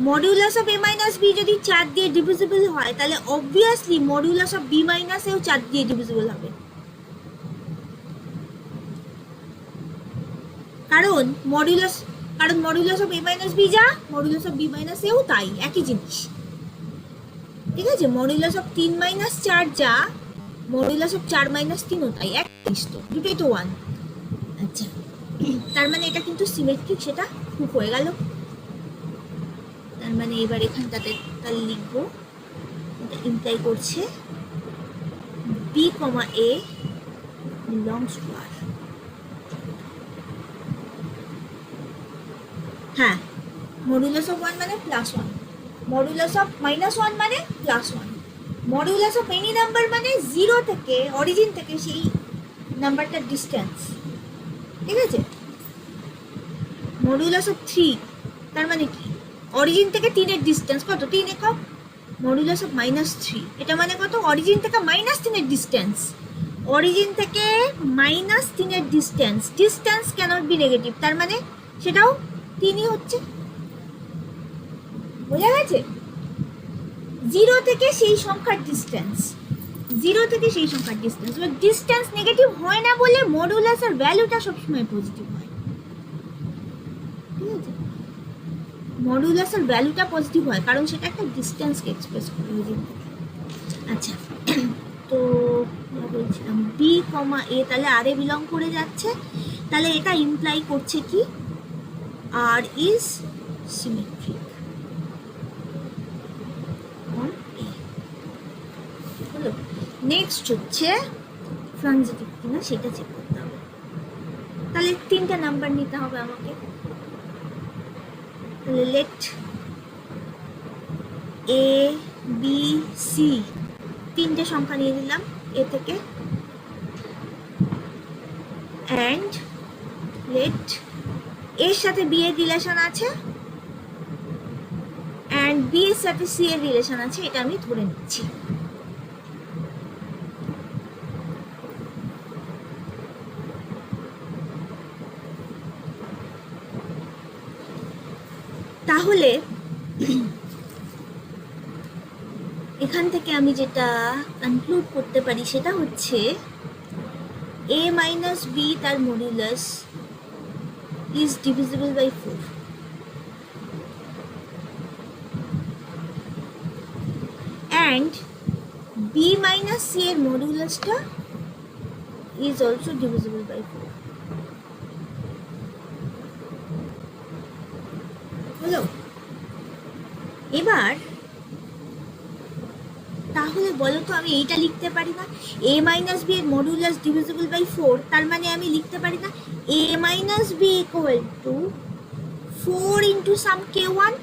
Modulus of a minus b যদি 4 দিয়ে ডিভিজিবল হয় তাহলে obviously modulus of b minus এও 4 দিয়ে ডিভিজিবল হবে, কারণ modulus of a minus b যা, মডুলাস অফ b minus এও তাই, একই জিনিস, ঠিক আছে। মডুলাস অফ 3 minus 4 যা, মডুলাস অফ 4 minus 3 ও তাই, এক জিনিস তো, দুটোই তো 1। আচ্ছা, তার মানে এটা কিন্তু সিমেট্রিক, সেটা খুব হয়ে গেল। তার মানে এবার এখানটাতে তাহলে লিখবো, এটা ইমপ্লাই করছে b, a belongs to r। হ্যাঁ, মডুলাস অফ 1 মানে +1, মডুলাস অফ -1 মানে +1, মডিউলাস অফ এনি নাম্বার মানে জিরো থেকে অরিজিন থেকে সেই নাম্বারটার ডিস্টেন্স, ঠিক আছে? মডিউলাস অফ 3 তার মানে কি, অরিজিন থেকে 3 এর ডিস্টেন্স কত, 3 একক। মডিউলাস অফ -3 এটা মানে কত, অরিজিন থেকে -3 এর ডিস্টেন্স, অরিজিন থেকে -3 এর distance, distance can't be negative, তার মানে সেটাও 3ই হচ্ছে। বোঝা গেছে? জিরো থেকে সেই সংখ্যার ডিস্টেন্স, জিরো থেকে সেই সংখ্যার ডিস্টেন্স, এবার ডিস্টেন্স নেগেটিভ হয় না বলে মডুলাসের ভ্যালুটা সবসময় পজিটিভ হয়, ঠিক আছে? মডুলাসের ভ্যালুটা পজিটিভ হয় কারণ সেটা একটা ডিস্টেন্সকে এক্সপ্রেস করে অরিজিন থেকে। আচ্ছা, তো বলছিলাম বি কমা এ তাহলে আর এ বিলং করে যাচ্ছে, তাহলে এটা ইমপ্লাই করছে কি, আর ইজ সিমেট্রিক অন এ। হলো, নেক্সট হচ্ছে ট্রানজিটিভ কিনা সেটা চেক করতে হবে। তাহলে 3টা নাম্বার নিতে হবে আমাকে, তাহলে লেট এ বি সি 3টে সংখ্যা নিয়ে নিলাম এ থেকে, অ্যান্ড লেট এর সাথে বি এর রিলেশন আছে অ্যান্ড বি এর সাথে সি এর রিলেশন আছে, এটা আমি ধরে নিচ্ছি। তাহলে এখান থেকে আমি যেটা কনক্লুড করতে পারি সেটা হচ্ছে a মাইনাস বি তার modulus is divisible by 4, and B minus C এর মডুলাসটা ইজ অলসো ডিভিজিবল বাই 4। হলো, এবার তাহলে বলো তো আমি এইটা লিখতে পারি না, a মাইনাস বি এর মডুলাস ডিভিজিবল বাই 4, তার মানে আমি লিখতে পারি না a minus b equal to 4 into some k1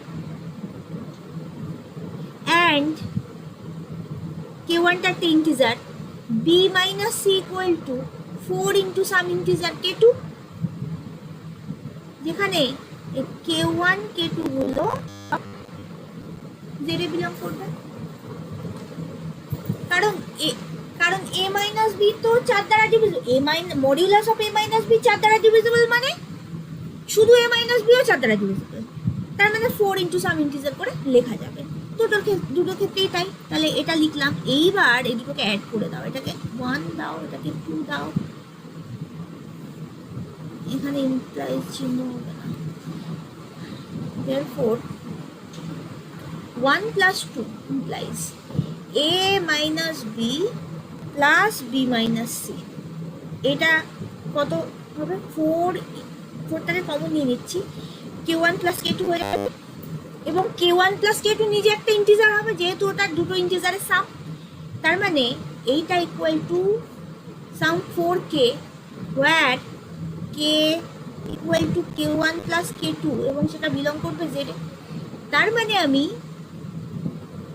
and k1টা একটা integer, b minus c equal to 4 into some integer k2, যেখানে k1 k2 গুলো জেডে বিলং করবে, কারণ a মাইনাস বি তো 4 দ্বারা divisible, modulus of a minus B 4 দ্বারা divisible মানে শুধু a মাইনাস বিও 4 দ্বারা ডিভিজিবল, তার মানে 4 ইন্টু সাম ইন্টিজার করে লেখা যাবে। দুটো ক্ষেত্রেই তাই, তাহলে এটা লিখলাম। এইবার এই দুটোকে অ্যাড করে দাও, এটাকে 1 দাও, এটাকে 2 দাও, এখানে ইমপ্লাইজ চিহ্ন হবে না, therefore 1 plus 2 implies a minus b plus b minus c, এটা কত হবে, 4টাকে কমন নিয়ে নিচ্ছি, k1 plus k2 হয়ে যাবে, এবং k1 plus k2 নিজে একটা ইন্টিজার হবে যেহেতু ওটা দুটো ইন্টিজারের সাম, তার মানে এইটা equal to some 4k where k equal to k1 plus k2 এবং সেটা বিলং করবে z এ, তার মানে আমি,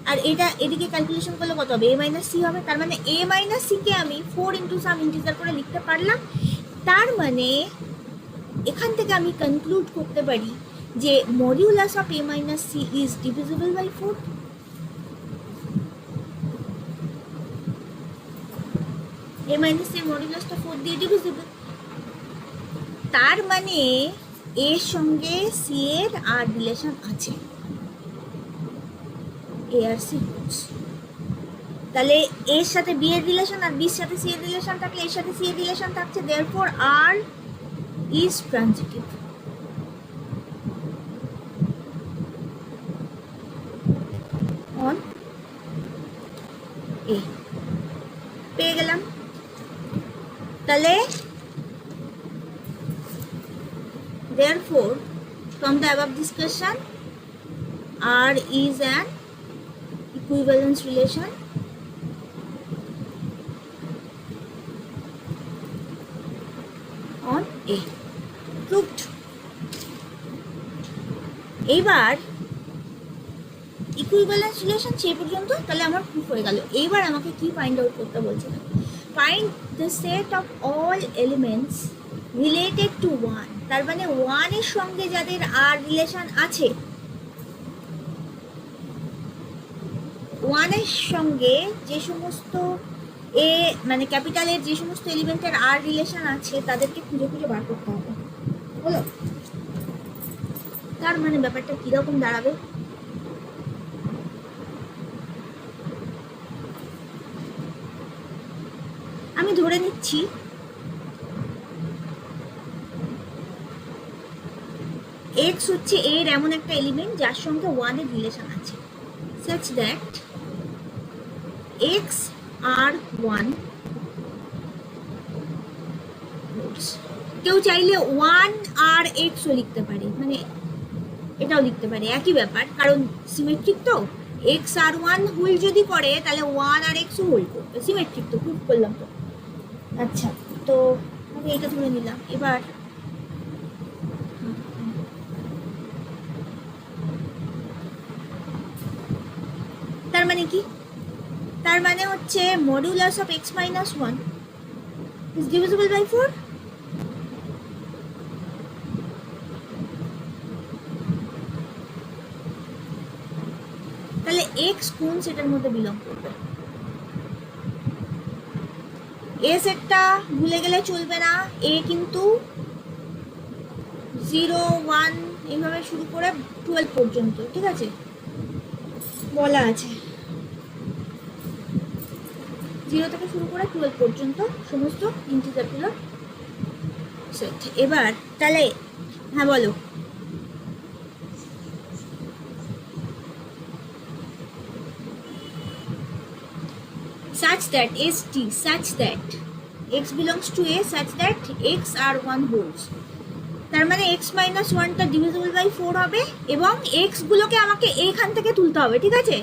আর এটা এদিকে ক্যালকুলেশন করলে কত হবে, a মাইনাস সি হবে, তার মানে a মাইনাস সি কে আমি 4 ইন্টু সাম ইন্টিজার করে লিখতে পারলাম। তার মানে এখান থেকে আমি কনক্লুড করতে পারি যে modulus of a minus c is divisible by 4। a minus c মডিউলাসটা 4 দিয়ে ডিভিজিবল, তার মানে এর সঙ্গে সি এর আর রিলেশন আছে, এ আর সি, তাহলে এর সাথে বি এর রিলেশন আর বির সাথে সি এর রিলেশন থাকলে এর সাথে সি এর রিলেশন থাকছে, therefore R is transitive. On A পেয়ে গেলাম, তাহলে therefore from the above discussion R is an equivalence relation on A. Proved. এইবার ইকুইভ্যালেন্স রিলেশন সেই পর্যন্ত তাহলে আমার প্রুফ হয়ে গেল। এইবার আমাকে কি ফাইন্ড আউট করতে বলছে, find the set of all elements related to one. তার মানে ওয়ানের সঙ্গে যাদের আর রিলেশন আছে, ওয়ানের সঙ্গে যে সমস্ত এ মানে ক্যাপিটালের যে সমস্ত এলিমেন্টের আর রিলেশন আছে তাদেরকে খুঁজে খুঁজে বার করতে হবে, বলো। তার মানে ব্যাপারটা কিরকম দাঁড়াবে, আমি ধরে নিচ্ছি এক্স হচ্ছে এর এমন একটা এলিমেন্ট যার সঙ্গে ওয়ানের রিলেশন আছে, such that x আর 1 কেউ চাইলে 1 আর x ও লিখতে পারে, মানে এটাও লিখতে পারে, একই ব্যাপার, কারণ সিমেট্রিক তো। x আর 1 হোল যদি করে তাহলে 1 আর x ও হোল করবে, সিমেট্রিক তো, প্রুফ করলাম তো। আচ্ছা, তো আমি এটা ধরে নিলাম। এবার তার মানে কি, তার মানে হচ্ছে modulus of x minus 1 is divisible by 4। তাহলে x কোন সেটের মধ্যে বিলং করবে? এ সেটটা ভুলে গেলে চলবে না। এ কিন্তু 0 1 এইভাবে শুরু করে 12 পর্যন্ত, ঠিক আছে, বলা আছে 0 থেকে শুরু করে 12 পর্যন্ত সমস্ত ইন্টিজারগুলো সেট। এবার তাহলে হ্যাঁ বলো, such that st such that x belongs to a such that x are 1 wholes। তার মানে x মাইনাস 1টা ডিভিজিবল বাই 4 হবে এবং x গুলোকে আমাকে এইখান থেকে তুলতে হবে, ঠিক আছে,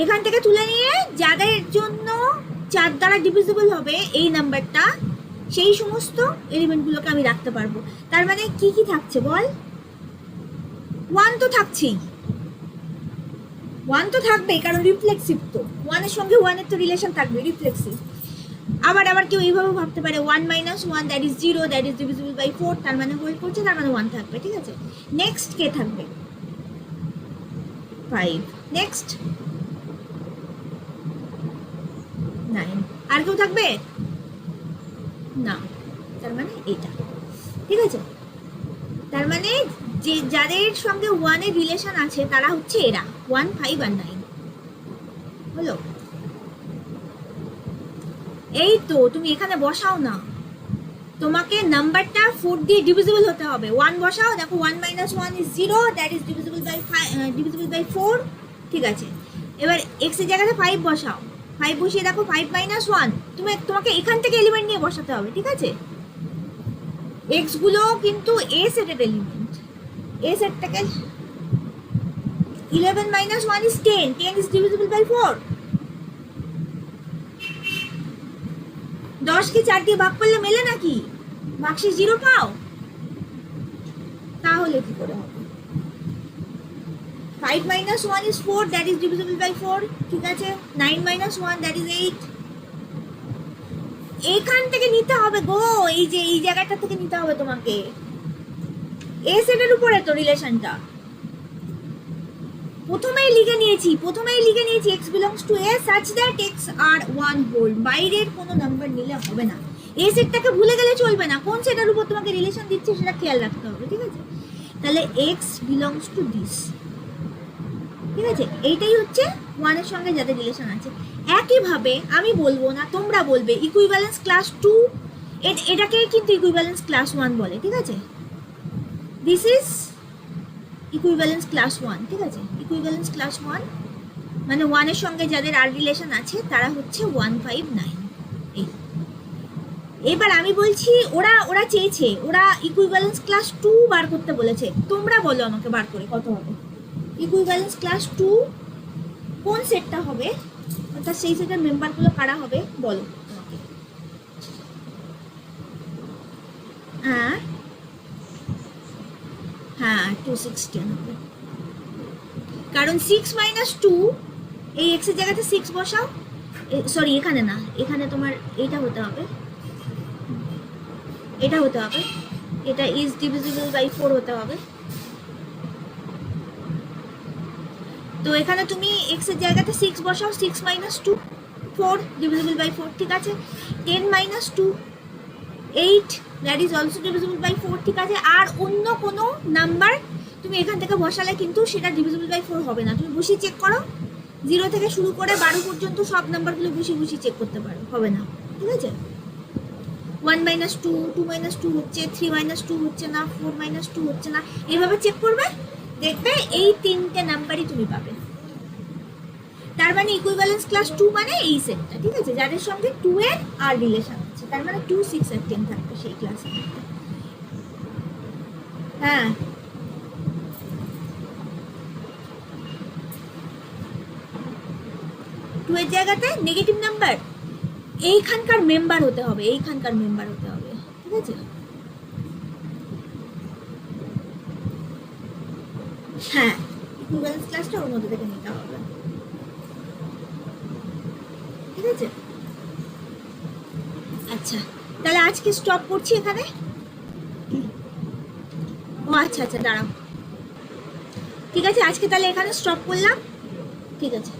এখান থেকে তুলে নিয়ে যাদের জন্য 4 দ্বারা ডিভিজিবল হবে এই নাম্বারটা, সেই সমস্ত এলিমেন্টগুলোকে আমি রাখতে পারবো। তার মানে কি কি থাকছে বল, 1 তো থাকছেই, 1 তো থাকবেই কারণ রিফ্লেক্সিভ তো, 1 এর সঙ্গে 1 এর তো রিলেশন থাকবে, রিফ্লেক্সিভ। আবার কেউ এইভাবে ভাবতে পারে 1 minus 1 that is 0 that is divisible by 4, তার মানে হোল করছে, তার মানে 1 থাকবে, ঠিক আছে। নেক্সট কে থাকবে, 5, নেক্সট 9, আর কেউ থাকবে না, তার মানে এটা, ঠিক আছে। তার মানে যে যাদের সঙ্গে 1 এর রিলেশন আছে তারা হচ্ছে এরা 1 5 আর 9, হলো। এই তো তুমি এখানে বসাও না, তোমাকে নাম্বারটা 4 দিয়ে ডিভিজিবল হতে হবে। 1 বসাও, দেখো 1 minus 1 is 0 that is divisible by 4, ঠিক আছে। এবার x এর জায়গাতে 5 বসাও, 5 বসিয়ে দেখো 5 মাইনাস 1, তোমাকে এখান থেকে এলিমেন্ট নিয়ে বসাতে হবে, ঠিক আছে। x গুলো কিন্তু a সেটের এলিমেন্ট, a সেট থেকে 11 minus 1 is 10, 10 is divisible by 4। 10 কে 4 দিয়ে ভাগ করলে মেলে নাকি, ভাগশেষ 0 পাও, তাহলে কি করে হবে? 5 minus 1 is 4 that is divisible by 4, ঠিক আছে। 9 মাইনাস 1 দ্যাট ইজ 8। এইখান থেকে নিতে হবে গো, এই যে এই জায়গাটা থেকে নিতে হবে তোমাকে, এ সেটের উপরে তো রিলেশনটা প্রথমেই লিখে নিয়েছি x belongs to a such that x are 1 whole, বাইরের কোনো নাম্বার নিলে হবে না। এ সেটটাকে ভুলে গেলে চলবে না, কোন সেটের উপর তোমাকে রিলেশন দিচ্ছে সেটা খেয়াল রাখতে হবে, ঠিক আছে। তাহলে x belongs to this, ঠিক আছে, এইটাই হচ্ছে 1 এর সঙ্গে যাদের রিলেশন আছে। একইভাবে আমি বলবো না, তোমরা বলবে ইকুইভ্যালেন্স ক্লাস 2, এটাকে কিন্তু ইকুইভ্যালেন্স ক্লাস 1 বলে, ঠিক আছে। দিস ইজ ইকুইভ্যালেন্স ক্লাস 1, ঠিক আছে। ইকুইভ্যালেন্স ক্লাস 1 মানে 1 এর সঙ্গে যাদের আর রিলেশন আছে তারা হচ্ছে 1 5 9। এবার আমি বলছি ওরা চেয়েছে, ওরা ইকুইভ্যালেন্স ক্লাস 2 বার করতে বলেছে, তোমরা বলো আমাকে বার করে কত হবে। ইকুইভ্যালেন্স ক্লাস 2 কোন সেটটা হবে, অর্থাৎ সেই সেটের মেম্বারগুলো কারা হবে বলো আমাকে। হ্যাঁ 216 হবে, কারণ 6 মাইনাস 2, এই এক্স এর জায়গাতে 6 বসাও, সরি এখানে না, এখানে তোমার এটা হতে হবে, এটা হতে হবে, এটা ইজ ডিভিজিবল বাই 4 হতে হবে। তো এখানে তুমি এক্স এর জায়গাতে 6 বসাও, 6 মাইনাস 2 4 ডিভিজিবল বাই 4, ঠিক আছে। 10 minus 2 8, that is also divisible by 4, ঠিক আছে। আর অন্য কোনো নাম্বার তুমি এখান থেকে বসালে কিন্তু সেটা ডিভিজিবল বাই 4 হবে না। তুমি বসিয়ে চেক করো, 0 থেকে শুরু করে 12 পর্যন্ত সব নাম্বারগুলো বসিয়ে চেক করতে পারো, হবে না, ঠিক আছে। 1 মাইনাস 2, 2 মাইনাস 2 হচ্ছে, 3 মাইনাস 2 হচ্ছে না, 4 মাইনাস 2 হচ্ছে না, এইভাবে চেক করবে, দেখবে এই তিনটে নাম্বারই তুমি পাবে। তার মানে ইকুইভ্যালেন্স ক্লাস 2 মানে এই সেটটা, ঠিক আছে, যাদের সঙ্গে 2 এর আর রিলেশন আছে, তার মানে 2, 6 আর 10 থাকবে সেই ক্লাসে। হ্যাঁ, টু এর জায়গাতে নেগেটিভ নাম্বার এইখানকার মেম্বার হতে হবে, এইখানকার মেম্বার হতে হবে, ঠিক আছে। হ্যাঁ, ইকুইভ্যালেন্স ক্লাসটা ওর মধ্যে থেকে নিতে হবে, ঠিক আছে। আচ্ছা, তাহলে আজকে স্টপ করছি এখানে। ও আচ্ছা আচ্ছা, দাঁড়াও, ঠিক আছে, আজকে তাহলে এখানে স্টপ করলাম, ঠিক আছে।